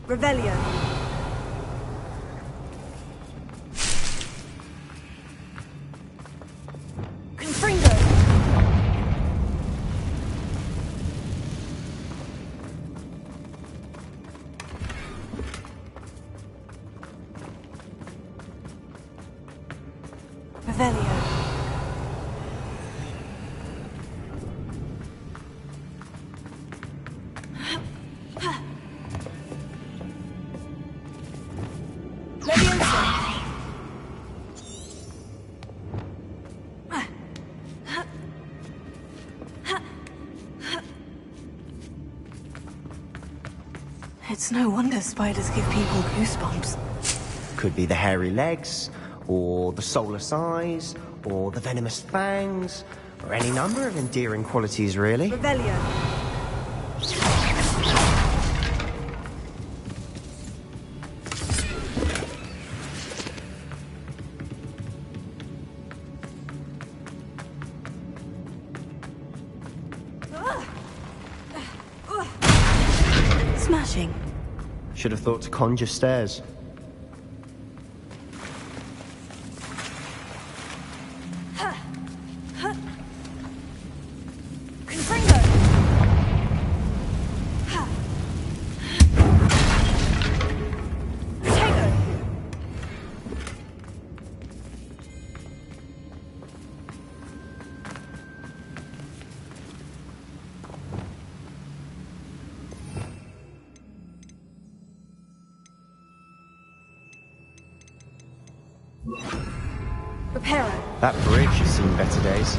Revelio. Confringo. Revelio. Leviosa. It's no wonder spiders give people goosebumps. Could be the hairy legs, or the soulless eyes, or the venomous fangs, or any number of endearing qualities, really. Revelio. Smashing. Should have thought to conjure stairs. Confringo. Potato. Reparo. That bridge has seen better days.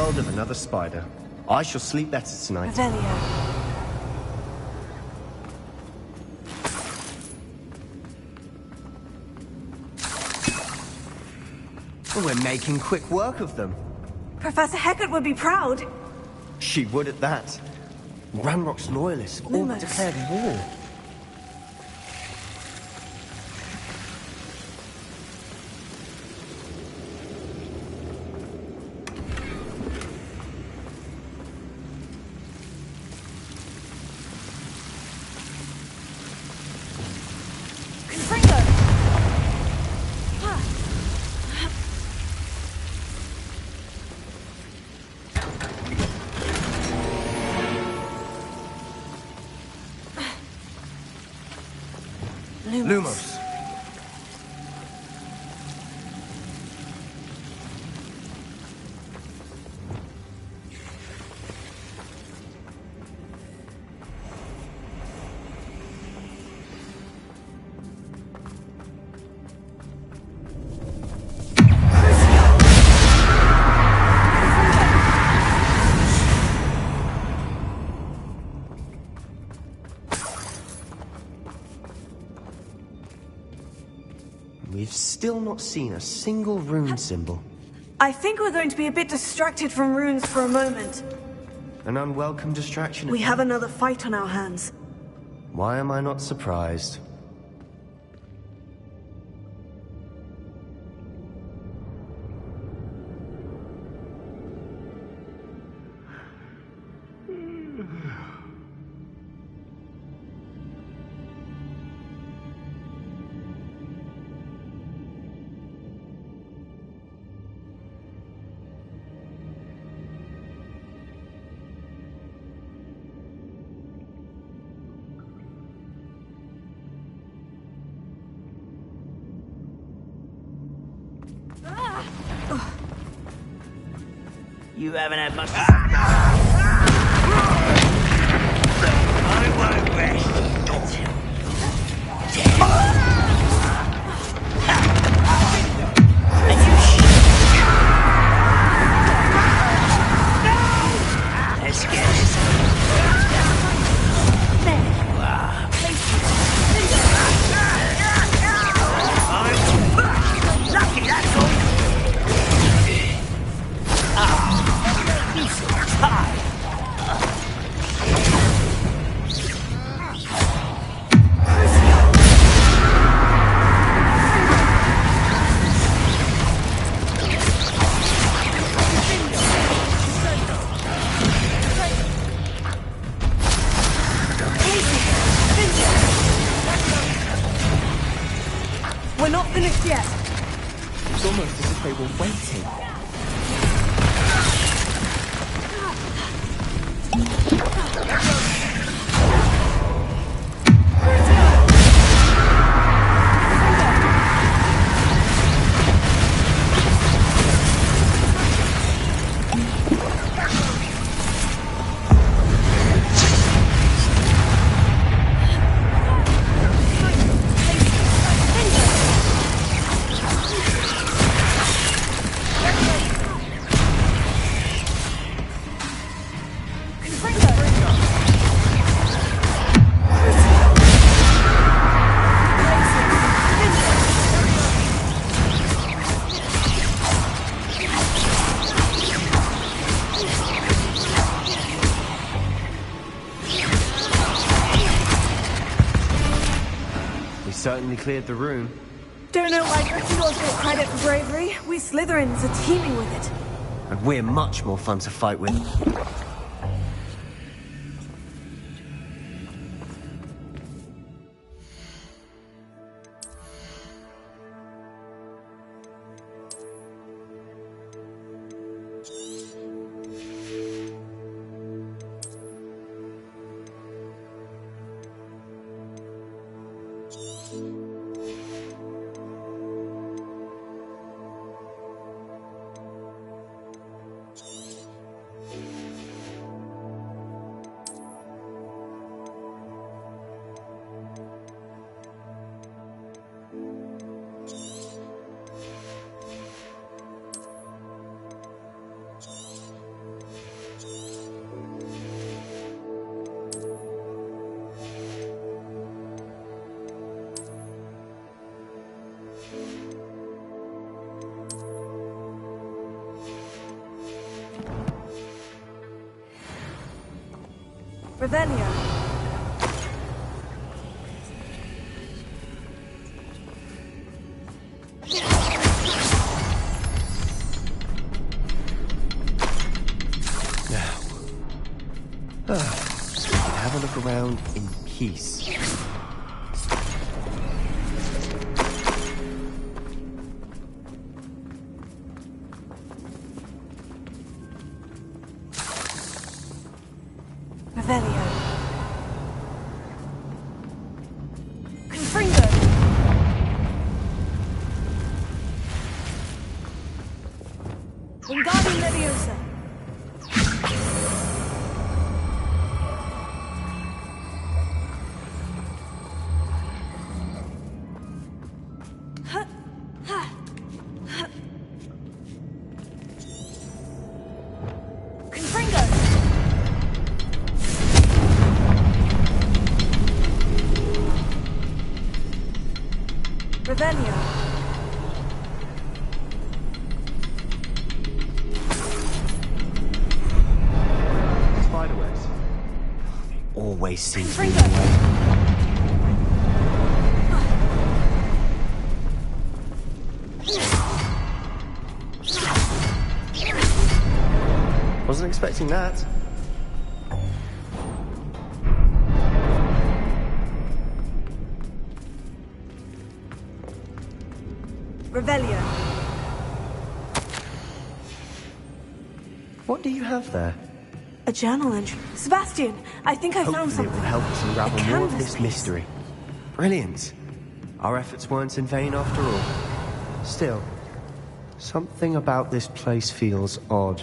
Of another spider. I shall sleep better tonight. We're making quick work of them. Professor Hecat would be proud. She would at that. Ranrock's loyalists have all but declared war. Lumos. We've still not seen a single rune symbol. I think we're going to be a bit distracted from runes for a moment. An unwelcome distraction. We have another fight on our hands. Why am I not surprised? You haven't had much. I won't rest until let's get this. There you are. Lucky, that's all. We're not finished yet. It's almost as if they were waiting. Certainly cleared the room. Don't know why Gryffindors get credit for bravery. We Slytherins are teeming with it. And we're much more fun to fight with. Revelio. Have a look around in peace. Revelio. Confringo. Wingardium Leviosa. Revelio. Spiderwebs. Always seems to be the way. Wasn't expecting that. Revelio. What do you have there? A journal entry. Sebastian, I think I found Hopefully it something. will help us unravel A more of canvas this piece. mystery. Brilliant. Our efforts weren't in vain after all. Still, something about this place feels odd.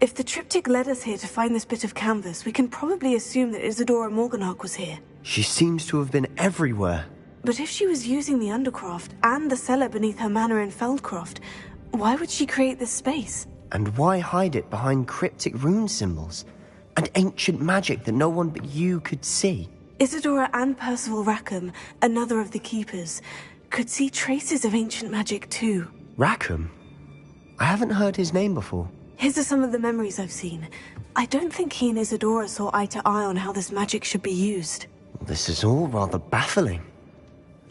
If the triptych led us here to find this bit of canvas, we can probably assume that Isadora Morganach was here. She seems to have been everywhere. But if she was using the Undercroft and the cellar beneath her manor in Feldcroft, why would she create this space? And why hide it behind cryptic rune symbols? And ancient magic that no one but you could see? Isadora and Percival Rackham, another of the Keepers, could see traces of ancient magic too. Rackham? I haven't heard his name before. His are some of the memories I've seen. I don't think he and Isadora saw eye to eye on how this magic should be used. This is all rather baffling.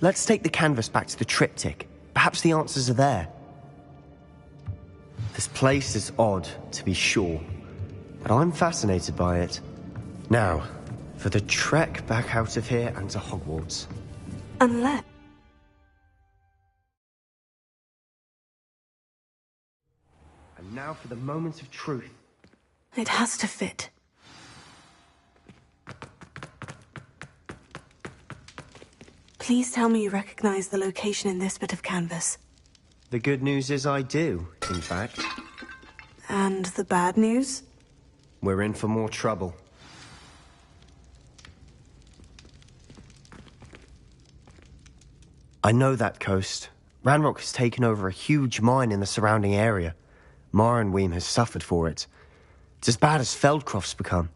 Let's take the canvas back to the triptych. Perhaps the answers are there. This place is odd, to be sure, but I'm fascinated by it. Now, for the trek back out of here and to Hogwarts. Unless... And now for the moment of truth. It has to fit. Please tell me you recognize the location in this bit of canvas. The good news is I do, in fact. And the bad news? We're in for more trouble. I know that coast. Ranrock has taken over a huge mine in the surrounding area. Mornweem has suffered for it. It's as bad as Feldcroft's become.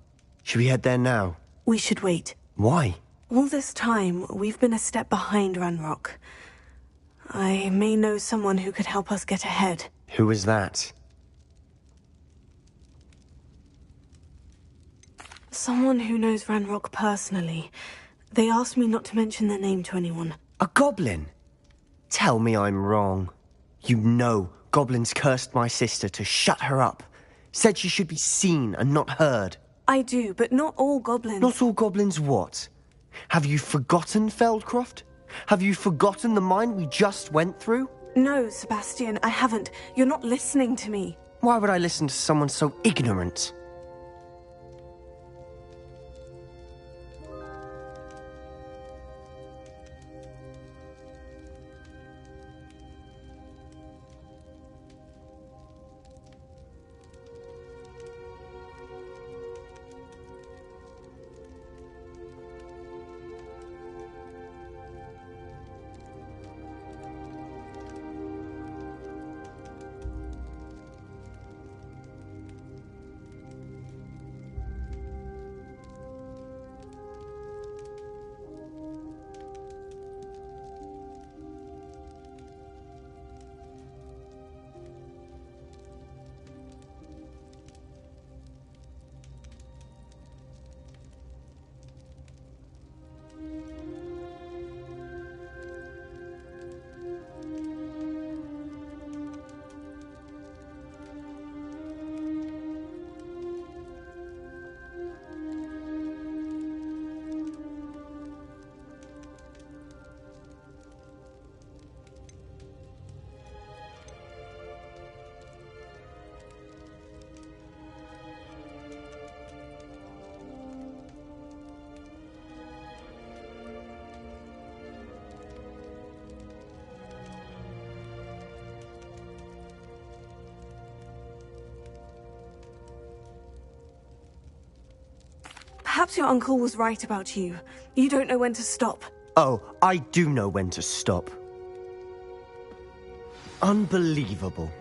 Should we head there now? We should wait. Why? All this time, we've been a step behind Ranrock. I may know someone who could help us get ahead. Who is that? Someone who knows Ranrock personally. They asked me not to mention their name to anyone. A goblin? Tell me I'm wrong. You know goblins cursed my sister to shut her up. Said she should be seen and not heard. I do, but not all goblins... Not all goblins what? Have you forgotten Feldcroft? Have you forgotten the mine we just went through? No, Sebastian, I haven't. You're not listening to me. Why would I listen to someone so ignorant? Perhaps your uncle was right about you. You don't know when to stop. Oh, I do know when to stop. Unbelievable.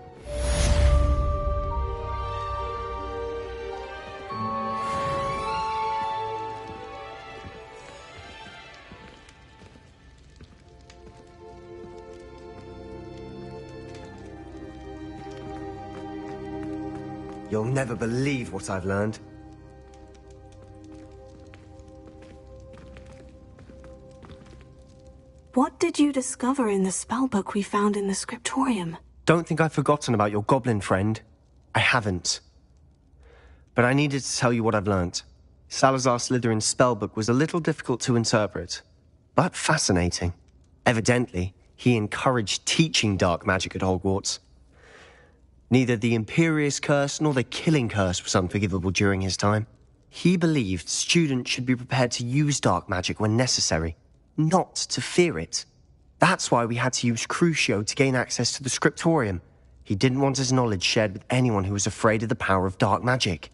You'll never believe what I've learned. What did you discover in the spellbook we found in the scriptorium? Don't think I've forgotten about your goblin friend. I haven't. But I needed to tell you what I've learnt. Salazar Slytherin's spellbook was a little difficult to interpret, but fascinating. Evidently, he encouraged teaching dark magic at Hogwarts. Neither the Imperious Curse nor the Killing Curse was unforgivable during his time. He believed students should be prepared to use dark magic when necessary, not to fear it. That's why we had to use Crucio to gain access to the scriptorium. He didn't want his knowledge shared with anyone who was afraid of the power of dark magic.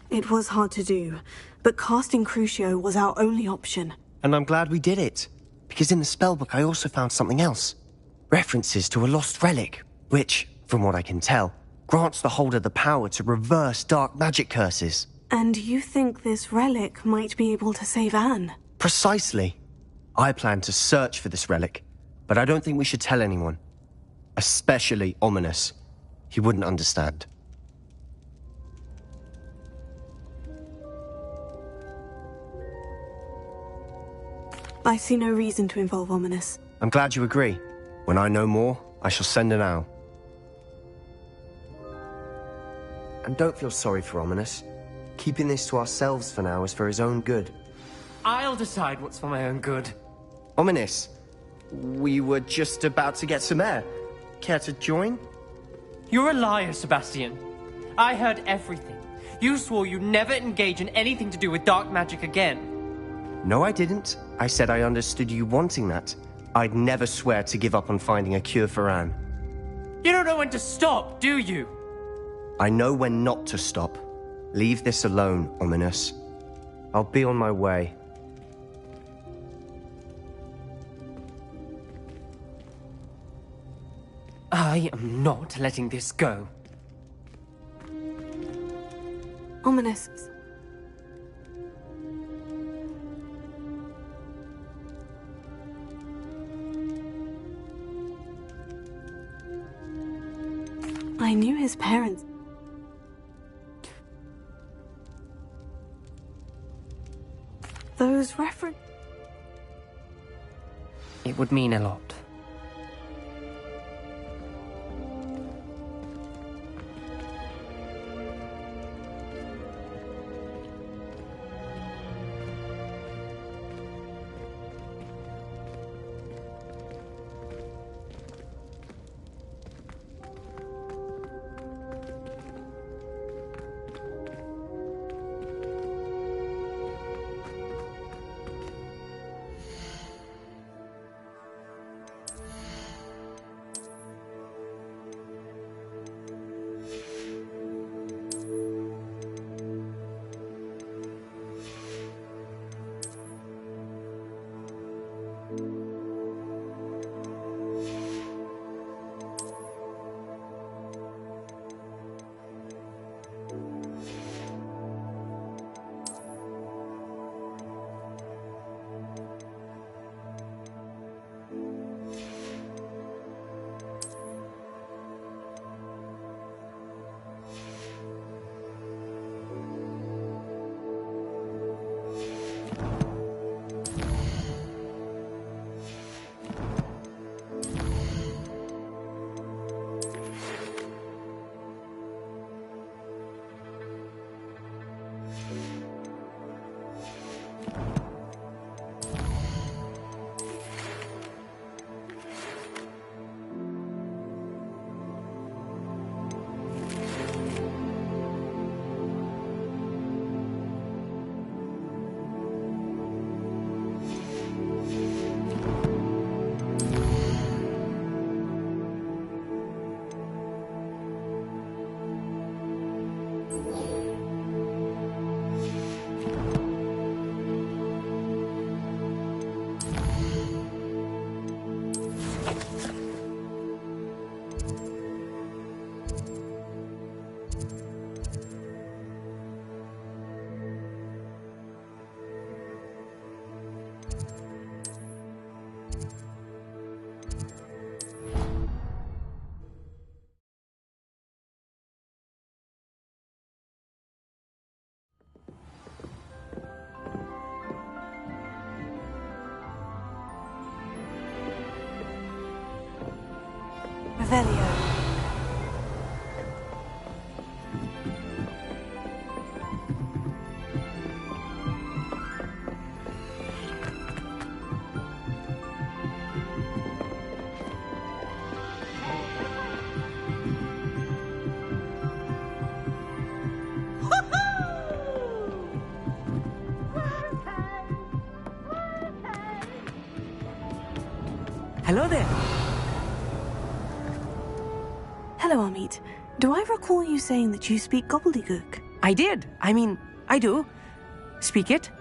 It was hard to do, but casting Crucio was our only option. And I'm glad we did it, because in the spellbook I also found something else. References to a lost relic, which, from what I can tell, grants the holder the power to reverse dark magic curses. And you think this relic might be able to save Anne? Precisely. I plan to search for this relic, but I don't think we should tell anyone. Especially Ominous. He wouldn't understand. I see no reason to involve Ominous. I'm glad you agree. When I know more, I shall send an owl. And don't feel sorry for Ominous. Keeping this to ourselves for now is for his own good. I'll decide what's for my own good. Ominous, we were just about to get some air. Care to join? You're a liar, Sebastian. I heard everything. You swore you'd never engage in anything to do with dark magic again. No, I didn't. I said I understood you wanting that. I'd never swear to give up on finding a cure for Anne. You don't know when to stop, do you? I know when not to stop. Leave this alone, Ominous. I'll be on my way. I am not letting this go. Ominous. I knew his parents. Those references. It would mean a lot. Revelio. Hello there. Hello, Amit. Do I recall you saying that you speak gobbledygook? I did. I do. Speak it.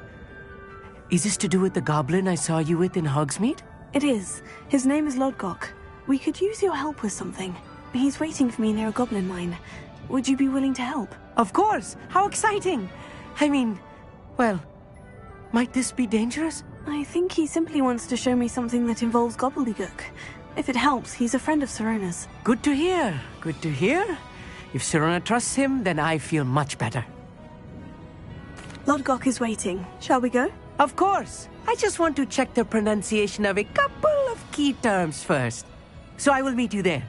Is this to do with the goblin I saw you with in Hogsmeade? It is. His name is Lodgok. We could use your help with something. He's waiting for me near a goblin mine. Would you be willing to help? Of course. How exciting. Well, might this be dangerous? I think he simply wants to show me something that involves gobbledygook. If it helps, he's a friend of Sirona's. Good to hear. Good to hear. If Sirona trusts him, then I feel much better. Lodgok is waiting. Shall we go? Of course. I just want to check the pronunciation of a couple of key terms first. So I will meet you there.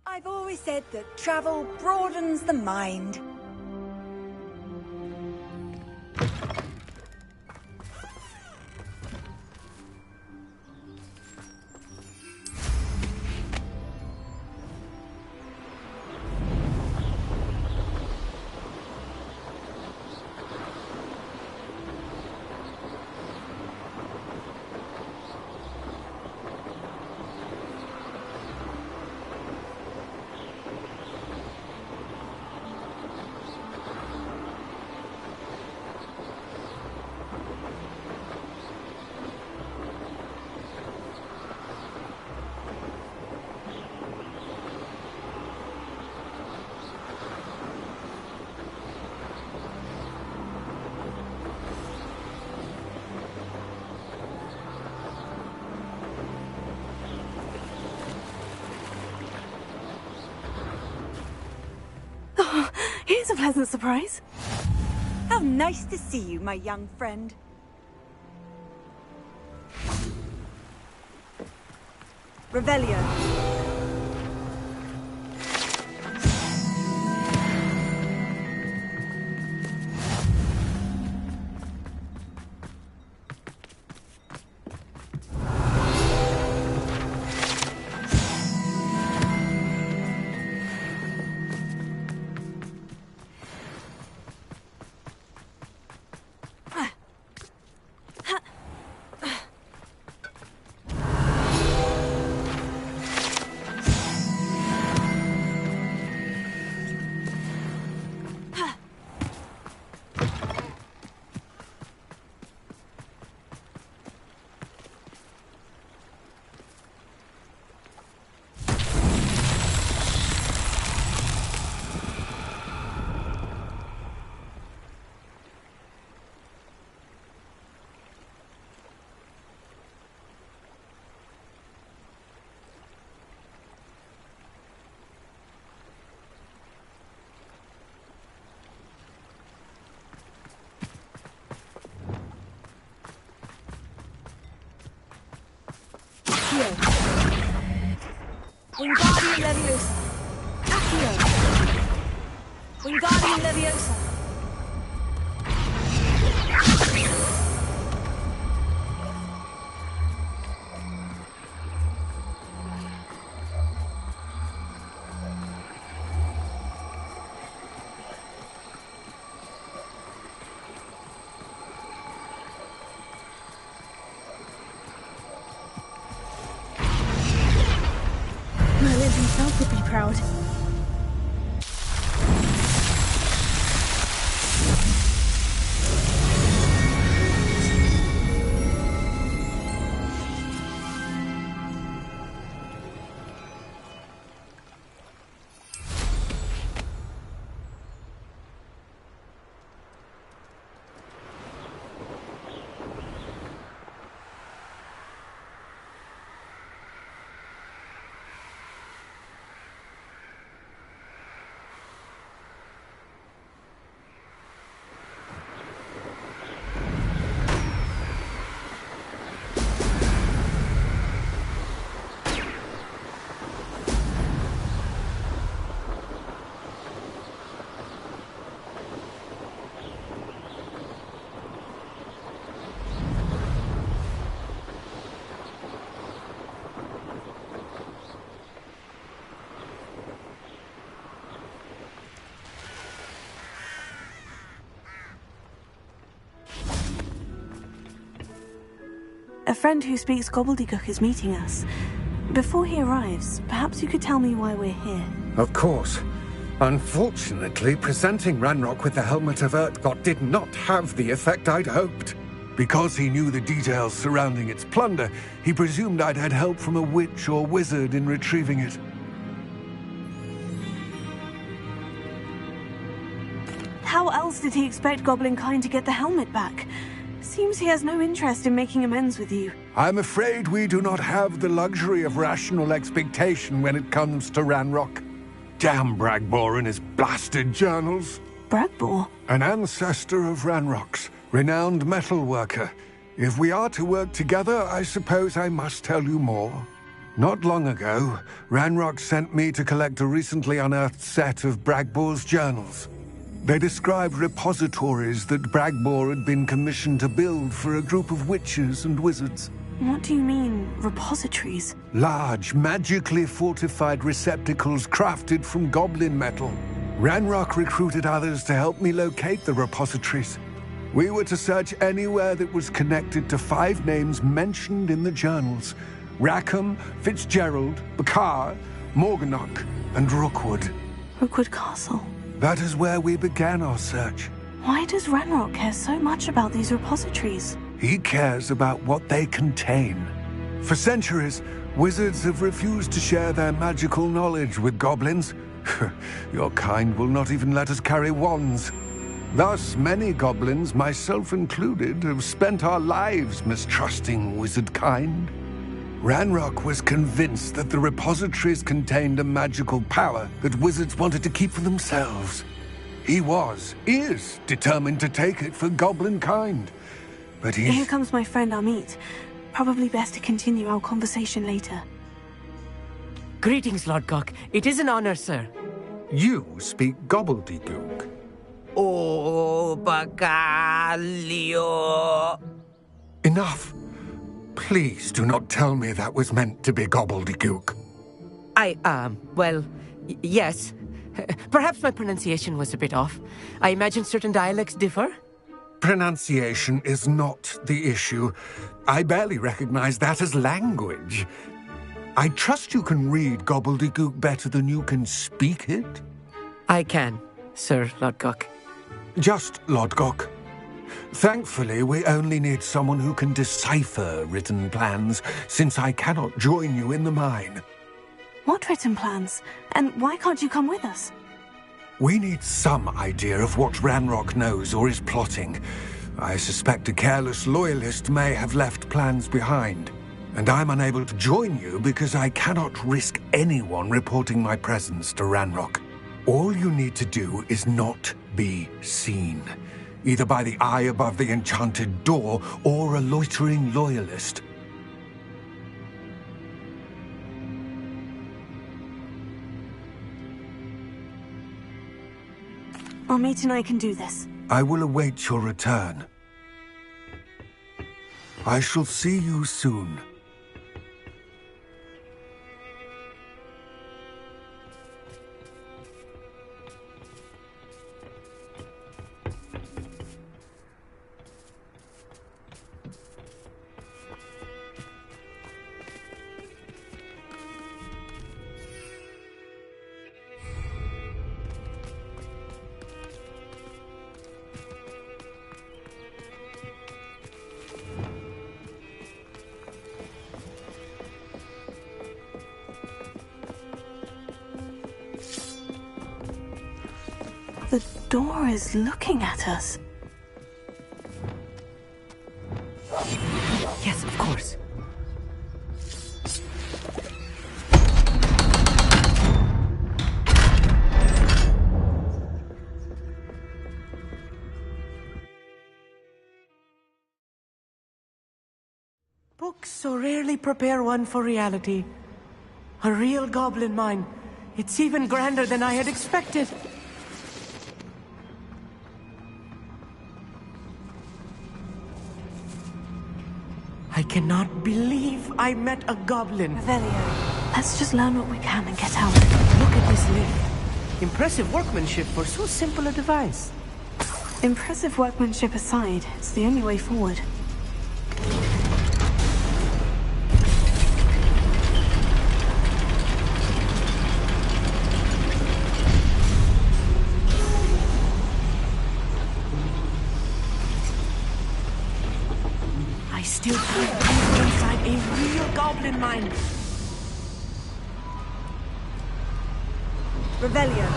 I've always said that travel broadens the mind. Here's a pleasant surprise. How nice to see you, my young friend. Revelio. Wingardium Leviosa. Accio. Wingardium Leviosa. Merlin himself would be proud. friend who speaks gobbledygook is meeting us. Before he arrives, perhaps you could tell me why we're here. Of course. Unfortunately, presenting Ranrock with the Helmet of Urtkot did not have the effect I'd hoped. Because he knew the details surrounding its plunder, he presumed I'd had help from a witch or wizard in retrieving it. How else did he expect Goblinkind to get the helmet back? Seems he has no interest in making amends with you. I'm afraid we do not have the luxury of rational expectation when it comes to Ranrock. Damn Bragbor and his blasted journals. Bragbor? An ancestor of Ranrock's, renowned metal worker. If we are to work together, I suppose I must tell you more. Not long ago, Ranrock sent me to collect a recently unearthed set of Bragbor's journals. They described repositories that Bragbor had been commissioned to build for a group of witches and wizards. What do you mean, repositories? Large, magically fortified receptacles crafted from goblin metal. Ranrock recruited others to help me locate the repositories. We were to search anywhere that was connected to 5 names mentioned in the journals: Rackham, Fitzgerald, Bakar, Morganach, and Rookwood. Rookwood Castle. That is where we began our search. Why does Ranrock care so much about these repositories? He cares about what they contain. For centuries, wizards have refused to share their magical knowledge with goblins. Your kind will not even let us carry wands. Thus, many goblins, myself included, have spent our lives mistrusting wizard kind. Ranrock was convinced that the repositories contained a magical power that wizards wanted to keep for themselves. He is determined to take it for goblin kind. But Here comes my friend Amit. Probably best to continue our conversation later. Greetings, Lodgok. It is an honor, sir. You speak gobbledygook. Oh, Bagalio. Enough. Please do not tell me that was meant to be gobbledygook. Yes. Perhaps my pronunciation was a bit off. I imagine certain dialects differ? Pronunciation is not the issue. I barely recognize that as language. I trust you can read gobbledygook better than you can speak it? I can, Sir Lodgok. Just Lodgok. Thankfully, we only need someone who can decipher written plans, since I cannot join you in the mine. What written plans? And why can't you come with us? We need some idea of what Ranrock knows or is plotting. I suspect a careless loyalist may have left plans behind. And I'm unable to join you because I cannot risk anyone reporting my presence to Ranrock. All you need to do is not be seen, either by the eye above the enchanted door or a loitering loyalist. Amit and I can do this. I will await your return. I shall see you soon. The door is looking at us. Yes, of course. Books so rarely prepare one for reality. A real goblin mine. It's even grander than I had expected. I cannot believe I met a goblin. Revelio, let's just learn what we can and get out. Look at this lift. Impressive workmanship for so simple a device. Impressive workmanship aside, it's the only way forward. mine. Revelio.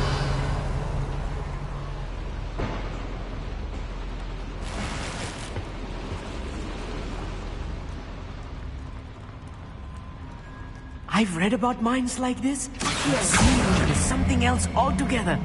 I've read about mines like this. Seeing is something else altogether.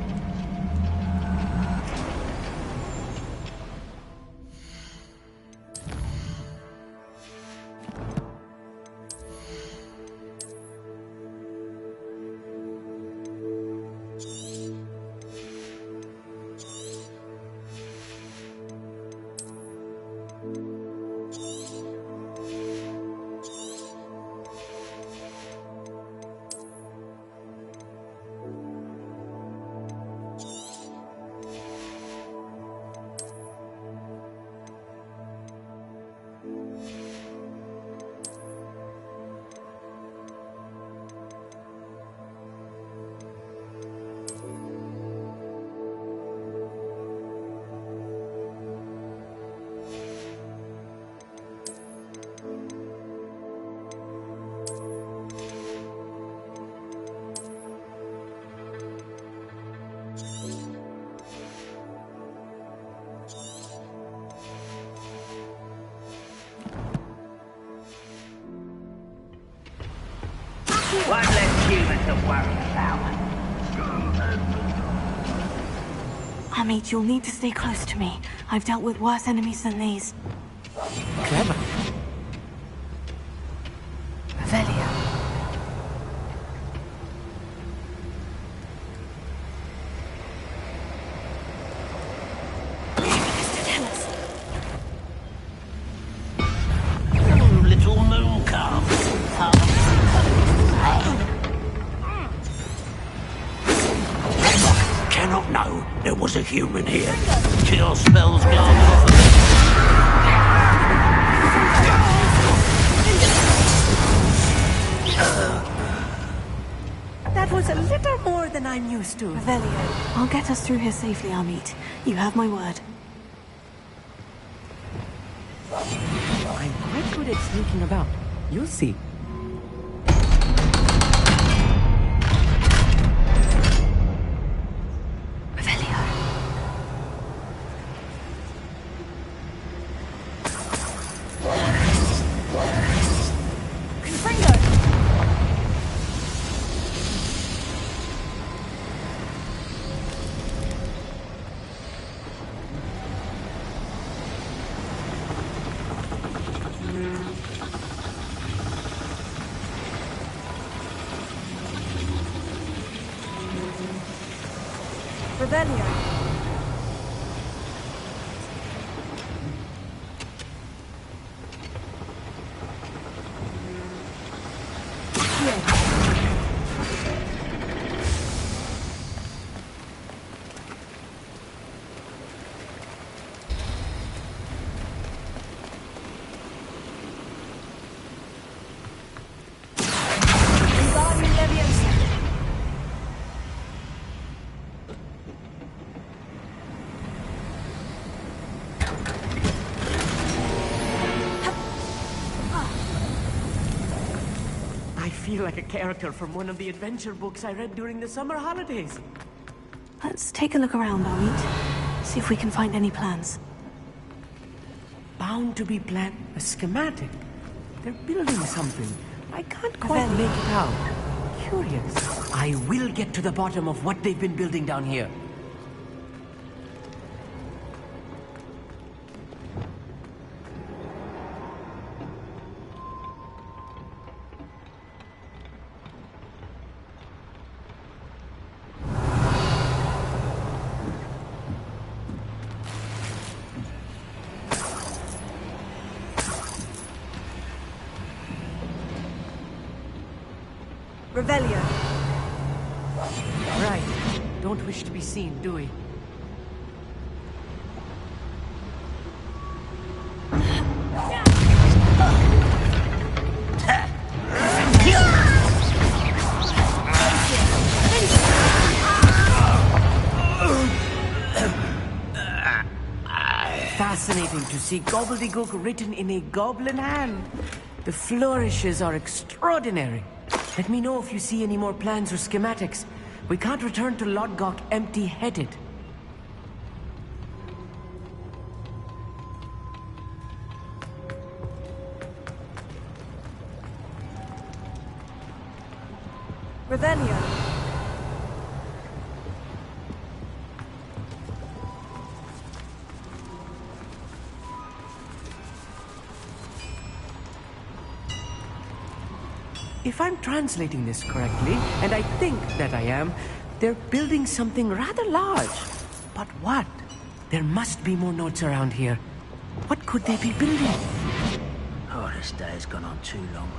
One less human to worry about. Amit, you'll need to stay close to me. I've dealt with worse enemies than these. Clever. Revelio. Little moon calf. Cannot know there was a human here. Cure spells glance off of it. That was a little more than I'm used to. Revelio, I'll get us through here safely, Amit. You have my word. I'm quite good at sneaking about. You'll see. Revelio. I feel like a character from one of the adventure books I read during the summer holidays. Let's take a look around, Amit. See if we can find any plans. Bound to be planned. A schematic. They're building something. I can't quite make it out. Curious. I will get to the bottom of what they've been building down here. Revelio. Right. Don't wish to be seen, do we? Fascinating to see gobbledygook written in a goblin hand. The flourishes are extraordinary. Let me know if you see any more plans or schematics. We can't return to Lodgok empty-headed. Revelio. If I'm translating this correctly, and I think that I am, they're building something rather large. But what? There must be more notes around here. What could they be building? Oh, this day has gone on too long.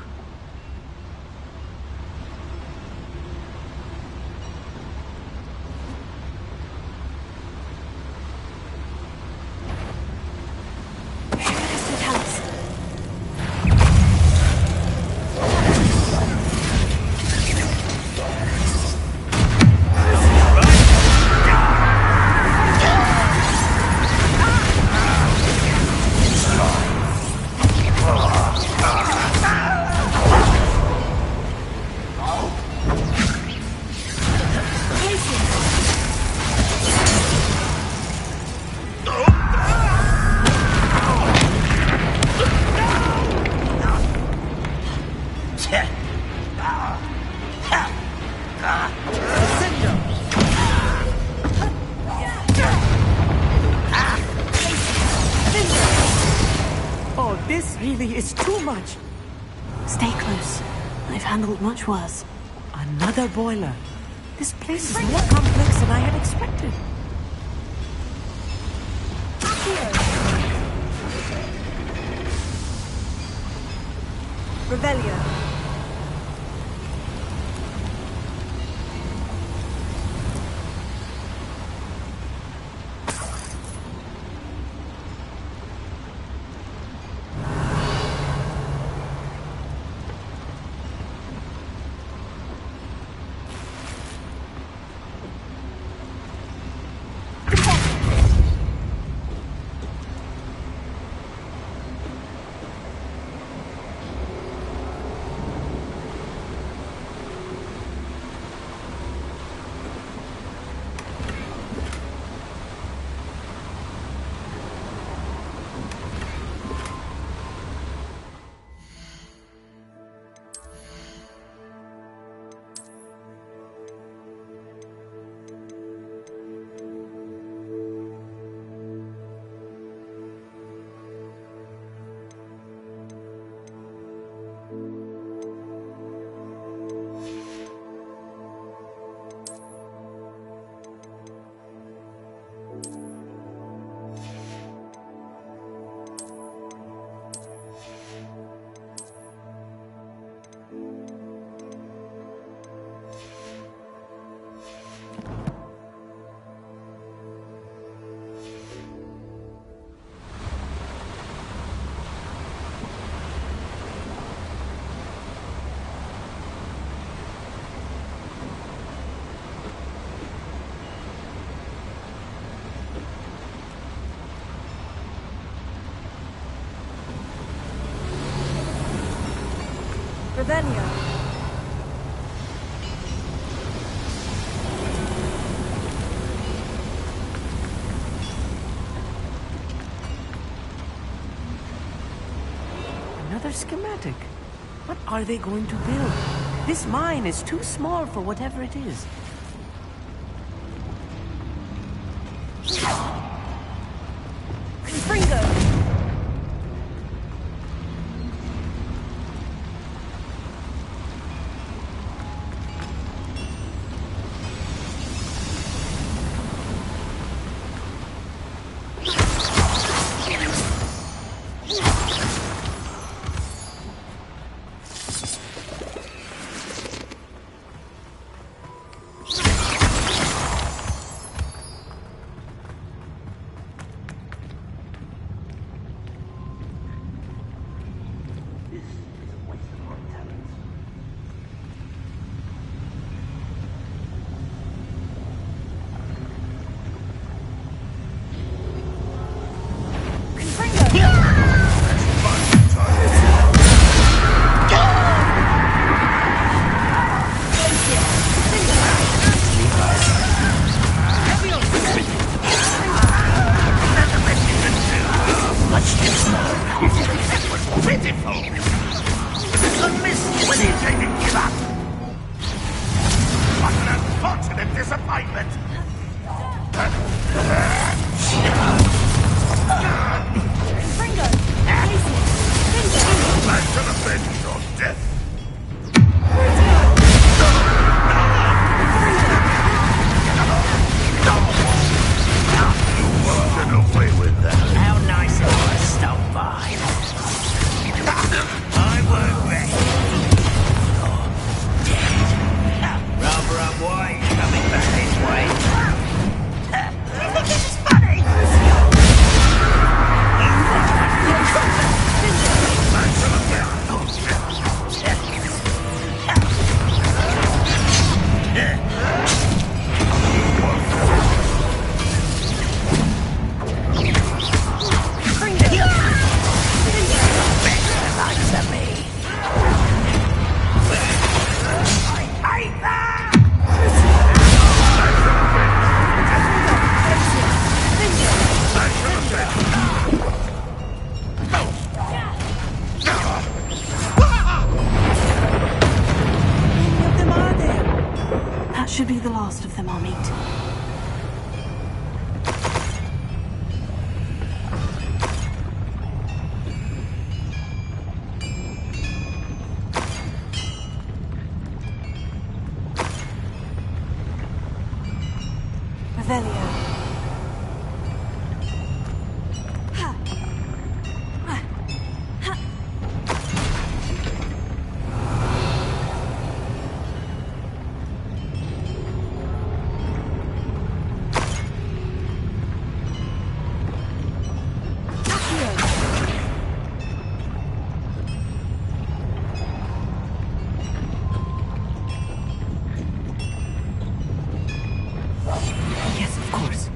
Oh, this really is too much. Stay close. I've handled much worse. Another boiler. This place is more complex than I had expected. Revelio. Revelio. Another schematic. What are they going to build? This mine is too small for whatever it is. Confringo. disappointment. Fringo! Back to the bench or death. Get away with that. How nice it was to stop by. I weren't ready. You're dead. Rather unwise coming back this way. You think this is funny? That should be the last of them I'll meet. Revelio. Yes, of course.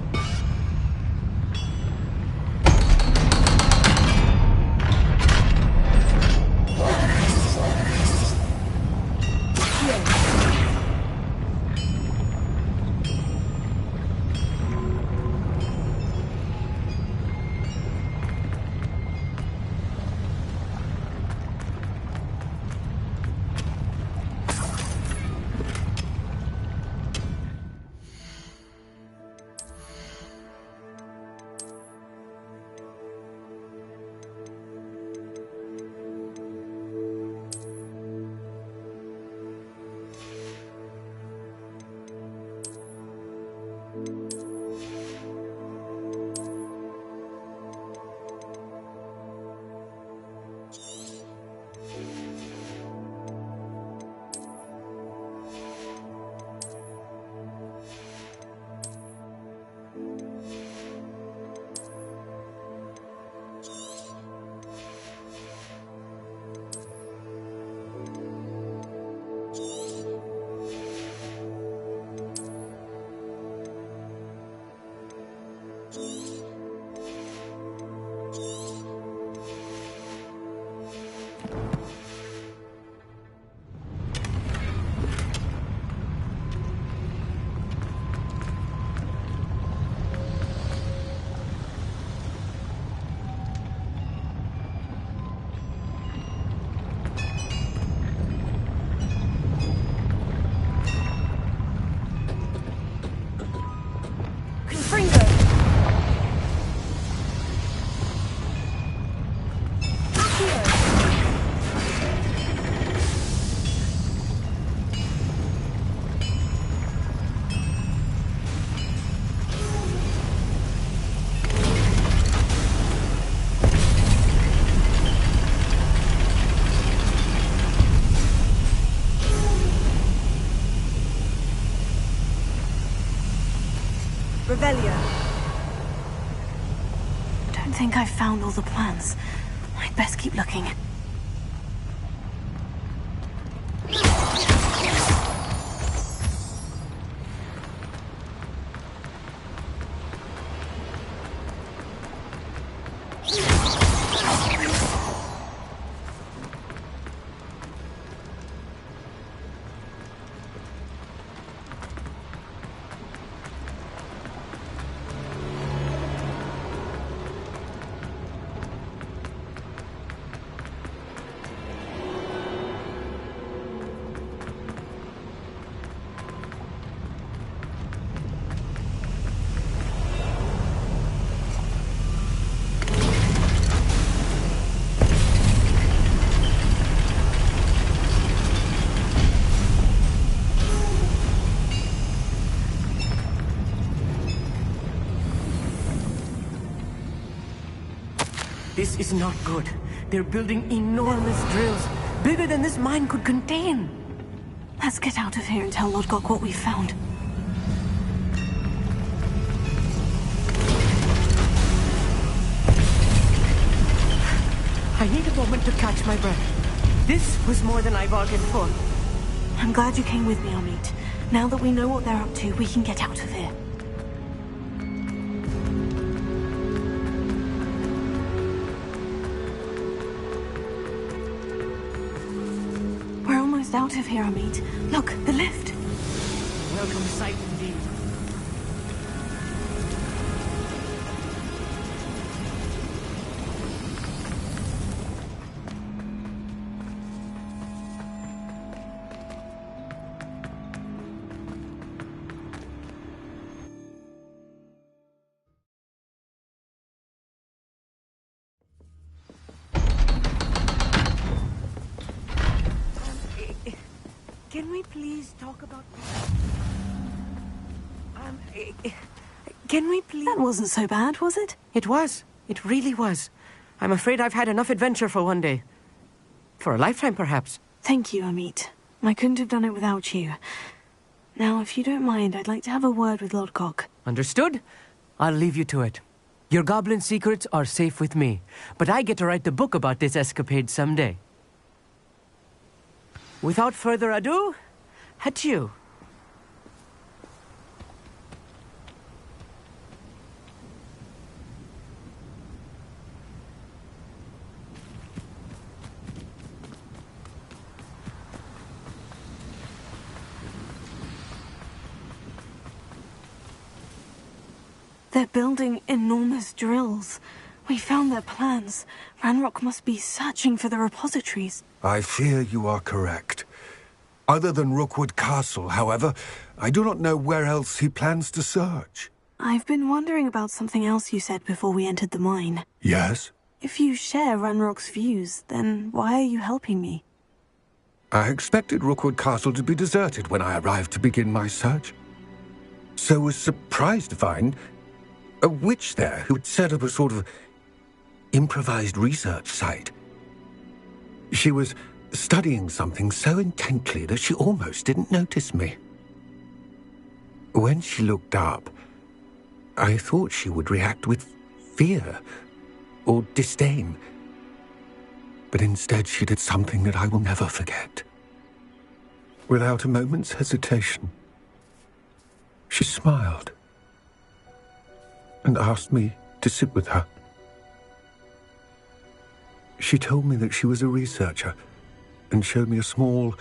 Revelio. Don't think I've found all the plans. I'd best keep looking. This is not good. They're building enormous drills, bigger than this mine could contain. Let's get out of here and tell Lodgok what we found. I need a moment to catch my breath. This was more than I bargained for. I'm glad you came with me, Amit. Now that we know what they're up to, we can get out of here. We're almost out of here, Amit. Look, the lift. Welcome sight indeed. Can we please talk about... Can we please... That wasn't so bad, was it? It was. It really was. I'm afraid I've had enough adventure for one day. For a lifetime, perhaps. Thank you, Amit. I couldn't have done it without you. Now, if you don't mind, I'd like to have a word with Lodgok. Understood? I'll leave you to it. Your goblin secrets are safe with me, but I get to write the book about this escapade someday. Without further ado, adieu. They're building enormous drills. We found their plans. Ranrock must be searching for the repositories. I fear you are correct. Other than Rookwood Castle, however, I do not know where else he plans to search. I've been wondering about something else you said before we entered the mine. Yes? If you share Ranrock's views, then why are you helping me? I expected Rookwood Castle to be deserted when I arrived to begin my search. So was surprised to find a witch there who'd set up a sort of improvised research site. She was studying something so intently that she almost didn't notice me. When she looked up, I thought she would react with fear or disdain. But instead she did something that I will never forget. Without a moment's hesitation, she smiled and asked me to sit with her. She told me that she was a researcher and showed me a small,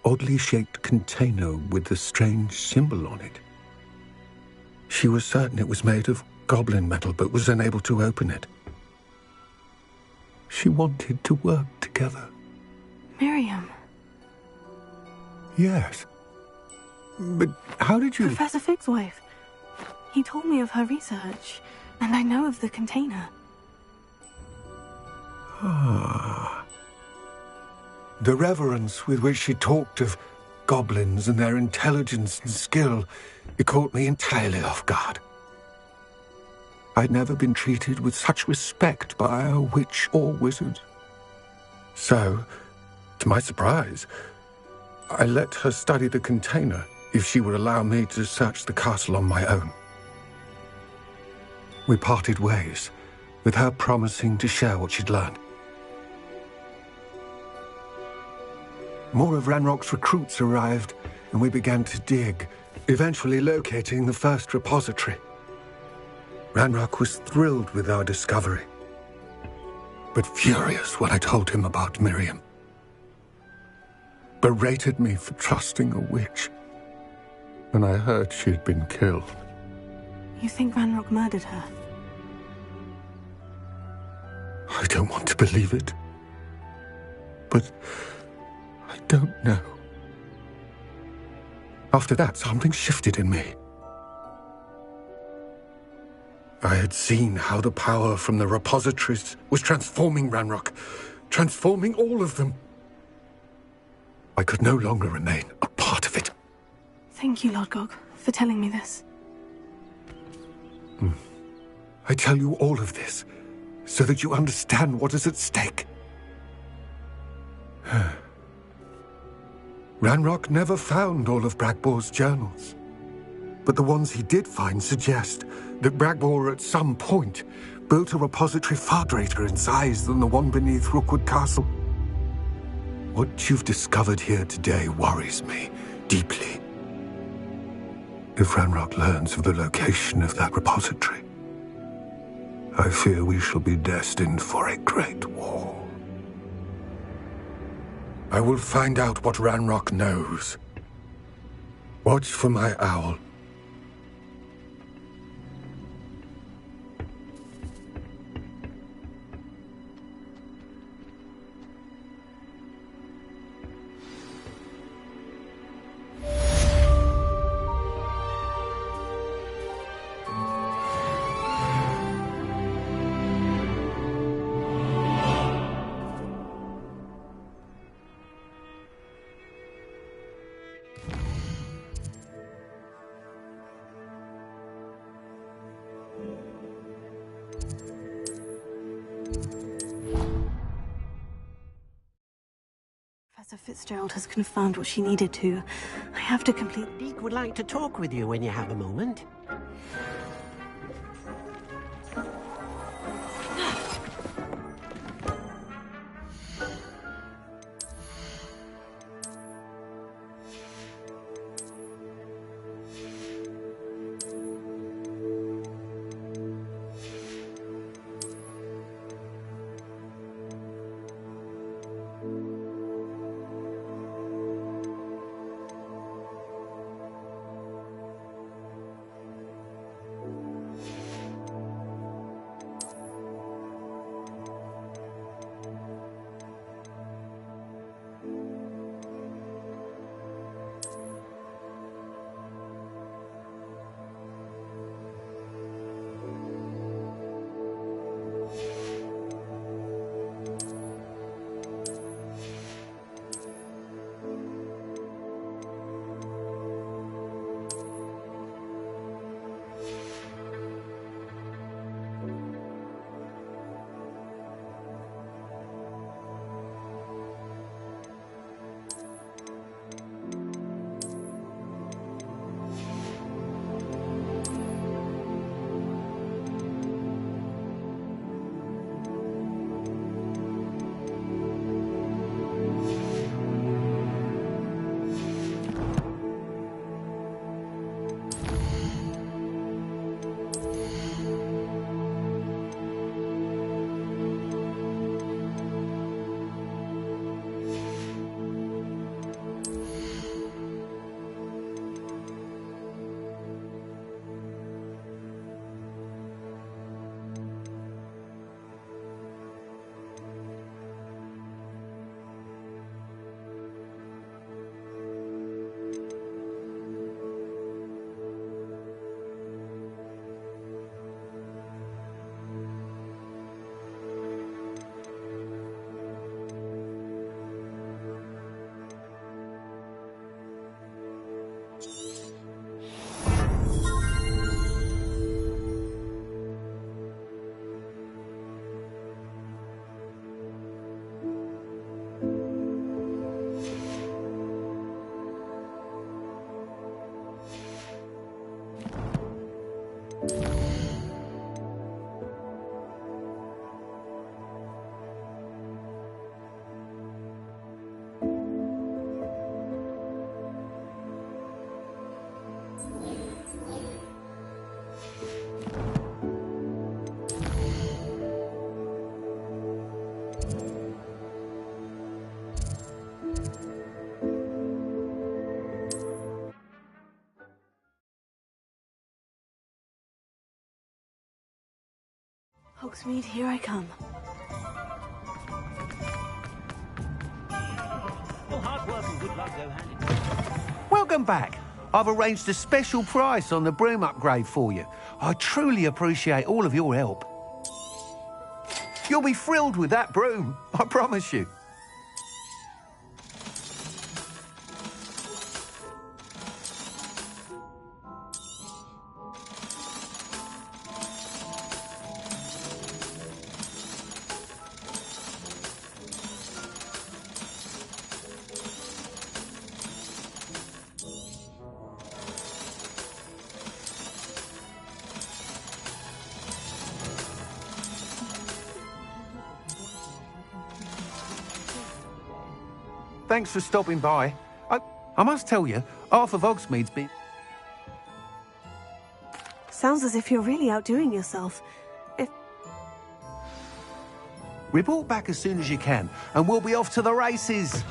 oddly shaped container with a strange symbol on it. She was certain it was made of goblin metal, but was unable to open it. She wanted to work together. Miriam. Yes. But how did you... Professor Fig's wife. He told me of her research, and I know of the container. Ah. The reverence with which she talked of goblins and their intelligence and skill, it caught me entirely off guard. I'd never been treated with such respect by a witch or wizard. So, to my surprise, I let her study the container if she would allow me to search the castle on my own. We parted ways, with her promising to share what she'd learned. More of Ranrock's recruits arrived, and we began to dig, eventually locating the first repository. Ranrock was thrilled with our discovery, but furious when I told him about Miriam. Berated me for trusting a witch when I heard she had been killed. You think Ranrock murdered her? I don't want to believe it, but I don't know. After that, something shifted in me. I had seen how the power from the repositories was transforming Ranrock, transforming all of them. I could no longer remain a part of it. Thank you, Lodgok, for telling me this. I tell you all of this so that you understand what is at stake. Ranrock never found all of Bragbor's journals, but the ones he did find suggest that Bragbor at some point built a repository far greater in size than the one beneath Rookwood Castle. What you've discovered here today worries me deeply. If Ranrock learns of the location of that repository, I fear we shall be destined for a great war. I will find out what Ranrock knows. Watch for my owl. Professor Fitzgerald has confirmed what she needed to. I have to complete... Deke would like to talk with you when you have a moment. Hogsmeade, here I come. Well, hard work and good luck go hand in hand. Welcome back. I've arranged a special price on the broom upgrade for you. I truly appreciate all of your help. You'll be thrilled with that broom, I promise you. thanks for stopping by. I must tell you, half of Hogsmeade's been... Sounds as if you're really outdoing yourself. Report back as soon as you can, and we'll be off to the races.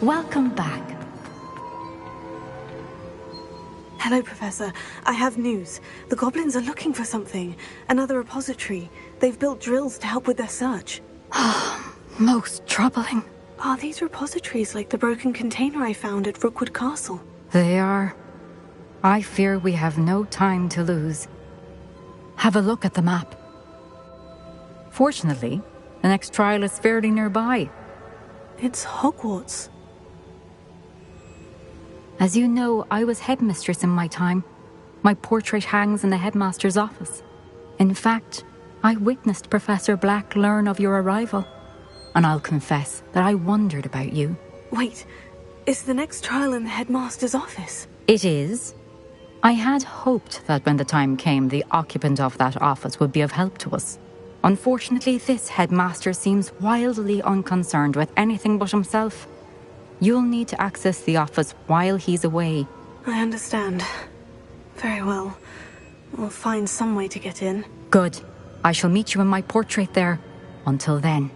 Welcome back. Hello, Professor. I have news. The goblins are looking for something. Another repository. They've built drills to help with their search. Most troubling. Are these repositories like the broken container I found at Rookwood Castle? They are. I fear we have no time to lose. Have a look at the map. Fortunately, the next trial is fairly nearby. It's Hogwarts. As you know, I was headmistress in my time. My portrait hangs in the headmaster's office. In fact, I witnessed Professor Black learn of your arrival. And I'll confess that I wondered about you. Wait, is the next trial in the headmaster's office? It is. I had hoped that when the time came, the occupant of that office would be of help to us. Unfortunately, this headmaster seems wildly unconcerned with anything but himself. You'll need to access the office while he's away. I understand. Very well. We'll find some way to get in. Good. I shall meet you in my portrait there. Until then.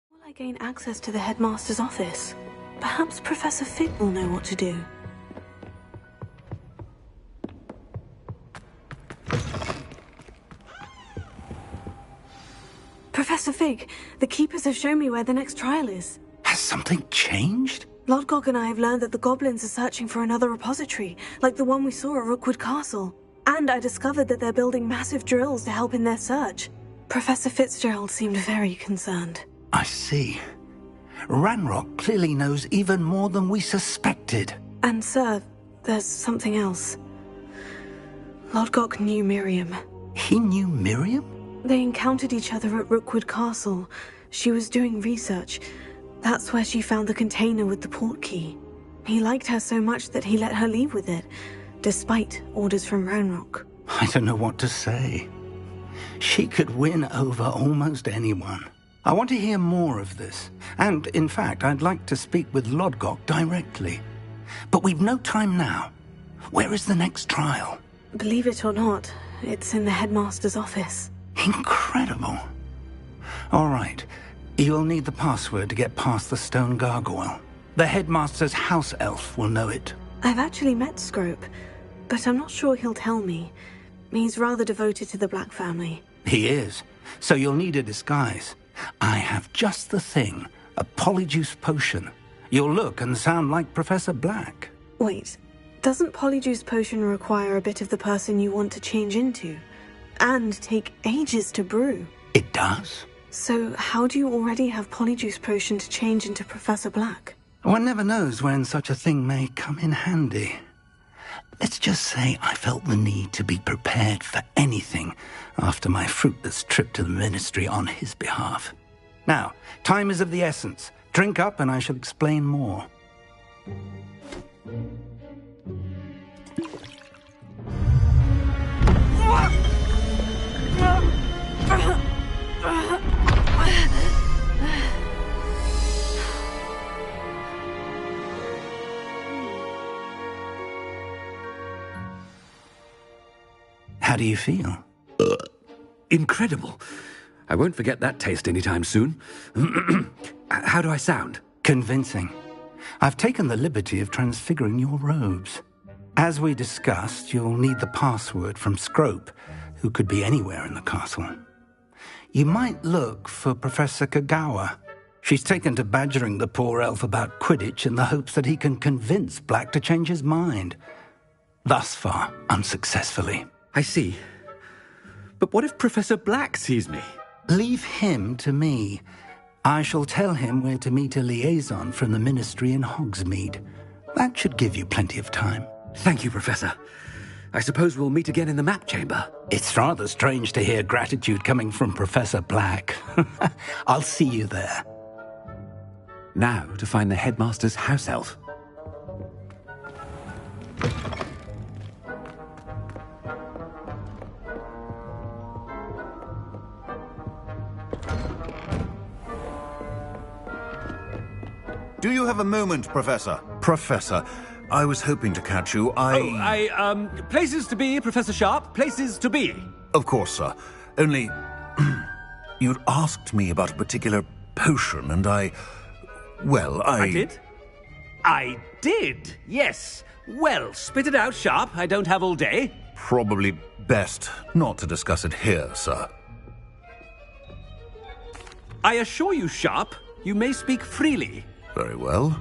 Will I gain access to the headmaster's office? Perhaps Professor Fig will know what to do. Professor Fig, the Keepers have shown me where the next trial is. Has something changed? Lodgok and I have learned that the goblins are searching for another repository, like the one we saw at Rookwood Castle. And I discovered that they're building massive drills to help in their search. Professor Fitzgerald seemed very concerned. I see. Ranrock clearly knows even more than we suspected. And sir, there's something else. Lodgok knew Miriam. He knew Miriam? They encountered each other at Rookwood Castle. She was doing research. That's where she found the container with the port key. He liked her so much that he let her leave with it, despite orders from Ranrock. I don't know what to say. She could win over almost anyone. I want to hear more of this. And, in fact, I'd like to speak with Lodgok directly. But we've no time now. Where is the next trial? Believe it or not, it's in the headmaster's office. Incredible. All right. You'll need the password to get past the stone gargoyle. The headmaster's house elf will know it. I've actually met Scrope, but I'm not sure he'll tell me. He's rather devoted to the Black family. He is. So you'll need a disguise. I have just the thing. A polyjuice potion. You'll look and sound like Professor Black. Wait, doesn't Polyjuice Potion require a bit of the person you want to change into? And take ages to brew? It does. So how do you already have Polyjuice Potion to change into Professor Black? One never knows when such a thing may come in handy. Let's just say I felt the need to be prepared for anything after my fruitless trip to the Ministry on his behalf. Now, time is of the essence. Drink up and I shall explain more. How do you feel? Incredible. I won't forget that taste anytime soon. How do I sound? Convincing. I've taken the liberty of transfiguring your robes. As we discussed, you'll need the password from Scrope, who could be anywhere in the castle. You might look for Professor Kagawa. She's taken to badgering the poor elf about Quidditch in the hopes that he can convince Black to change his mind. Thus far, unsuccessfully. I see. But what if Professor Black sees me? Leave him to me. I shall tell him where to meet a liaison from the Ministry in Hogsmeade. That should give you plenty of time. Thank you, Professor. I suppose we'll meet again in the map chamber. It's rather strange to hear gratitude coming from Professor Black. I'll see you there. Now to find the headmaster's house elf. Do you have a moment, Professor? Professor, I was hoping to catch you. Places to be, Professor Sharp. Places to be. Of course, sir. Only, you'd asked me about a particular potion, and I did? I did, yes. Well, spit it out, Sharp. I don't have all day. Probably best not to discuss it here, sir. I assure you, Sharp, you may speak freely. Very well.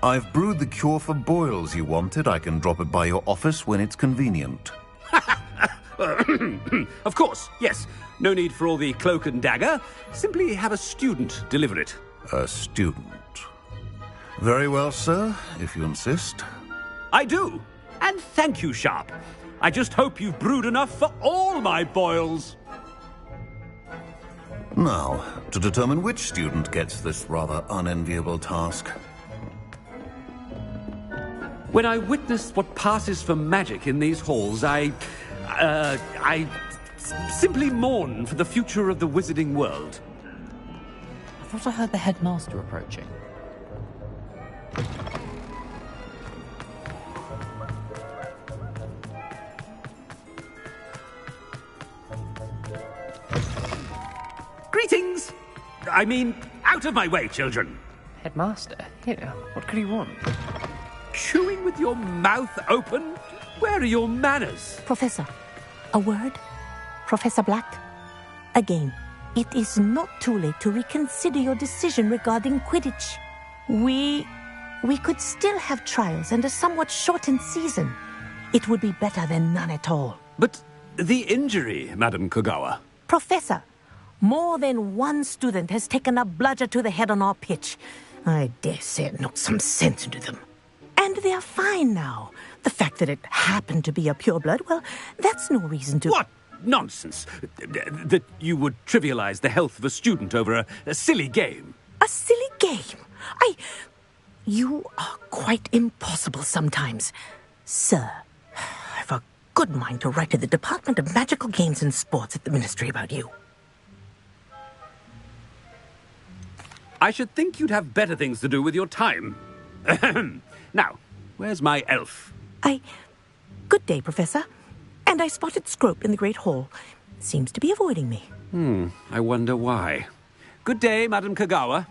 I've brewed the cure for boils you wanted. I can drop it by your office when it's convenient. Of course, yes. No need for all the cloak and dagger. Simply have a student deliver it. A student? Very well, sir, if you insist. I do. And thank you, Sharp. I just hope you've brewed enough for all my boils. Now, to determine which student gets this rather unenviable task. When I witnessed what passes for magic in these halls, I simply mourn for the future of the wizarding world. I thought I heard the headmaster approaching. Greetings! I mean, out of my way, children. Headmaster? Here, what could he want? Chewing with your mouth open? Where are your manners? Professor, a word? Professor Black? Again, it is not too late to reconsider your decision regarding Quidditch. We could still have trials and a somewhat shortened season. It would be better than none at all. But the injury, Madam Kagawa. Professor, more than one student has taken a bludger to the head on our pitch. I dare say it knocked some sense into them. And they're fine now. The fact that it happened to be a pureblood, well, that's no reason to... What nonsense! That you would trivialize the health of a student over a silly game. A silly game? You are quite impossible sometimes. Sir, I've a good mind to write to the Department of Magical Games and Sports at the Ministry about you. I should think you'd have better things to do with your time. Now, where's my elf? Good day, Professor. And I spotted Scrope in the Great Hall. Seems to be avoiding me. I wonder why. Good day, Madam Kagawa.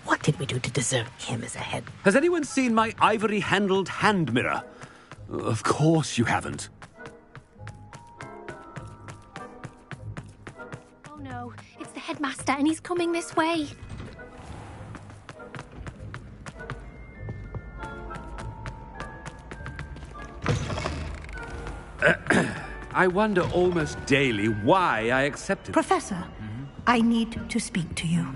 What did we do to deserve him as a head? Has anyone seen my ivory-handled hand mirror? Of course you haven't. Oh no, it's the headmaster and he's coming this way. I wonder almost daily why I accepted... Professor, I need to speak to you.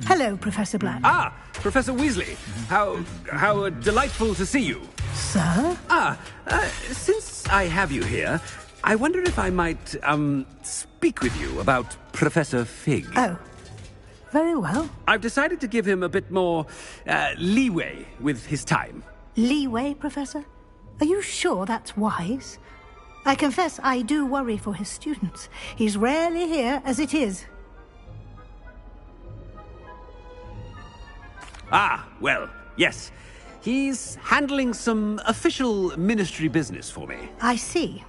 Hello, Professor Black. Ah, Professor Weasley. How delightful to see you. Sir? Since I have you here, I wonder if I might, speak with you about Professor Fig. Oh, very well. I've decided to give him a bit more, leeway with his time. Leeway, Professor? Are you sure that's wise? I confess I do worry for his students. He's rarely here as it is. Ah, well, yes. He's handling some official ministry business for me. I see.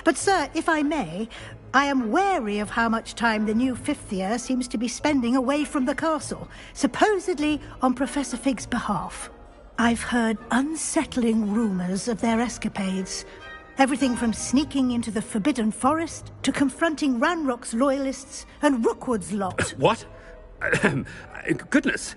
But, sir, if I may, I am wary of how much time the new fifth year seems to be spending away from the castle, supposedly on Professor Fig's behalf. I've heard unsettling rumors of their escapades. Everything from sneaking into the Forbidden Forest to confronting Ranrock's loyalists and Rookwood's lot. What? Goodness.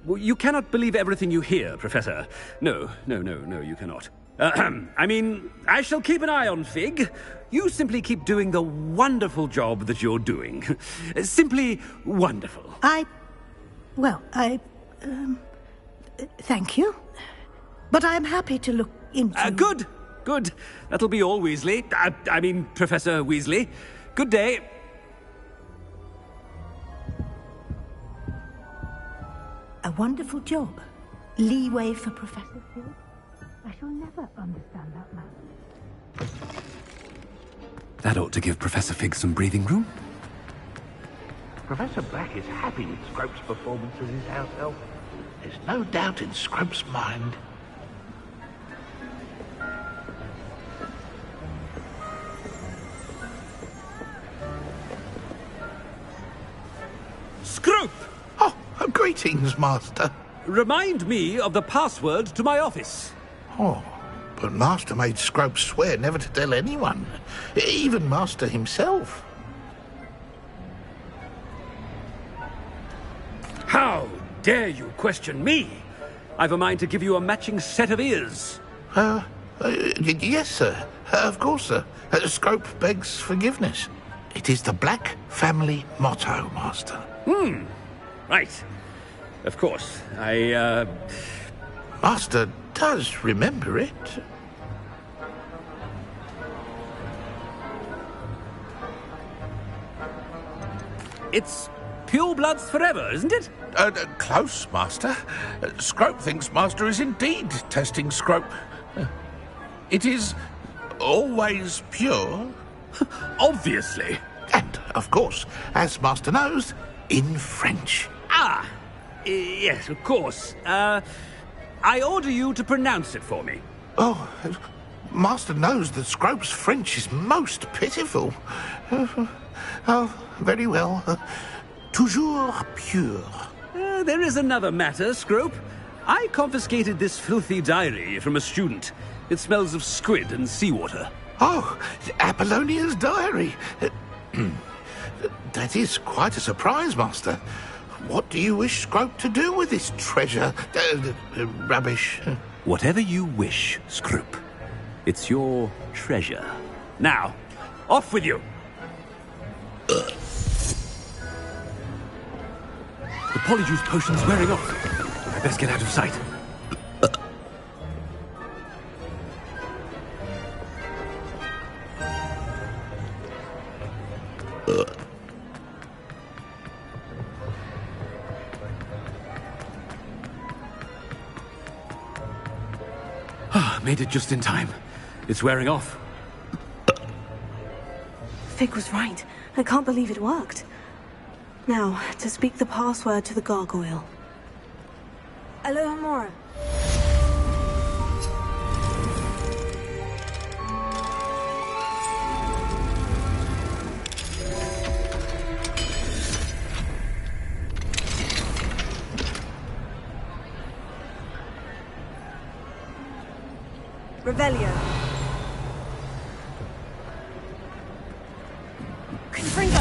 You cannot believe everything you hear, Professor. No, you cannot. I mean, I shall keep an eye on Fig. You simply keep doing the wonderful job that you're doing. Simply wonderful. Thank you. But I'm happy to look into... Good. That'll be all, Weasley. I mean, Professor Weasley. Good day. A wonderful job. Leeway for Professor Fig. I shall never understand that man. That ought to give Professor Fig some breathing room. Professor Black is happy with Scrope's performance as his house elf. There's no doubt in Scrope's mind. Scrope! Oh, greetings, Master. Remind me of the password to my office. Oh, but Master made Scrope swear never to tell anyone, even Master himself. How dare you question me? I've a mind to give you a matching set of ears. Yes, sir. Of course, sir. Scrope begs forgiveness. It is the Black family motto, Master. Right. Of course. Master does remember it. It's pure bloods forever, isn't it? Close, Master. Scrope thinks Master is indeed testing Scrope. It is always pure. Obviously. And, of course, as Master knows, in French. Yes, of course. I order you to pronounce it for me. Oh, Master knows that Scrope's French is most pitiful. Oh, very well. Toujours pure. There is another matter, Scrope. I confiscated this filthy diary from a student. It smells of squid and seawater. Oh, Apollonia's diary. That is quite a surprise, Master. What do you wish Scrope to do with this treasure? Rubbish. Whatever you wish, Scrope. It's your treasure. Now, off with you. The Polyjuice potion's wearing off. I best get out of sight. Made it just in time. It's wearing off. Fig was right. I can't believe it worked. Now, to speak the password to the gargoyle. Alohomora. Revelio. Confringo.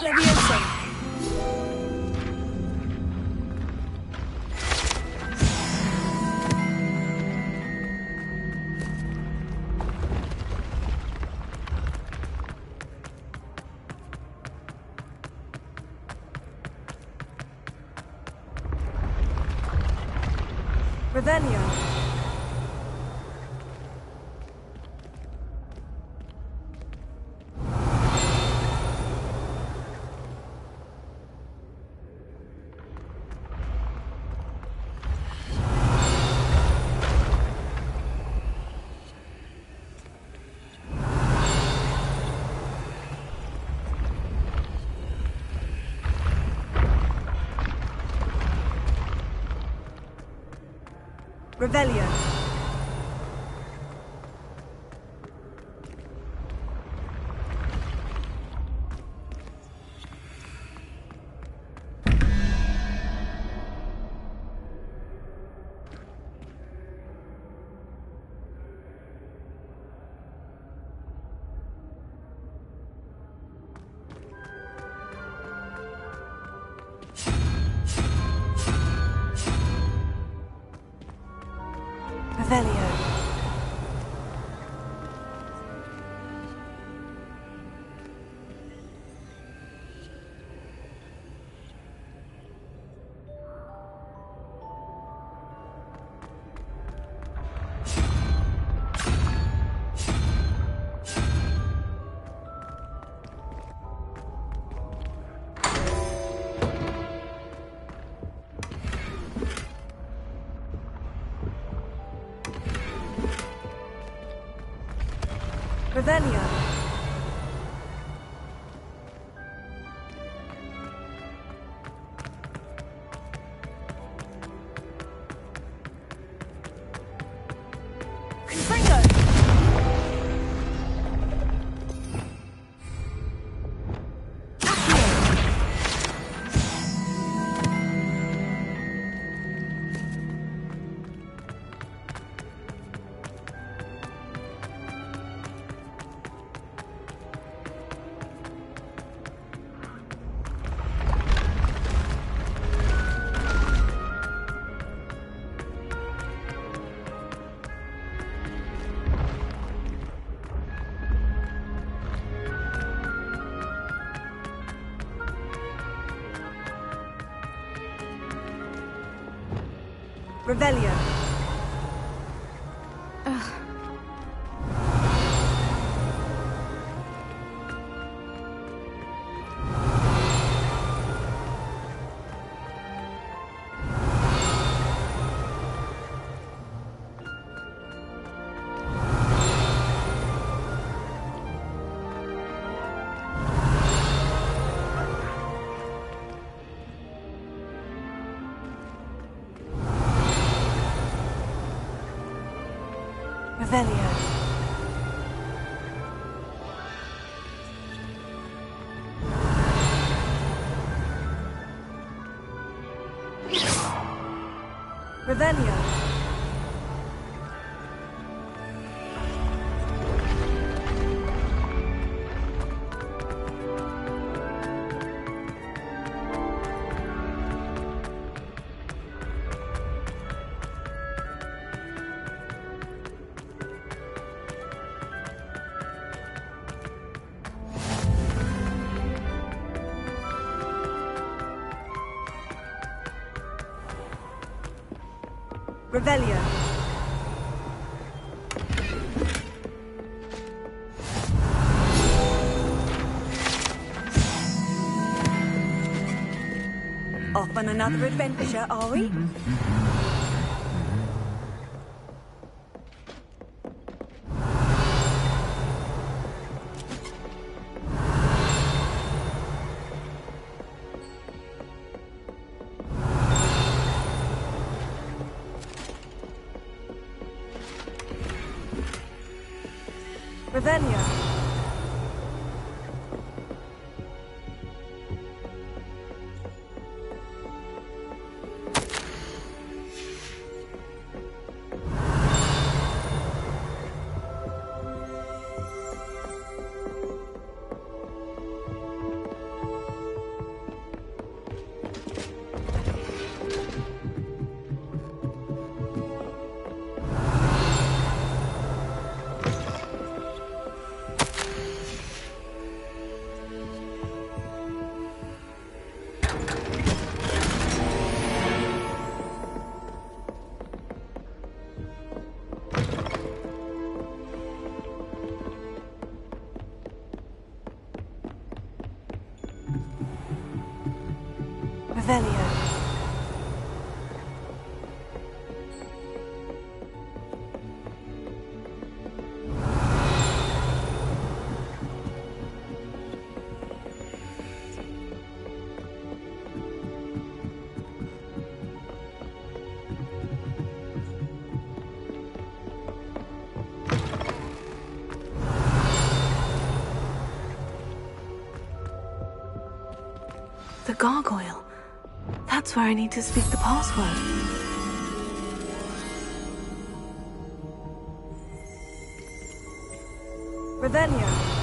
Levioso! Revelio. Revelio. Revelio. Revelio. Confringo. Revelio. Revelio. Revelio. Revelio. Off on another adventure, are we? Revelio. Revelio. The gargoyle. That's where I need to speak the password. Revelio.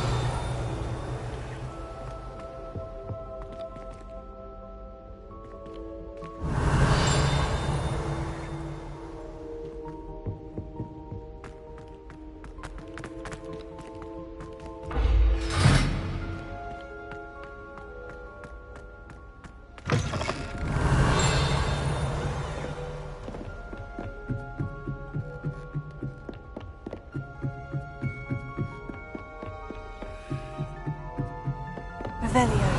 Revelio.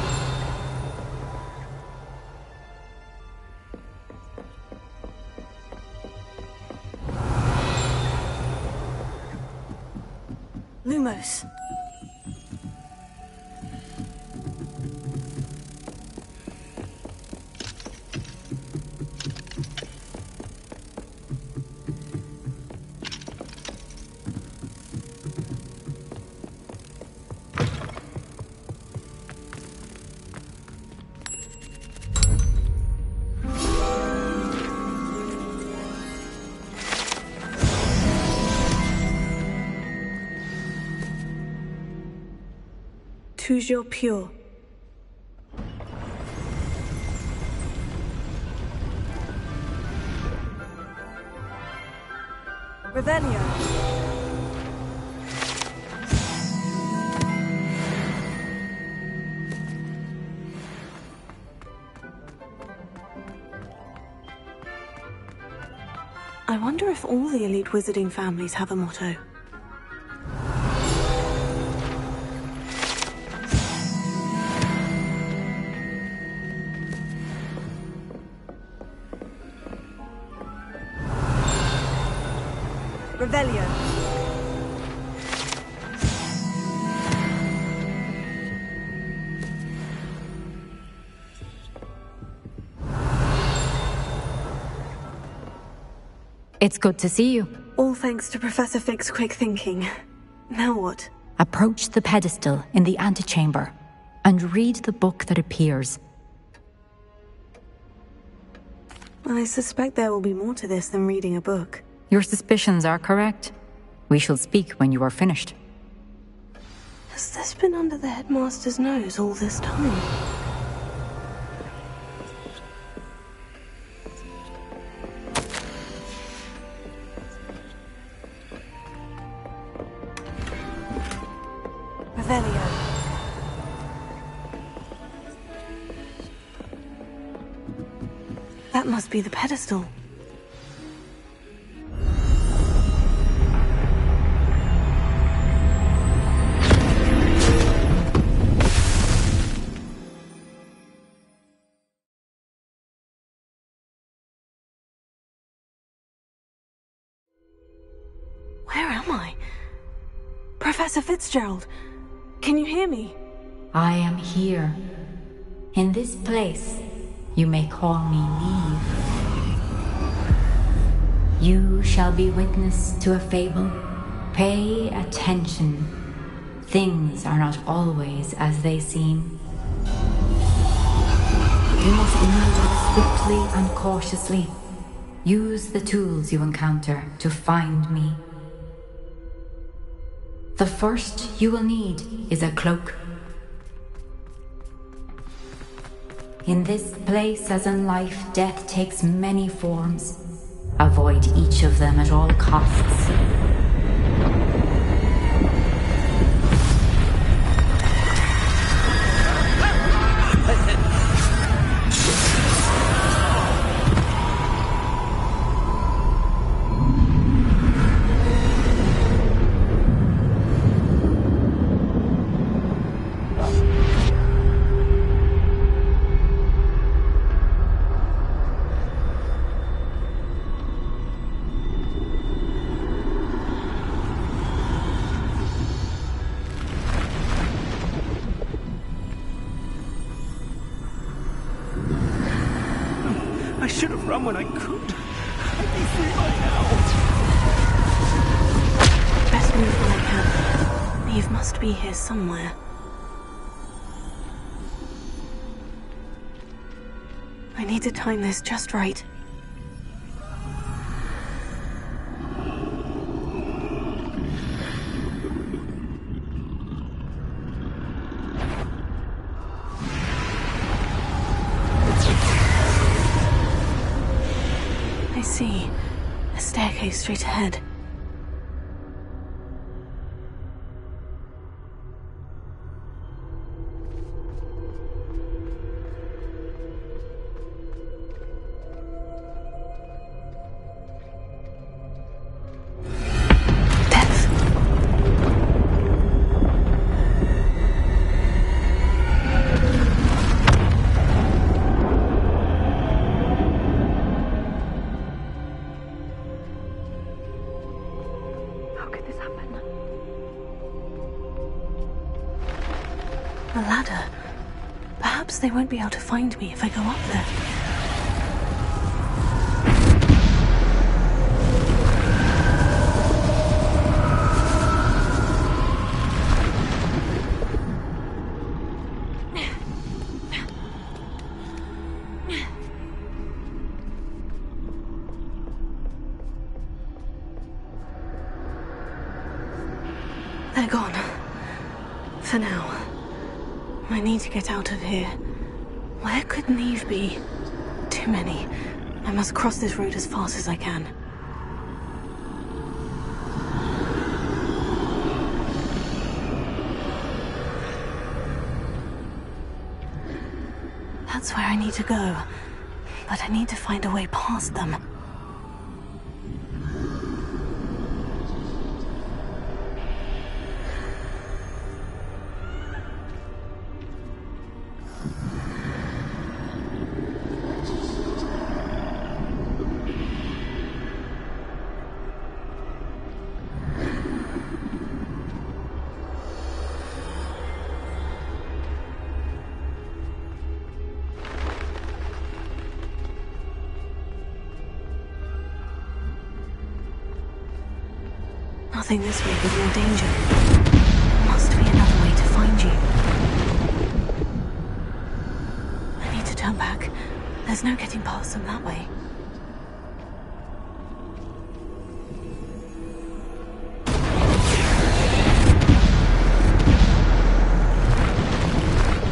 Lumos. Toujours pure. Revelio. I wonder if all the elite wizarding families have a motto. Revelio. It's good to see you. All thanks to Professor Fig's quick thinking. Now what? Approach the pedestal in the antechamber and read the book that appears. I suspect there will be more to this than reading a book. Your suspicions are correct. We shall speak when you are finished. Has this been under the headmaster's nose all this time? Revelio. That must be the pedestal. Where am I? Professor Fitzgerald, can you hear me? I am here. In this place, you may call me Neve. You shall be witness to a fable. Pay attention. Things are not always as they seem. You must move swiftly and cautiously. Use the tools you encounter to find me. The first you will need is a cloak. In this place, as in life, death takes many forms. Avoid each of them at all costs. should have run when I could. I'd be free by now. Best move when I can. Eve must be here somewhere. I need to time this just right. I see. A staircase straight ahead. A ladder. Perhaps they won't be able to find me if I go up there. They're gone. For now. I need to get out of here. Where could Neve be? Too many. I must cross this road as fast as I can. That's where I need to go. But I need to find a way past them. Nothing this way with more danger. There must be another way to find you. I need to turn back. There's no getting past them that way.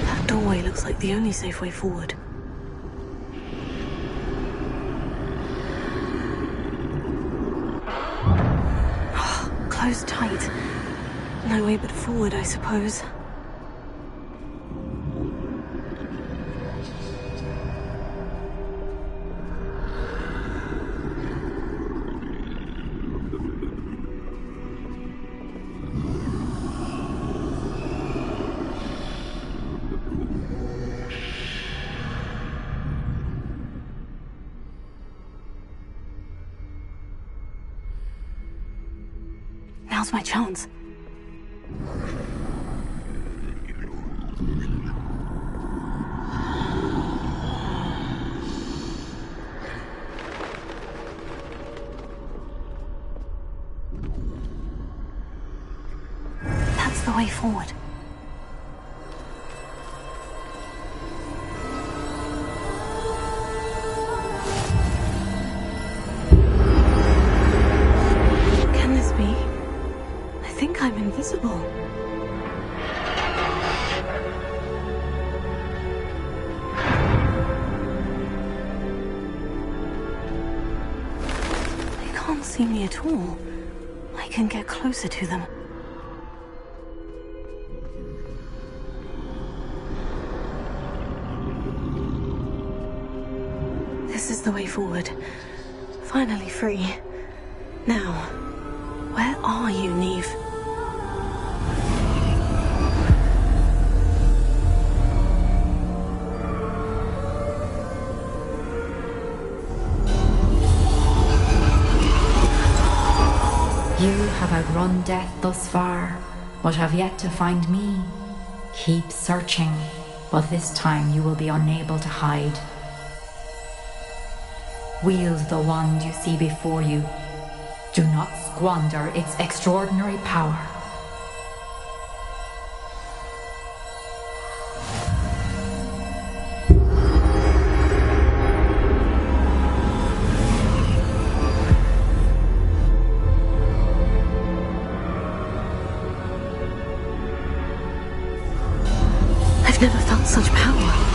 That doorway looks like the only safe way forward. Closed tight. No way but forward, I suppose. Now's my chance. That's the way forward. Can this be? I think I'm invisible. They can't see me at all. I can get closer to them. This is the way forward. Finally free. Now, where are you, Neve? You have outrun death thus far, but have yet to find me. Keep searching, but this time you will be unable to hide. Wield the wand you see before you. Do not squander its extraordinary power. I've never felt such power.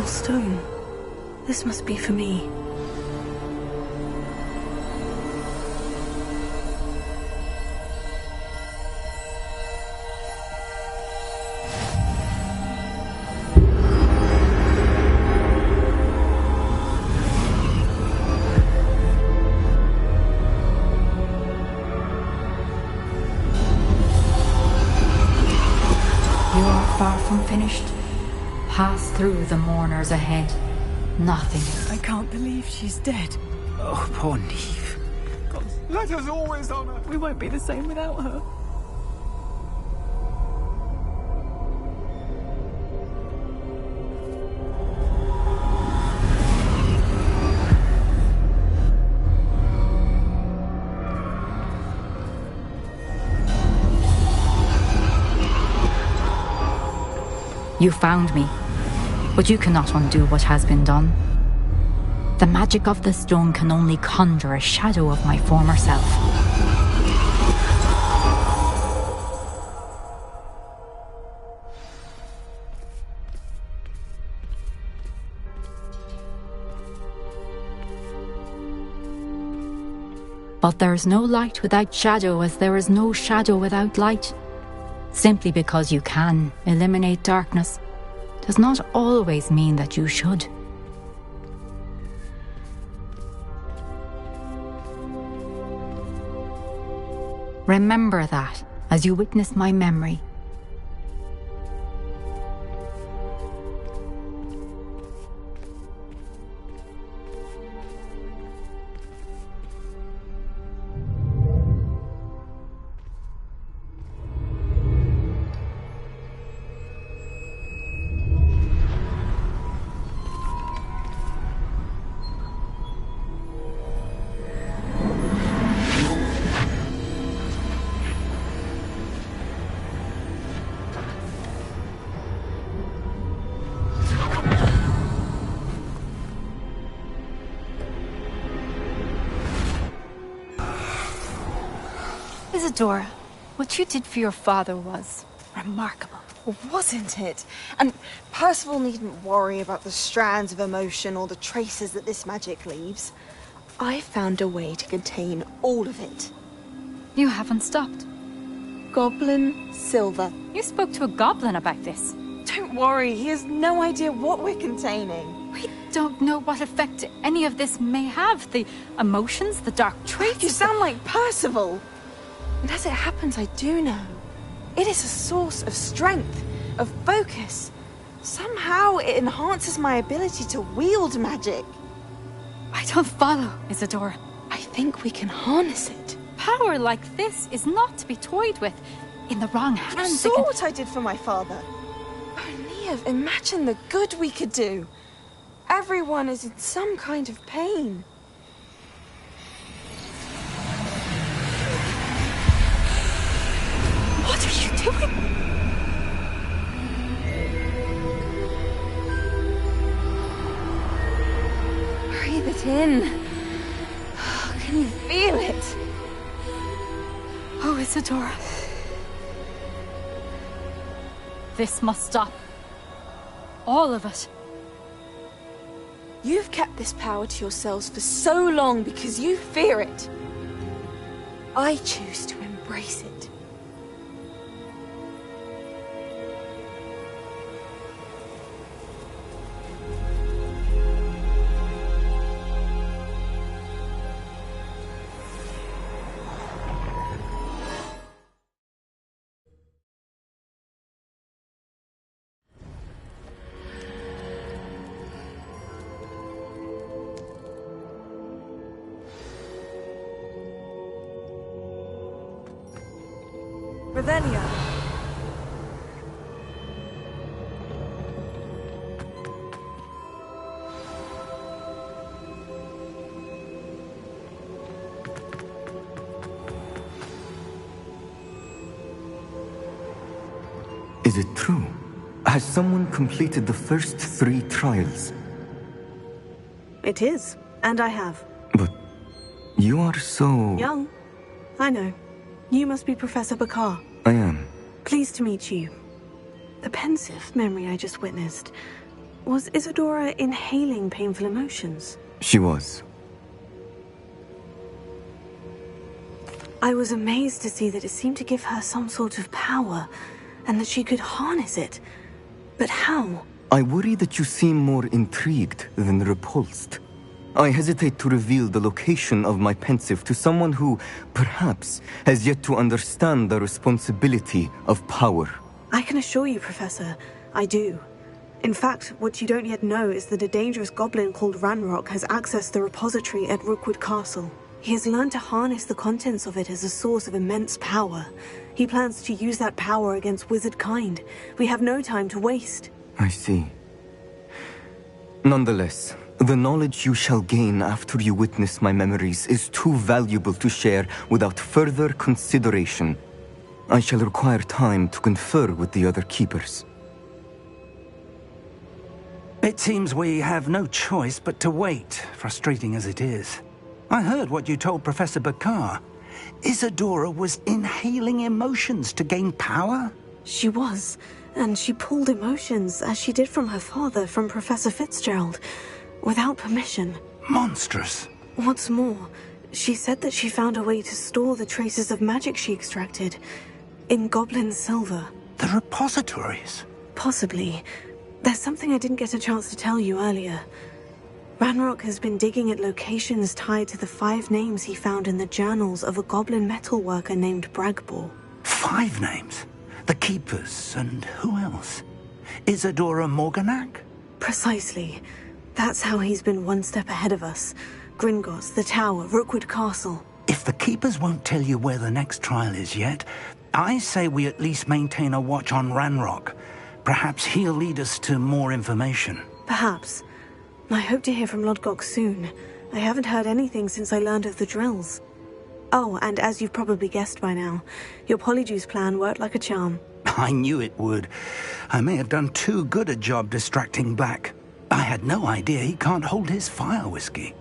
Stone. This must be for me. You are far from finished. Pass through the mourners ahead. Nothing. I can't believe she's dead. Oh, poor Neve. God, let us always honor. We won't be the same without her. You found me, but you cannot undo what has been done. The magic of the stone can only conjure a shadow of my former self. But there is no light without shadow, as there is no shadow without light. Simply because you can eliminate darkness does not always mean that you should. Remember that as you witness my memory. Isadora, what you did for your father was remarkable. Wasn't it? And Percival needn't worry about the strands of emotion or the traces that this magic leaves. I found a way to contain all of it. You haven't stopped. Goblin Silver. You spoke to a goblin about this. Don't worry, he has no idea what we're containing. We don't know what effect any of this may have. The emotions, the dark traits. You sound like Percival. And as it happens, I do know. It is a source of strength, of focus. Somehow it enhances my ability to wield magic. I don't follow, Isadora. I think we can harness it. Power like this is not to be toyed with. In the wrong hands. You saw what I did for my father. Oh, Neve, imagine the good we could do. Everyone is in some kind of pain. What are you doing? Breathe it in. Can you feel it? Oh, Isadora. This must stop. All of it. You've kept this power to yourselves for so long because you fear it. I choose to embrace it. Revelio. Is it true? Has someone completed the first 3 trials? It is, and I have. But you are so... Young. I know. You must be Professor Bakar. I am. Pleased to meet you. The pensive memory I just witnessed. Was Isadora inhaling painful emotions? She was. I was amazed to see that it seemed to give her some sort of power, and that she could harness it. But how? I worry that you seem more intrigued than repulsed. I hesitate to reveal the location of my pensive to someone who, perhaps, has yet to understand the responsibility of power. I can assure you, Professor, I do. In fact, what you don't yet know is that a dangerous goblin called Ranrock has accessed the repository at Rookwood Castle. He has learned to harness the contents of it as a source of immense power. He plans to use that power against wizard kind. We have no time to waste. I see. Nonetheless, the knowledge you shall gain after you witness my memories is too valuable to share without further consideration. I shall require time to confer with the other keepers. It seems we have no choice but to wait, frustrating as it is. I heard what you told Professor Bakar. Isadora was inhaling emotions to gain power? She was, and she pulled emotions, as she did from her father, from Professor Fitzgerald, without permission. Monstrous. What's more, she said that she found a way to store the traces of magic she extracted in goblin silver. The repositories? Possibly. There's something I didn't get a chance to tell you earlier. Ranrock has been digging at locations tied to the 5 names he found in the journals of a goblin metalworker named Bragbor. 5 names? The Keepers, and who else? Isadora Morganac? Precisely. That's how he's been one step ahead of us. Gringotts, the Tower, Rookwood Castle. If the Keepers won't tell you where the next trial is yet, I say we at least maintain a watch on Ranrock. Perhaps he'll lead us to more information. Perhaps. I hope to hear from Lodgok soon. I haven't heard anything since I learned of the drills. Oh, and as you've probably guessed by now, your Polyjuice plan worked like a charm. I knew it would. I may have done too good a job distracting Black. I had no idea he can't hold his fire whiskey.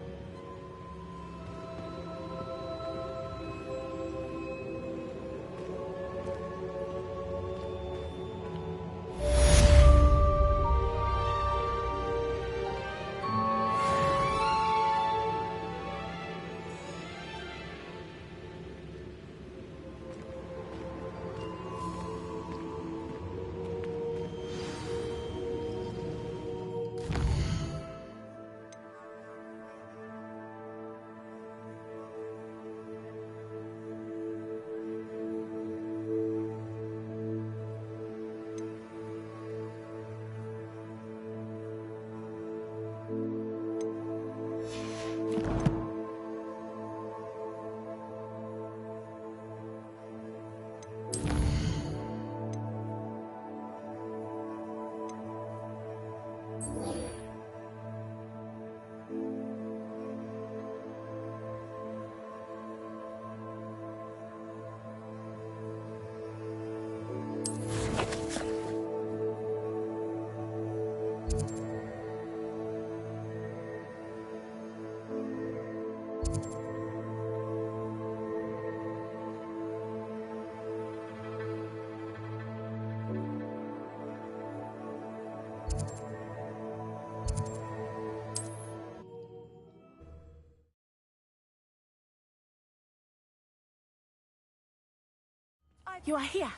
You are here.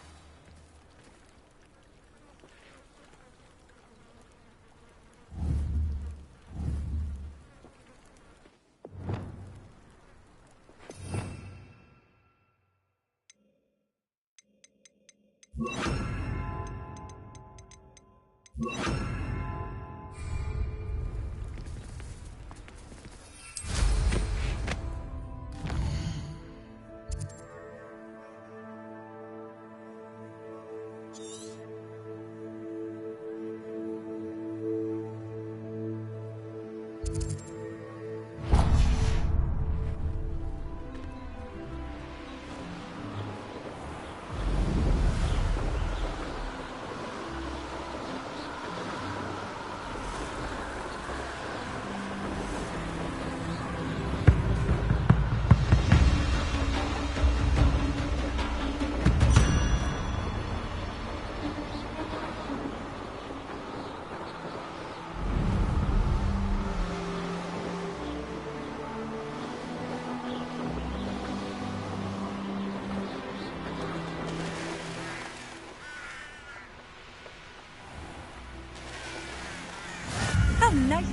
Nice.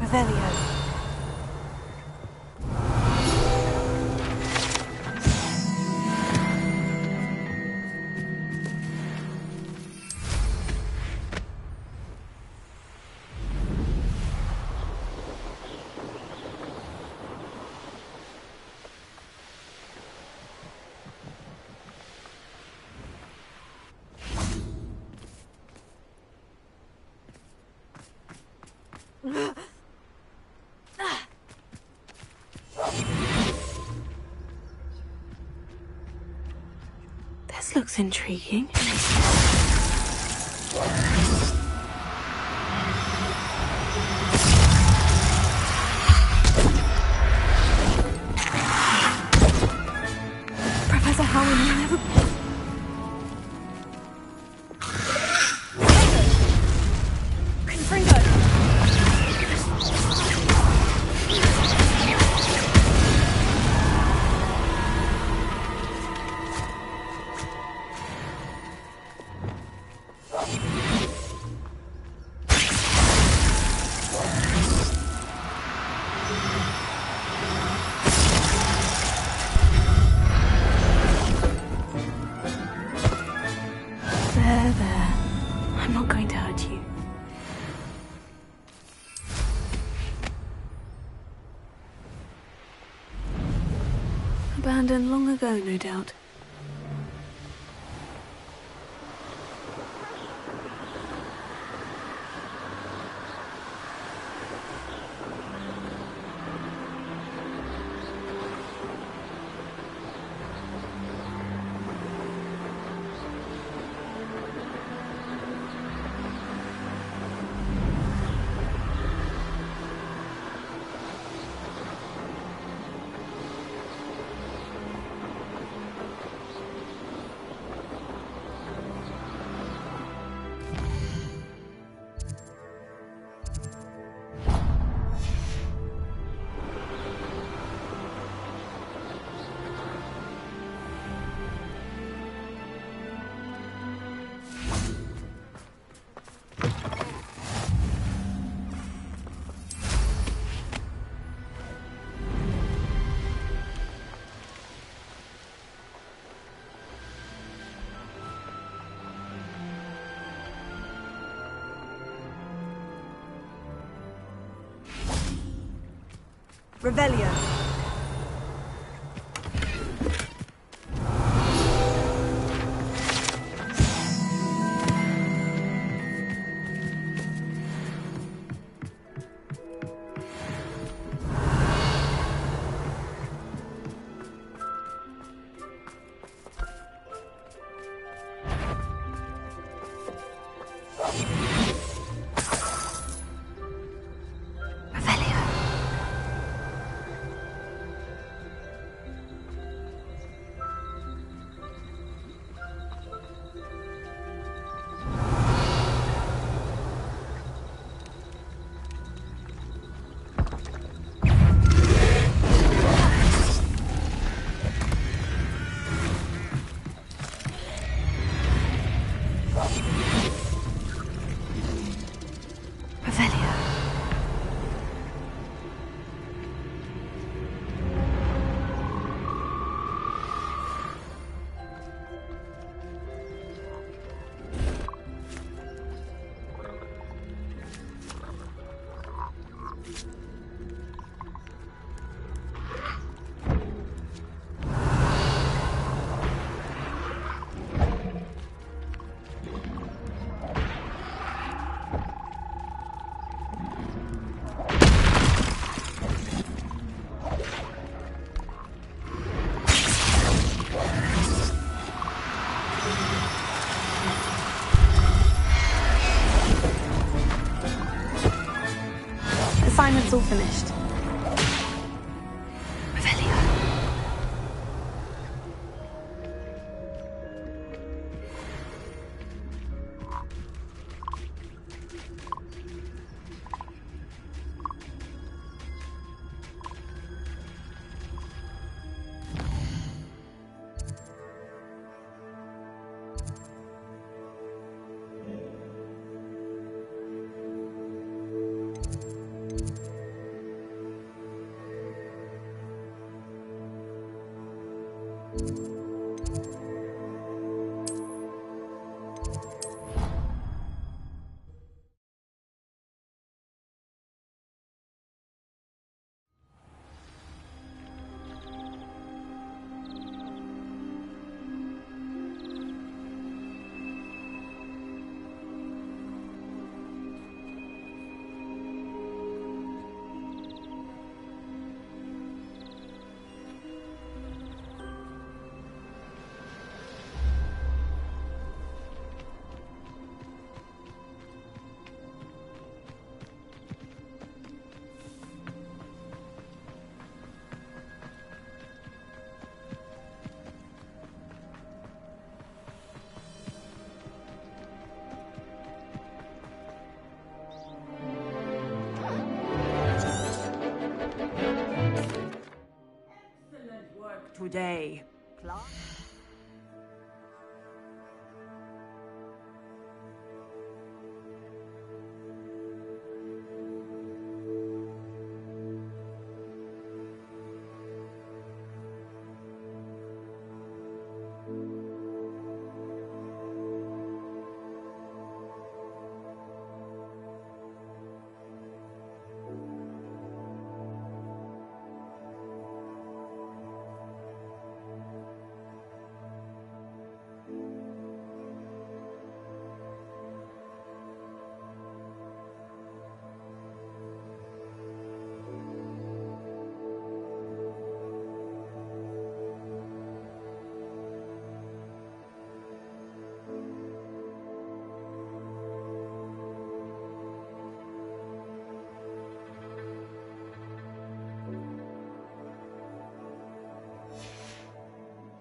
Revelio. This looks intriguing. Professor Howard will never... There. I'm not going to hurt you. Abandoned long ago, no doubt. Revelio. all finished. Today.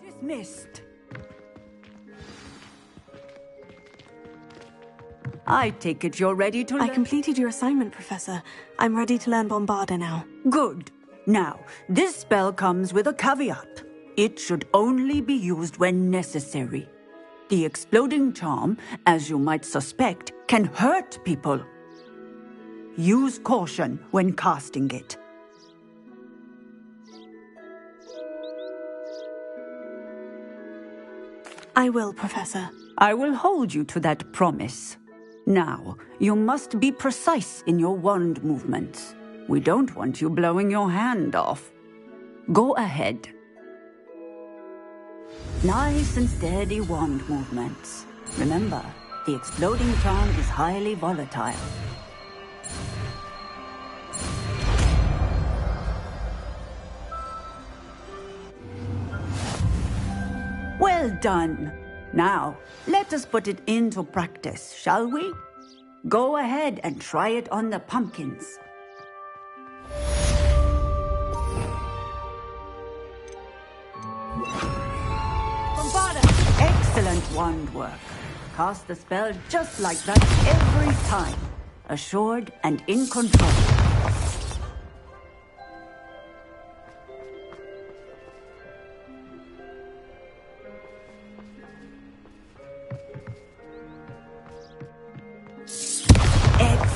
Dismissed. I take it you're ready to learn? I completed your assignment, Professor. I'm ready to learn Bombarda now. Good. Now, this spell comes with a caveat. It should only be used when necessary. The exploding charm, as you might suspect, can hurt people. Use caution when casting it. I will, Professor. I will hold you to that promise. Now, you must be precise in your wand movements. We don't want you blowing your hand off. Go ahead. Nice and steady wand movements. Remember, the exploding charm is highly volatile. Well done. Now, let us put it into practice, shall we? Go ahead and try it on the pumpkins. Bombarda! Excellent wand work. Cast the spell just like that every time. Assured and in control.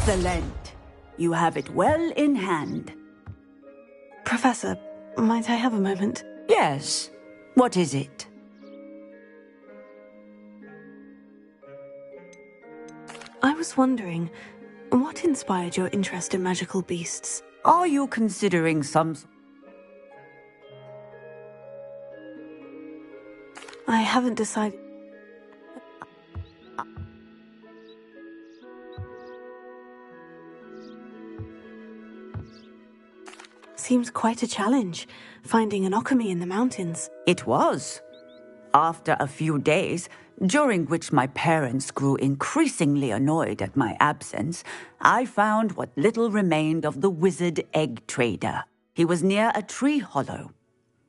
Excellent. You have it well in hand. Professor, might I have a moment? Yes. What is it? I was wondering, what inspired your interest in magical beasts? Are you considering some... I haven't decided... Seems quite a challenge, finding an Occamy in the mountains. It was. After a few days, during which my parents grew increasingly annoyed at my absence, I found what little remained of the wizard egg trader. He was near a tree hollow.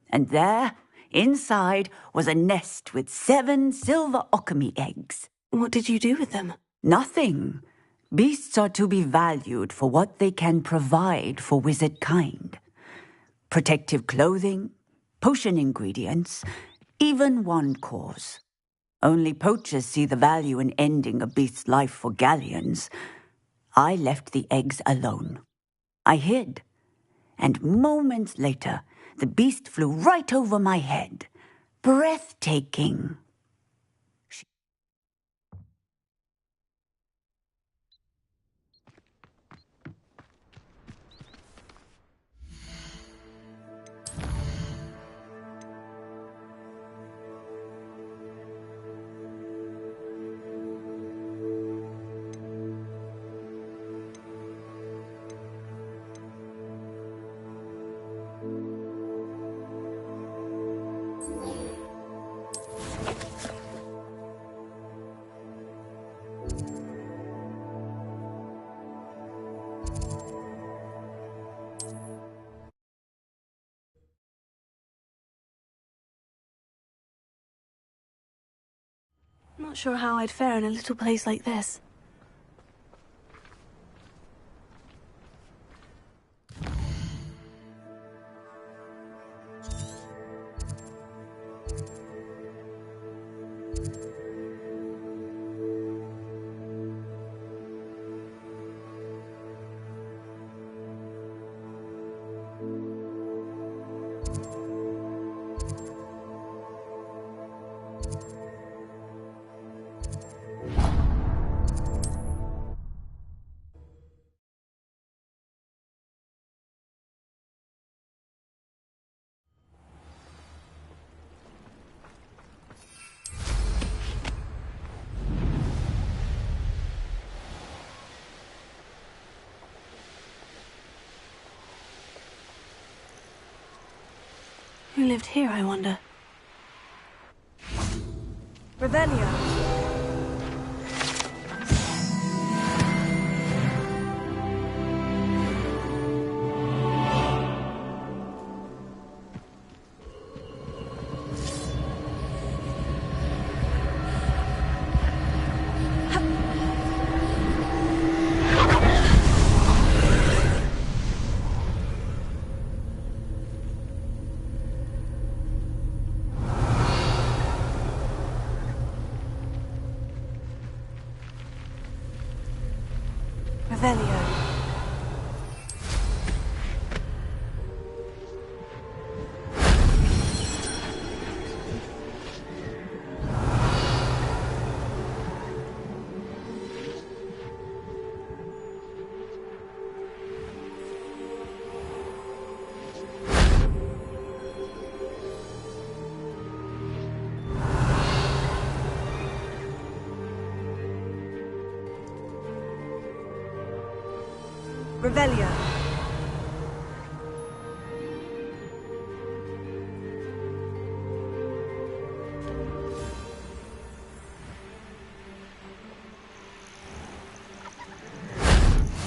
And there, inside, was a nest with 7 silver okami eggs. What did you do with them? Nothing. Beasts are to be valued for what they can provide for wizard kind. Protective clothing, potion ingredients, even wand cores. Only poachers see the value in ending a beast's life for galleons. I left the eggs alone. I hid. And moments later, the beast flew right over my head. Breathtaking. Not sure how I'd fare in a little place like this. Who lived here, I wonder? Revelio. Revelio. Revelio.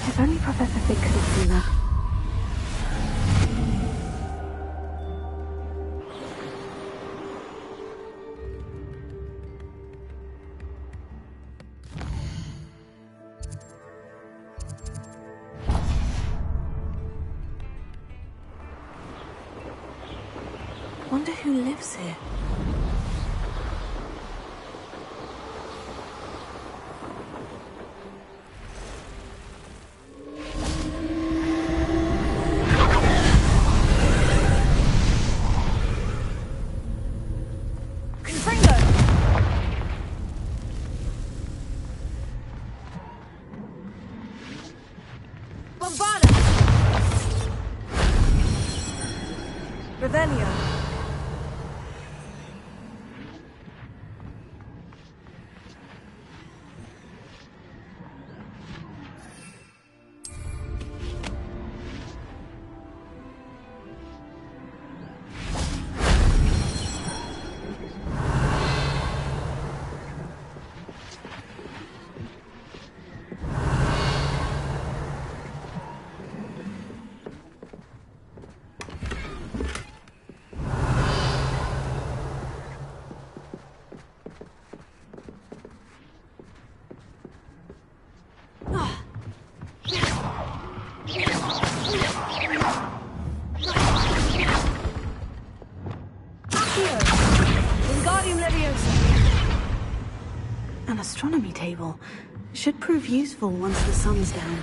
If only Professor Fig could have seen that. Wonder who lives here. Revelio. An astronomy table. Should prove useful once the sun's down.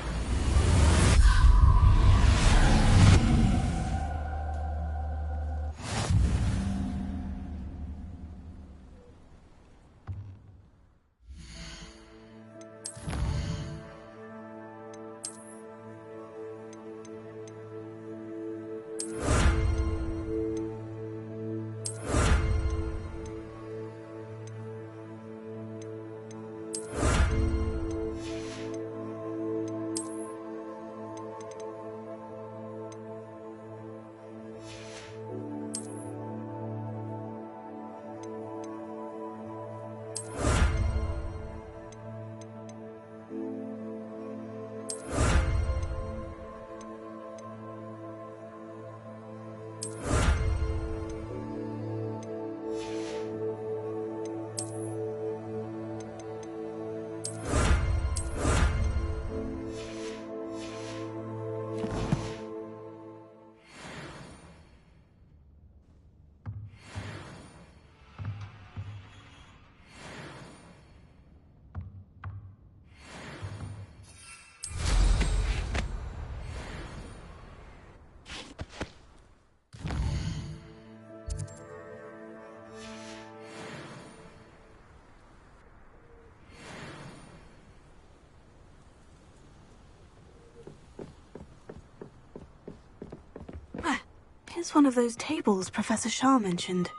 Here's one of those tables Professor Shah mentioned.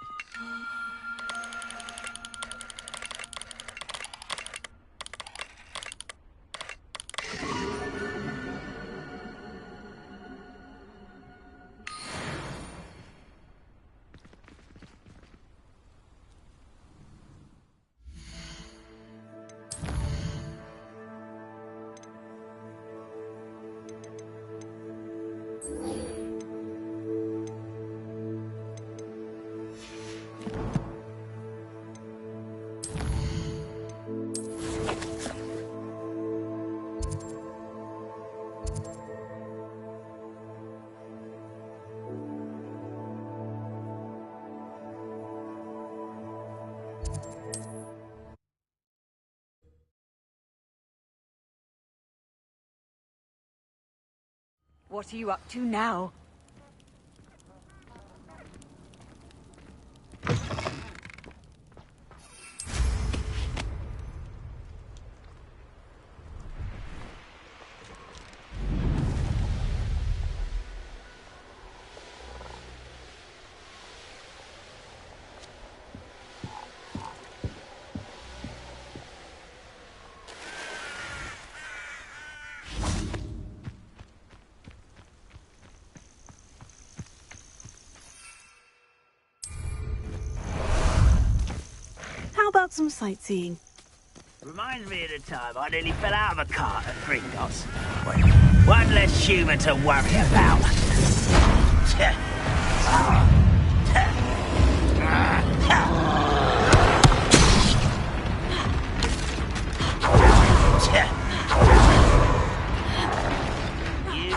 What are you up to now? How about some sightseeing? Reminds me of the time I nearly fell out of a cart at Gringotts. One less human to worry about. You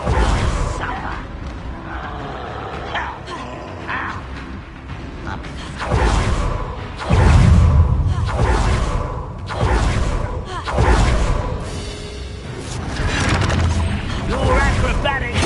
suffer. Your acrobatics.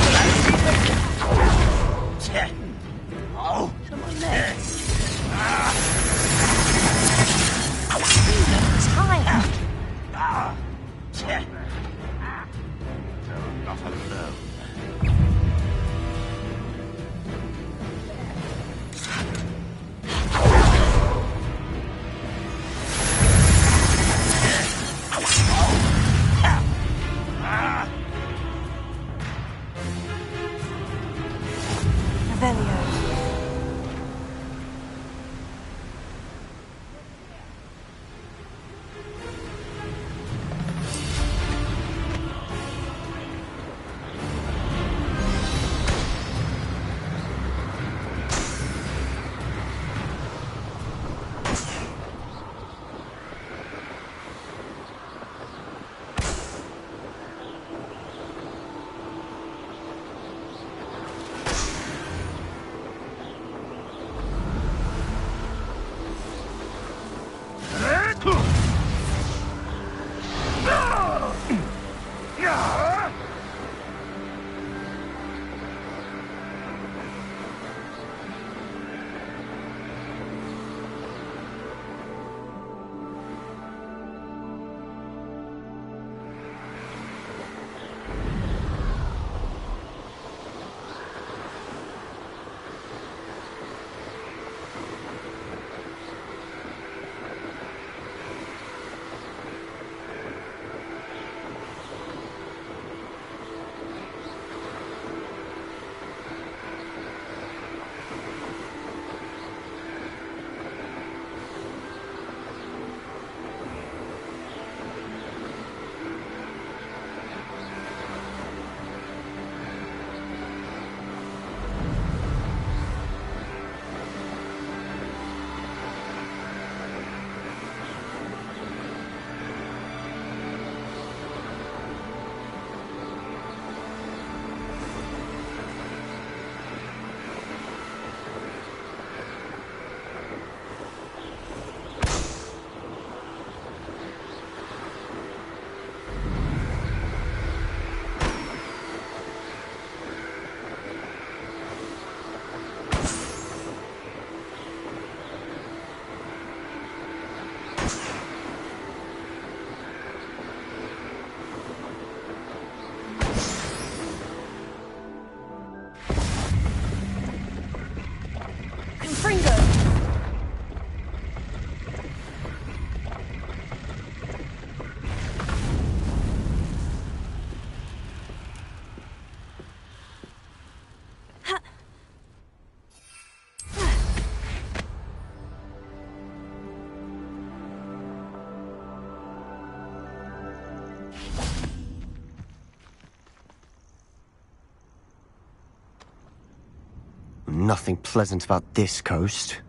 nothing pleasant about this coast.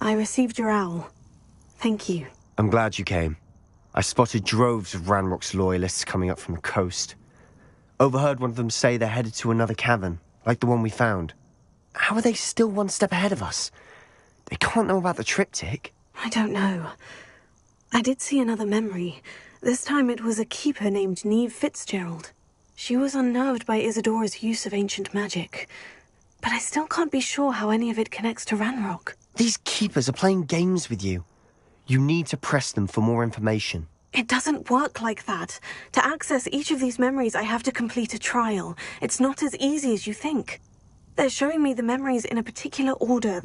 I received your owl. Thank you. I'm glad you came. I spotted droves of Ranrock's loyalists coming up from the coast. Overheard one of them say they're headed to another cavern, like the one we found. How are they still one step ahead of us? They can't know about the triptych. I don't know. I did see another memory. This time it was a keeper named Neve Fitzgerald. She was unnerved by Isadora's use of ancient magic. But I still can't be sure how any of it connects to Ranrock. These keepers are playing games with you. You need to press them for more information. It doesn't work like that. To access each of these memories, I have to complete a trial. It's not as easy as you think. They're showing me the memories in a particular order.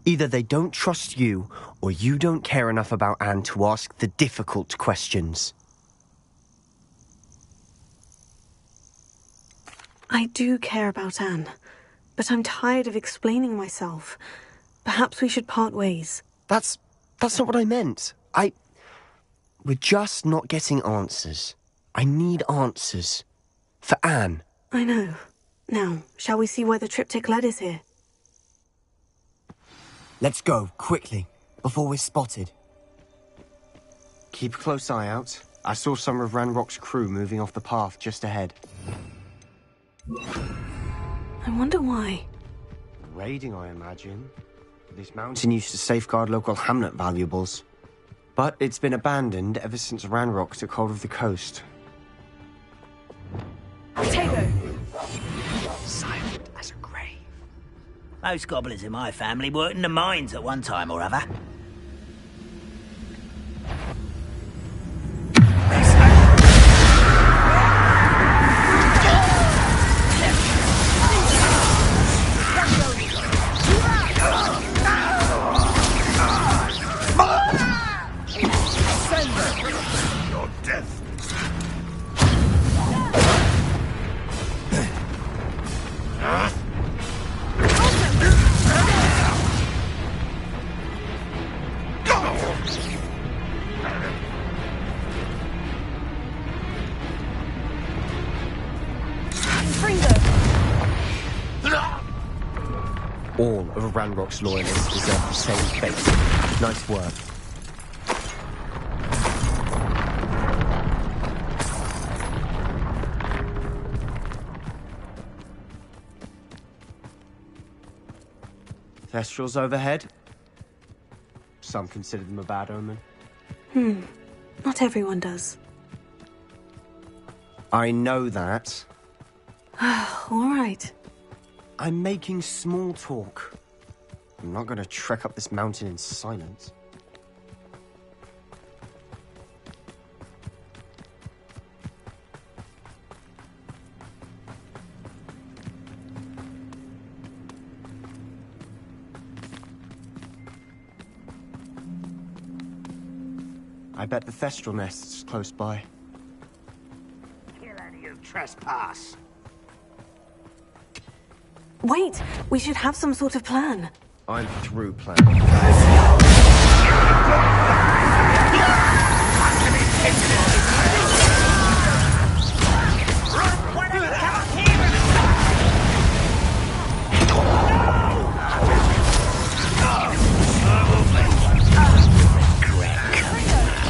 Either they don't trust you, or you don't care enough about Anne to ask the difficult questions. I do care about Anne, but I'm tired of explaining myself. Perhaps we should part ways. That's not what I meant. We're just not getting answers. I need answers. For Anne. I know. Now, shall we see where the triptych led us here? Let's go, quickly, before we're spotted. Keep a close eye out. I saw some of Ranrock's crew moving off the path just ahead. I wonder why. Raiding, I imagine. This mountain used to safeguard local hamlet valuables. But it's been abandoned ever since Ranrock took hold of the coast. Potato! Silent as a grave. Most goblins in my family worked in the mines at one time or other. Your death. All of Ranrock's loyalists deserve the same fate. Nice work. Thestrals overhead. Some consider them a bad omen. Not everyone does. I know that. All right. I'm making small talk. I'm not going to trek up this mountain in silence. I bet the Thestral nest's close by. Kill any who trespass. Wait! We should have some sort of plan. I'm through planning.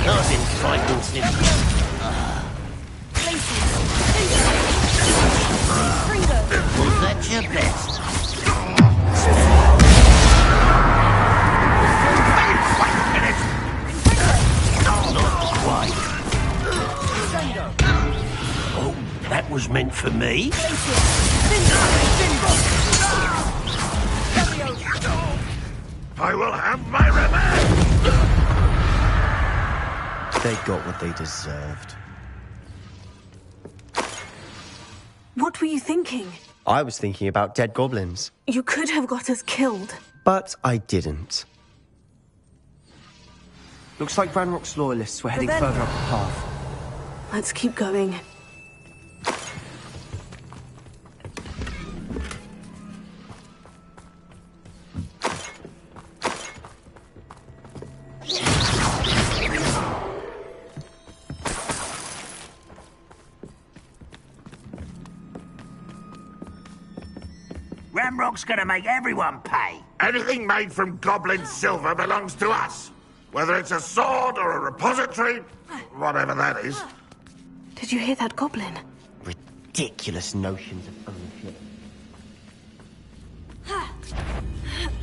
I've been fighting since... Was that your best? Not quite. Oh, that was meant for me? I will have my revenge! They got what they deserved. What were you thinking? I was thinking about dead goblins. You could have got us killed. But I didn't. Looks like Ranrock's loyalists were heading further up the path. Let's keep going. Ramrock's gonna make everyone pay. Anything made from goblin silver belongs to us. Whether it's a sword or a repository, whatever that is. Did you hear that goblin? Ridiculous notions of ownership.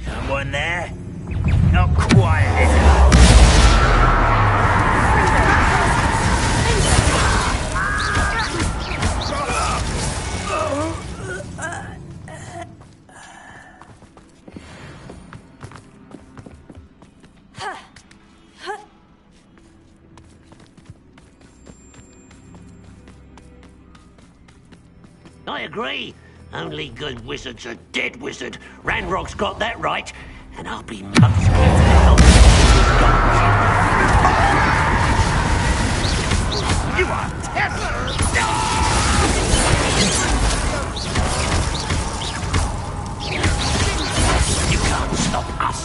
Someone there? Not quiet enough. I agree. Only good wizard's a dead wizard. Ranrock's got that right, and I'll be most glad to help You are terrible! You can't stop us.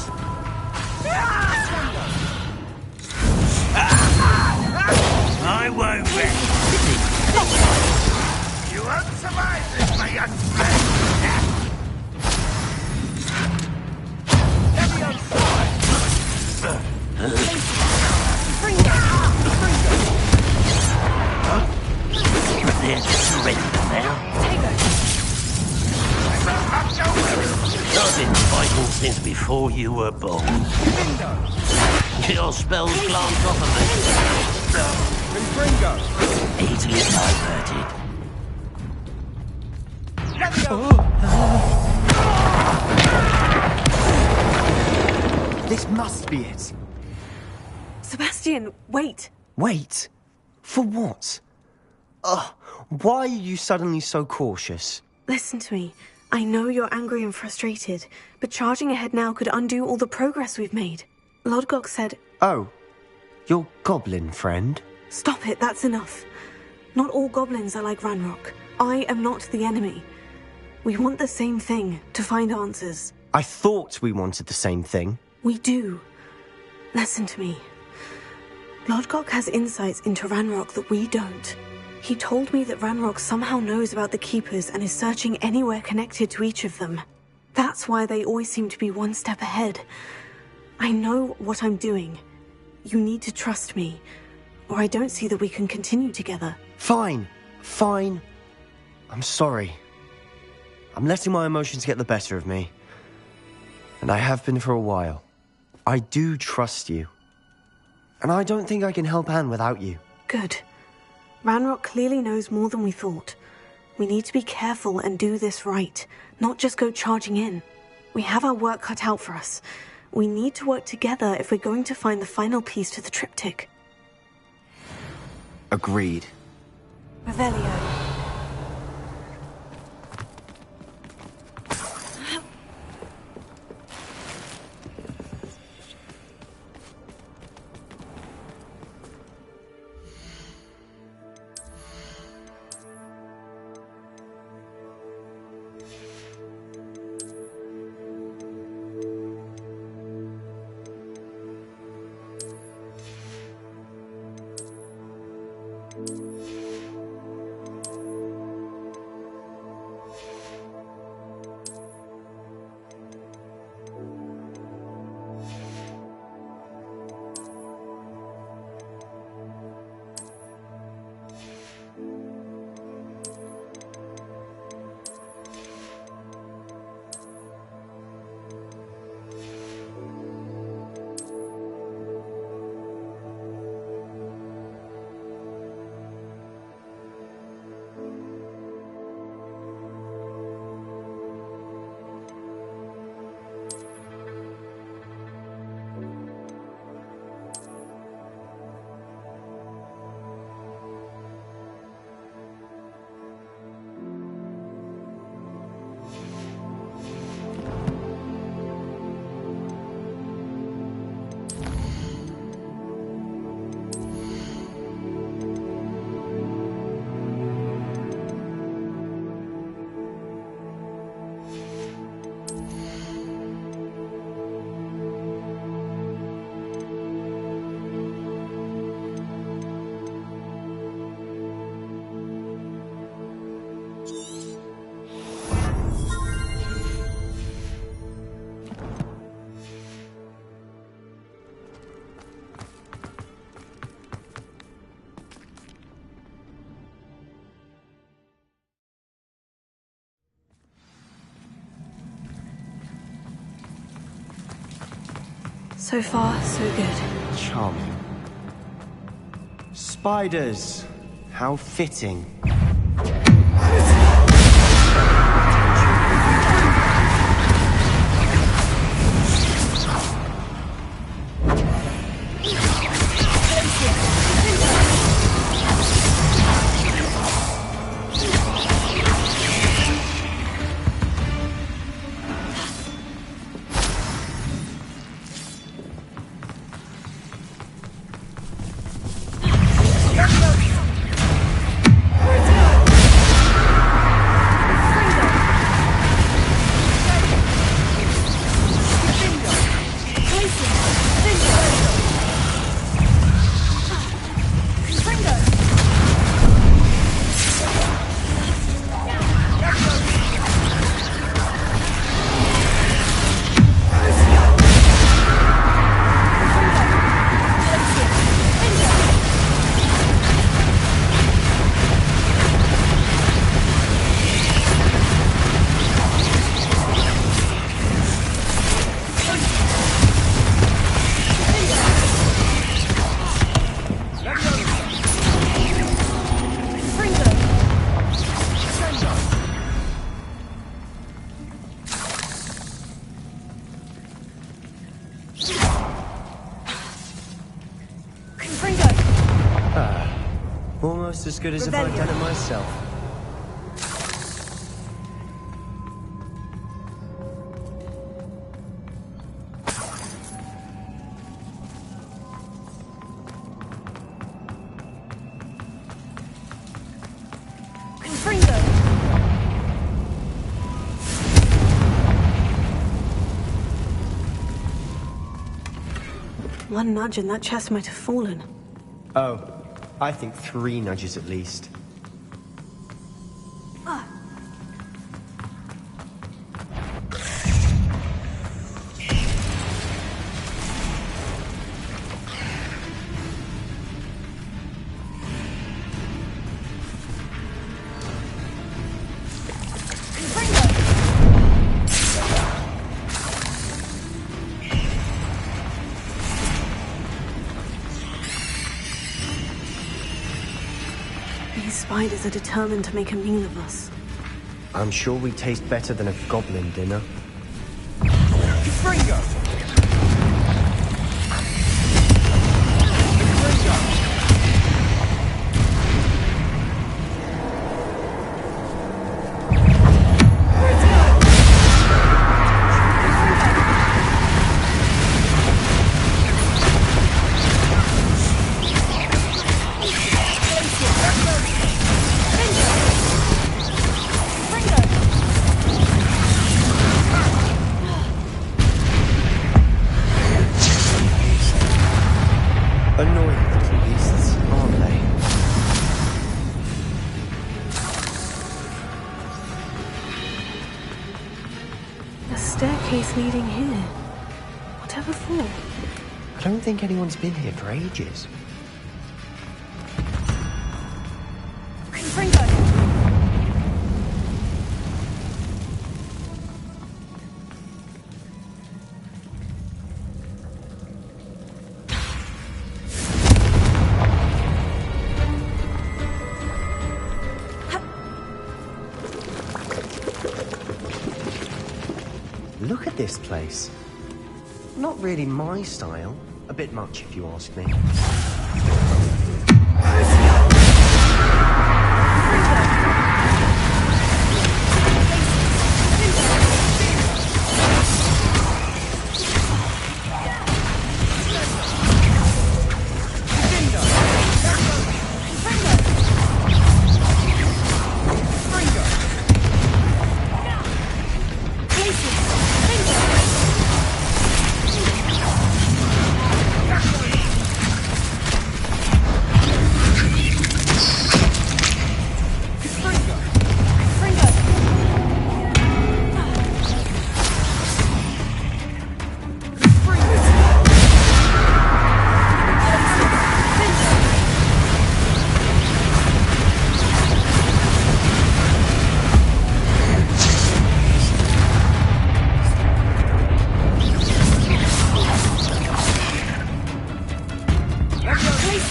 I won't rest. You won't survive this, my young friend. Heavy on side. Prepare to surrender now. I've been fighting since before you were born. Your spells glance off of me. Easily diverted. This must be it. Sebastian, wait. Wait? For what? Ugh, why are you suddenly so cautious? Listen to me. I know you're angry and frustrated, but charging ahead now could undo all the progress we've made. Lodgok said... Oh, your goblin friend? Stop it, that's enough. Not all goblins are like Ranrock. I am not the enemy. We want the same thing, to find answers. I thought we wanted the same thing. We do. Listen to me. Lodgok has insights into Ranrock that we don't. He told me that Ranrock somehow knows about the Keepers and is searching anywhere connected to each of them. That's why they always seem to be one step ahead. I know what I'm doing. You need to trust me, or I don't see that we can continue together. Fine. Fine. I'm sorry. I'm letting my emotions get the better of me. And I have been for a while. I do trust you. And I don't think I can help Anne without you. Good. Ranrock clearly knows more than we thought. We need to be careful and do this right, not just go charging in. We have our work cut out for us. We need to work together if we're going to find the final piece to the triptych. Agreed. Revelio. So far, so good. Charming. Spiders! How fitting. Almost as good as if I'd done it myself. One nudge and that chest might have fallen. Oh, I think 3 nudges at least. These spiders are determined to make a meal of us. I'm sure we taste better than a goblin dinner. Annoying little beasts, aren't they? A staircase leading here. Whatever for? I don't think anyone's been here for ages. Look at this place. Not really my style. A bit much, if you ask me. Getting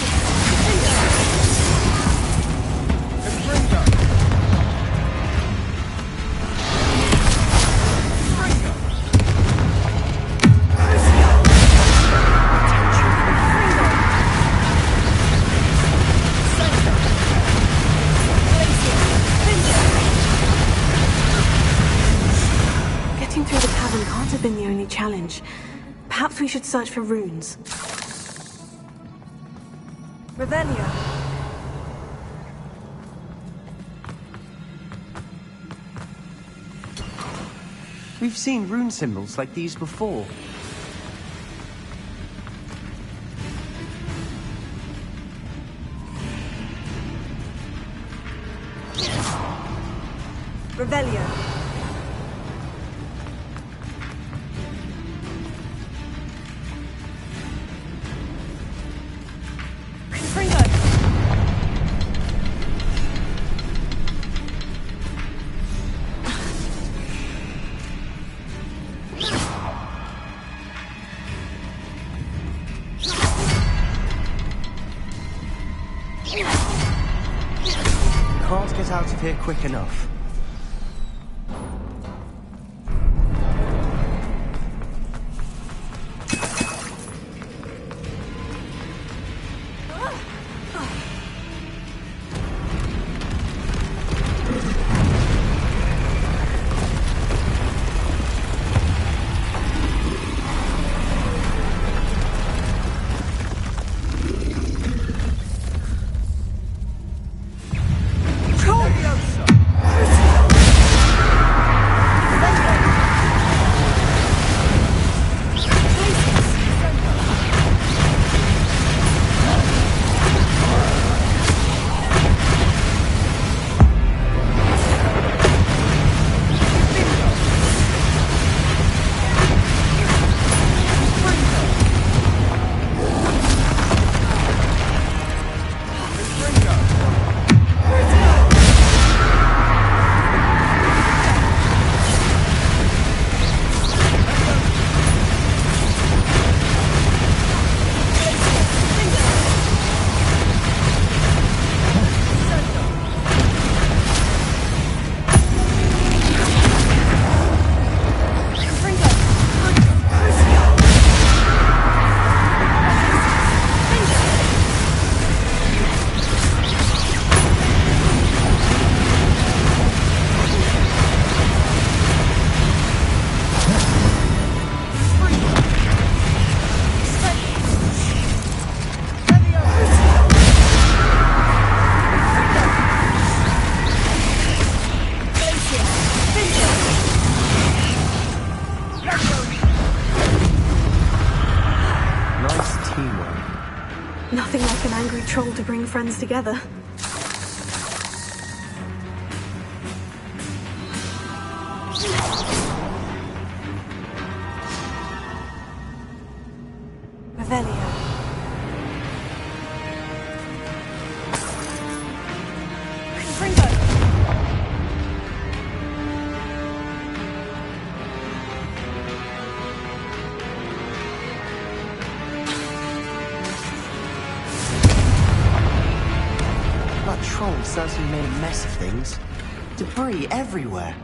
through the cavern can't have been the only challenge. Perhaps we should search for runes. Revelio. We've seen rune symbols like these before. Revelio. Can't get out of here quick enough. Nothing like an angry troll to bring friends together. Revelio. That troll certainly made a mess of things. Debris everywhere.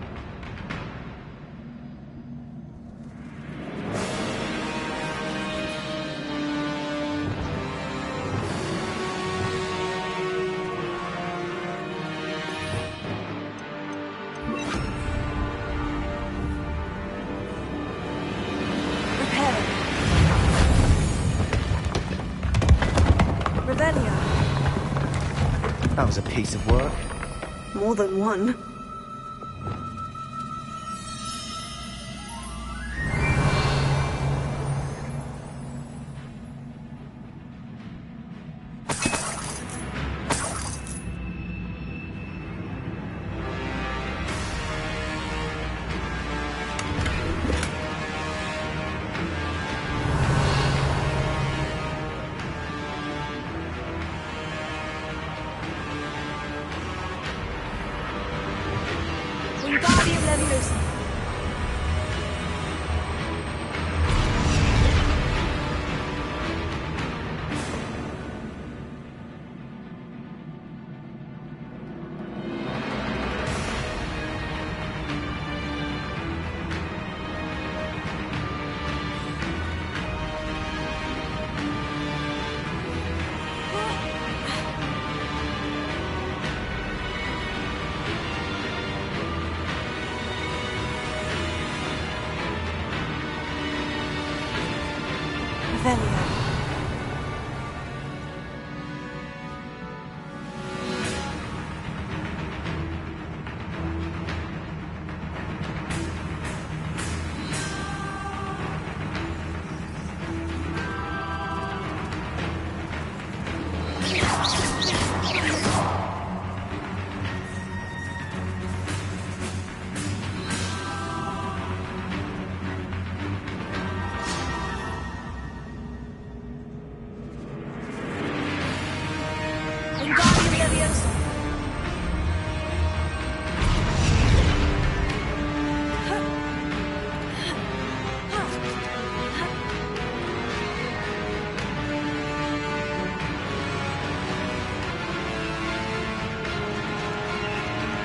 That was a piece of work. More than one.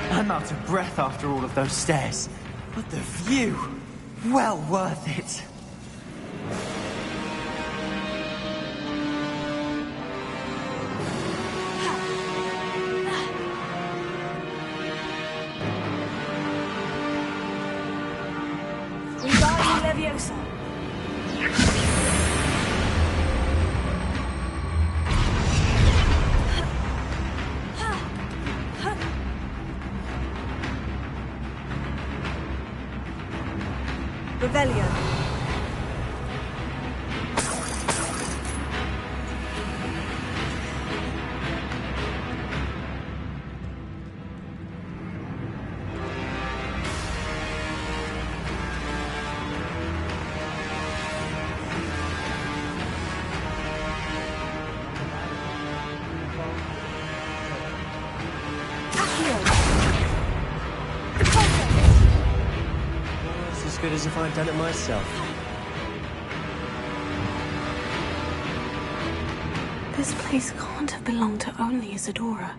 I'm out of breath after all of those stairs. But the view, well worth it. Wingardium Leviosa. Rebellion. It's as good as if I'd done it myself. This place can't have belonged to only Isadora.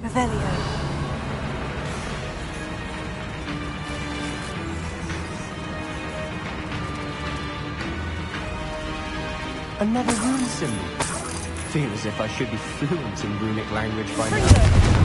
Revelio. Another rune symbol. Feel as if I should be fluent in runic language by now.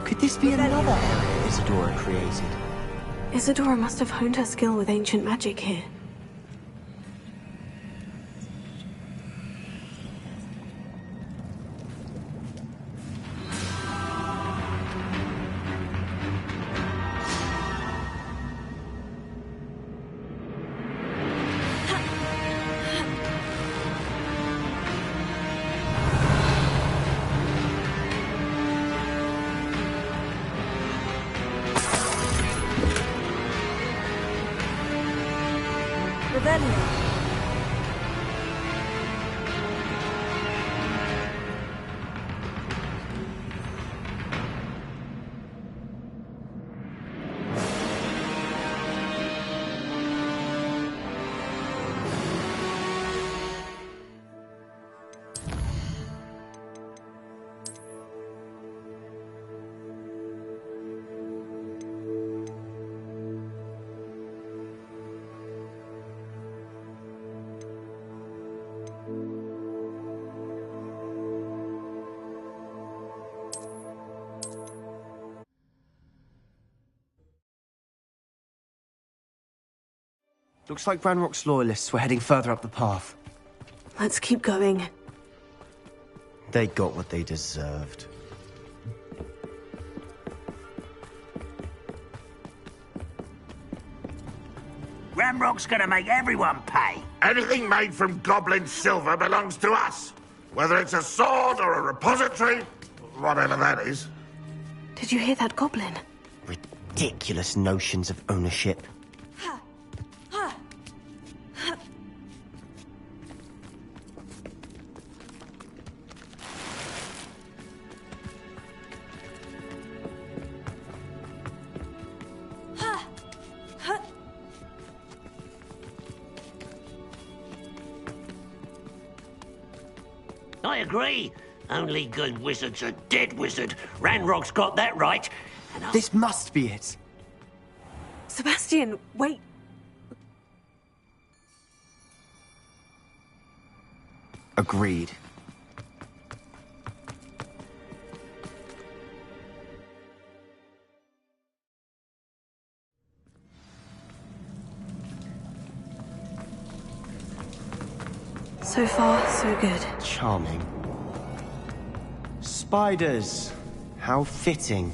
Could this be another area Isadora created? Isadora must have honed her skill with ancient magic here. Revelio. Looks like Ranrock's loyalists were heading further up the path. Let's keep going. They got what they deserved. Ramrock's gonna make everyone pay. Anything made from goblin silver belongs to us. Whether it's a sword or a repository, whatever that is. Did you hear that goblin? Ridiculous notions of ownership. I agree. Only good wizard's a dead wizard. Ranrock's got that right. And This must be it. Sebastian, wait. Agreed. So far, so good. Charming. Spiders. How fitting.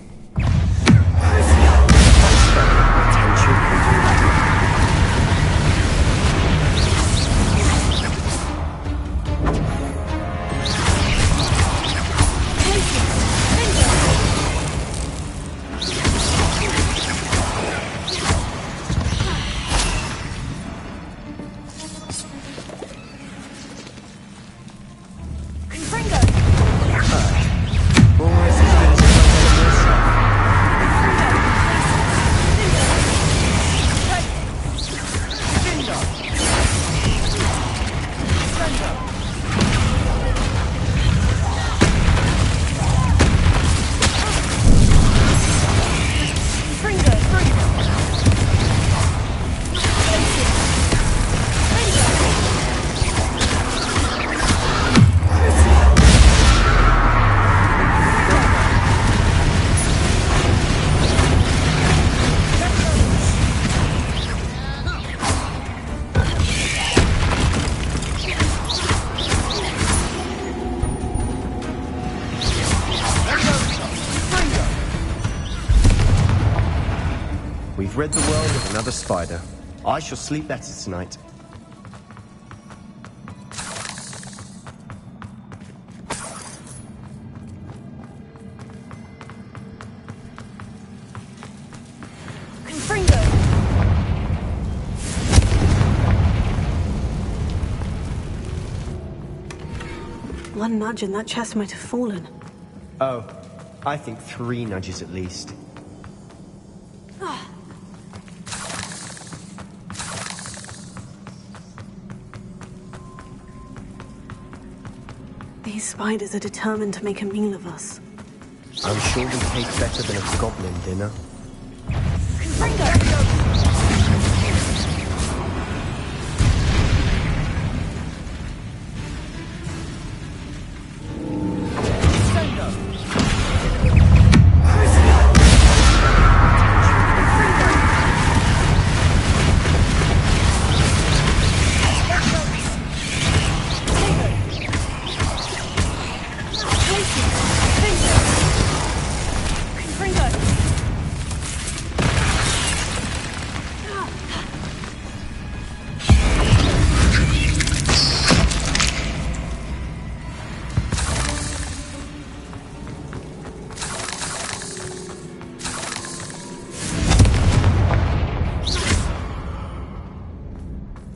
We've rid the world of another spider. I shall sleep better tonight. One nudge and that chest might have fallen. Oh, I think 3 nudges at least. These spiders are determined to make a meal of us. I'm sure we taste better than a goblin dinner.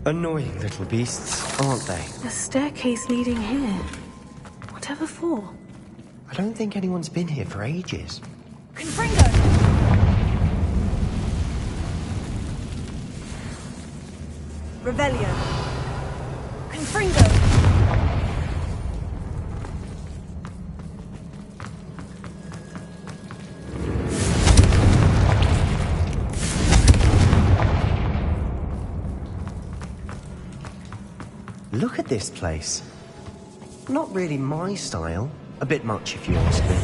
Annoying little beasts, aren't they? A staircase leading here. Whatever for? I don't think anyone's been here for ages. Revelio. Confringo. Look at this place. Not really my style. A bit much, if you ask me.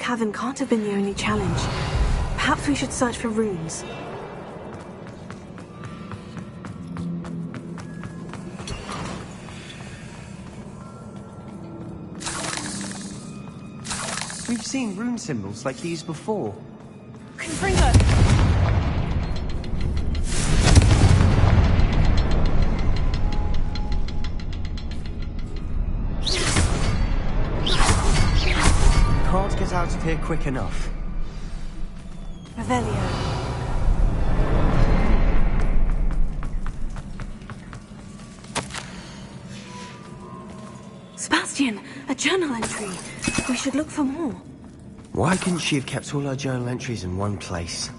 cavern can't have been the only challenge. Perhaps we should search for runes. We've seen rune symbols like these before. Confringo! Can't get out of here quick enough. Revelio. Sebastian, a journal entry. We should look for more. Why couldn't she have kept all her journal entries in one place?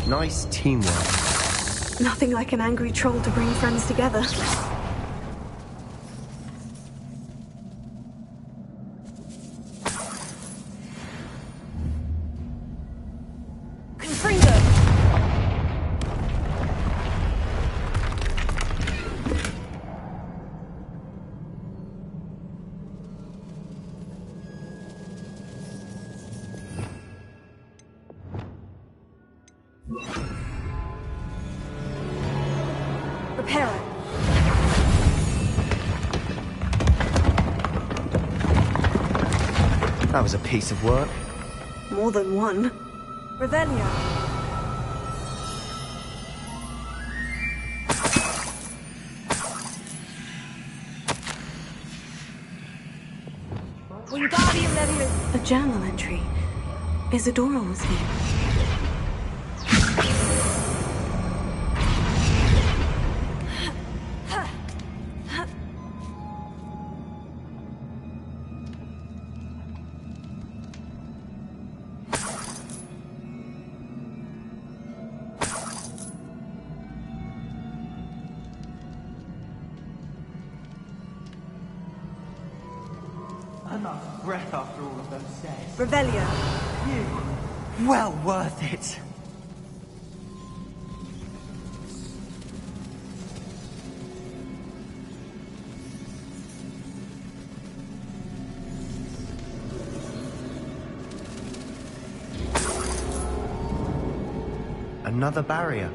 Nice teamwork. Nothing like an angry troll to bring friends together. That was a piece of work. More than one. Revelio. A journal entry. Isadora was here. Enough breath after all of those stairs. Revelio. You. Well worth it. Another barrier.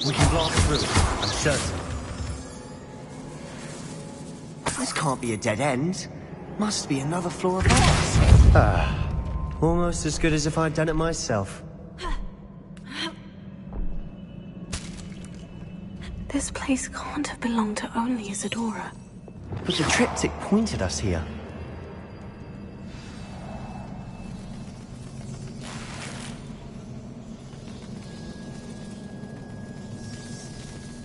We can blast through, I'm certain. This can't be a dead end. Must be another floor above us. Almost as good as if I'd done it myself. This place can't have belonged to only Isadora. But the triptych pointed us here.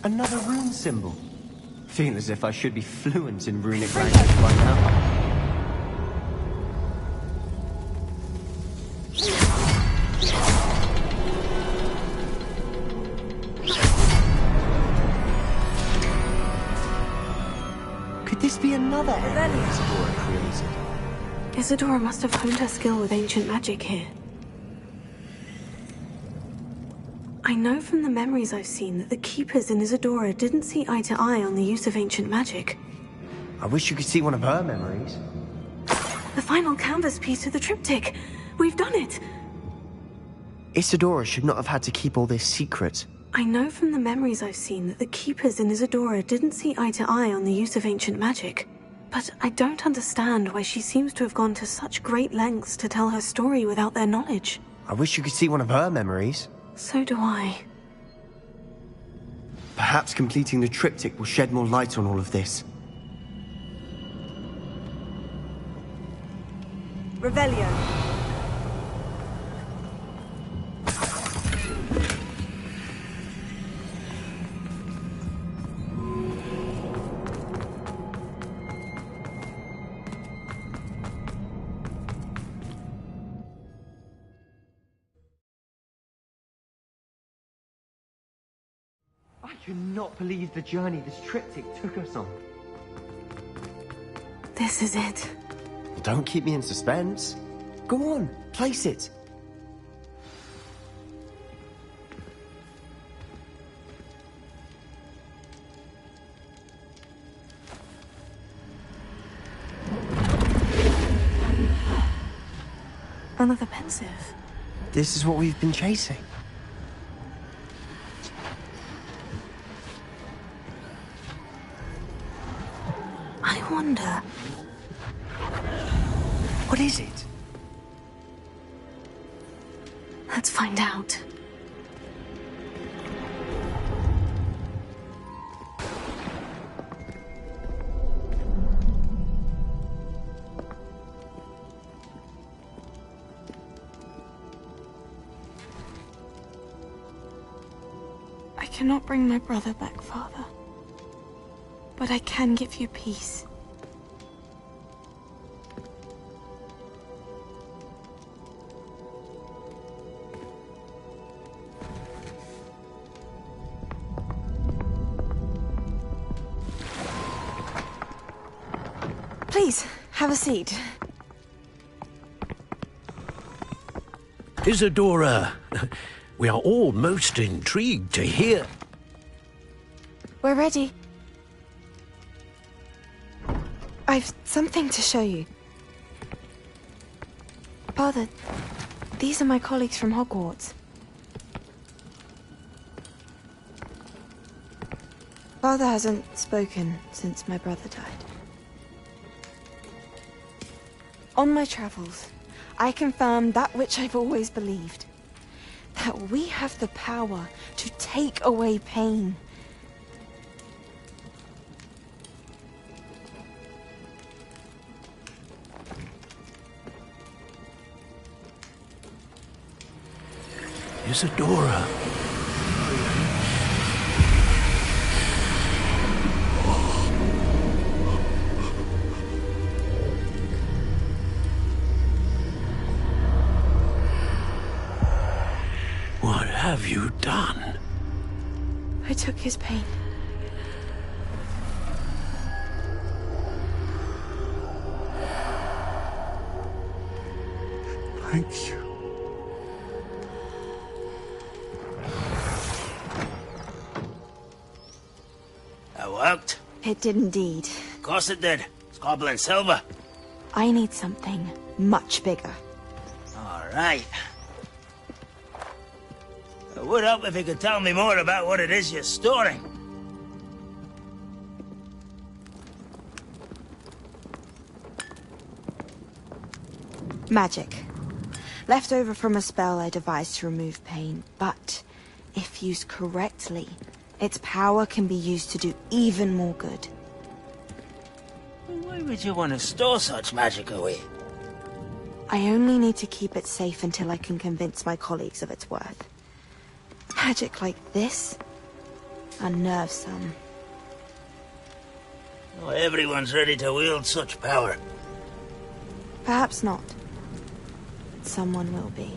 Another rune symbol. Feel as if I should be fluent in runic language by now. Could this be another area Isadora created? Isadora must have honed her skill with ancient magic here. I know from the memories I've seen that the Keepers in Isadora didn't see eye to eye on the use of ancient magic. I wish you could see one of her memories. The final canvas piece of the triptych! We've done it! Isadora should not have had to keep all this secret. I know from the memories I've seen that the Keepers in Isadora didn't see eye to eye on the use of ancient magic. But I don't understand why she seems to have gone to such great lengths to tell her story without their knowledge. I wish you could see one of her memories. So do I. Perhaps completing the triptych will shed more light on all of this. Revelio. I cannot believe the journey this triptych took us on. This is it. Don't keep me in suspense. Go on, place it. Another pensive. This is what we've been chasing. I wonder... What is it? Let's find out. I cannot bring my brother back, Father. But I can give you peace. Please, have a seat. Isadora, we are all most intrigued to hear. We're ready. I've something to show you. Father, these are my colleagues from Hogwarts. Father hasn't spoken since my brother died. On my travels, I confirmed that which I've always believed. That we have the power to take away pain. Isadora. What have you done? I took his pain. Thank you. That worked. It did indeed. Of course it did. It's goblin silver. I need something much bigger. All right. It would help if you could tell me more about what it is you're storing. Magic. Left over from a spell I devised to remove pain, but if used correctly, its power can be used to do even more good. Why would you want to store such magic away? I only need to keep it safe until I can convince my colleagues of its worth. Magic like this unnerves some. Not everyone's ready to wield such power. Perhaps not. Someone will be.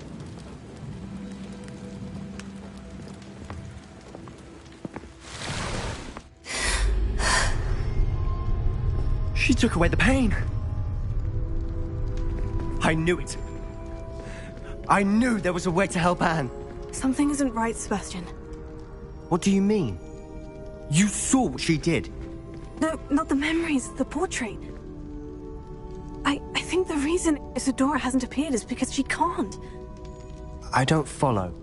She took away the pain. I knew it. I knew there was a way to help Anne. Something isn't right, Sebastian. What do you mean? You saw what she did. No, not the memories, the portrait. I think the reason Isadora hasn't appeared is because she can't. I don't follow.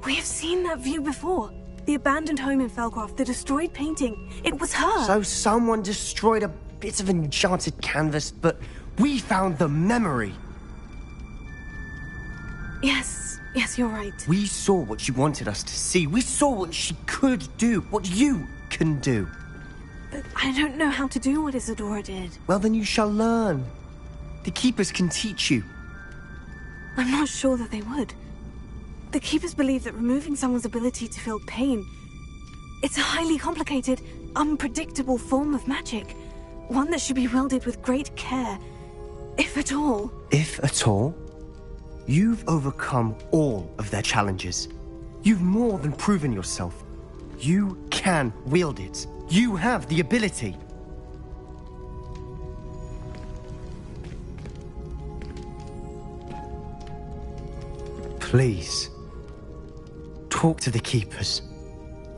We have seen that view before. The abandoned home in Felcroft, the destroyed painting. It was her. So someone destroyed a bit of enchanted canvas, but we found the memory. Yes, you're right. We saw what she wanted us to see. We saw what she could do, what you can do. But I don't know how to do what Isadora did. Well, then you shall learn. The Keepers can teach you. I'm not sure that they would. The Keepers believe that removing someone's ability to feel pain, it's a highly complicated, unpredictable form of magic. One that should be wielded with great care, if at all. If at all? You've overcome all of their challenges. You've more than proven yourself. You can wield it. You have the ability. Please, talk to the Keepers.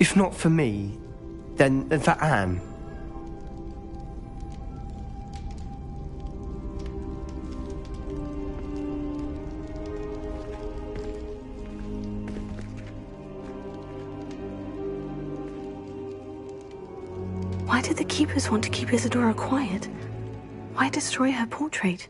If not for me, then for Anne. Why did the Keepers want to keep Isadora quiet? Why destroy her portrait?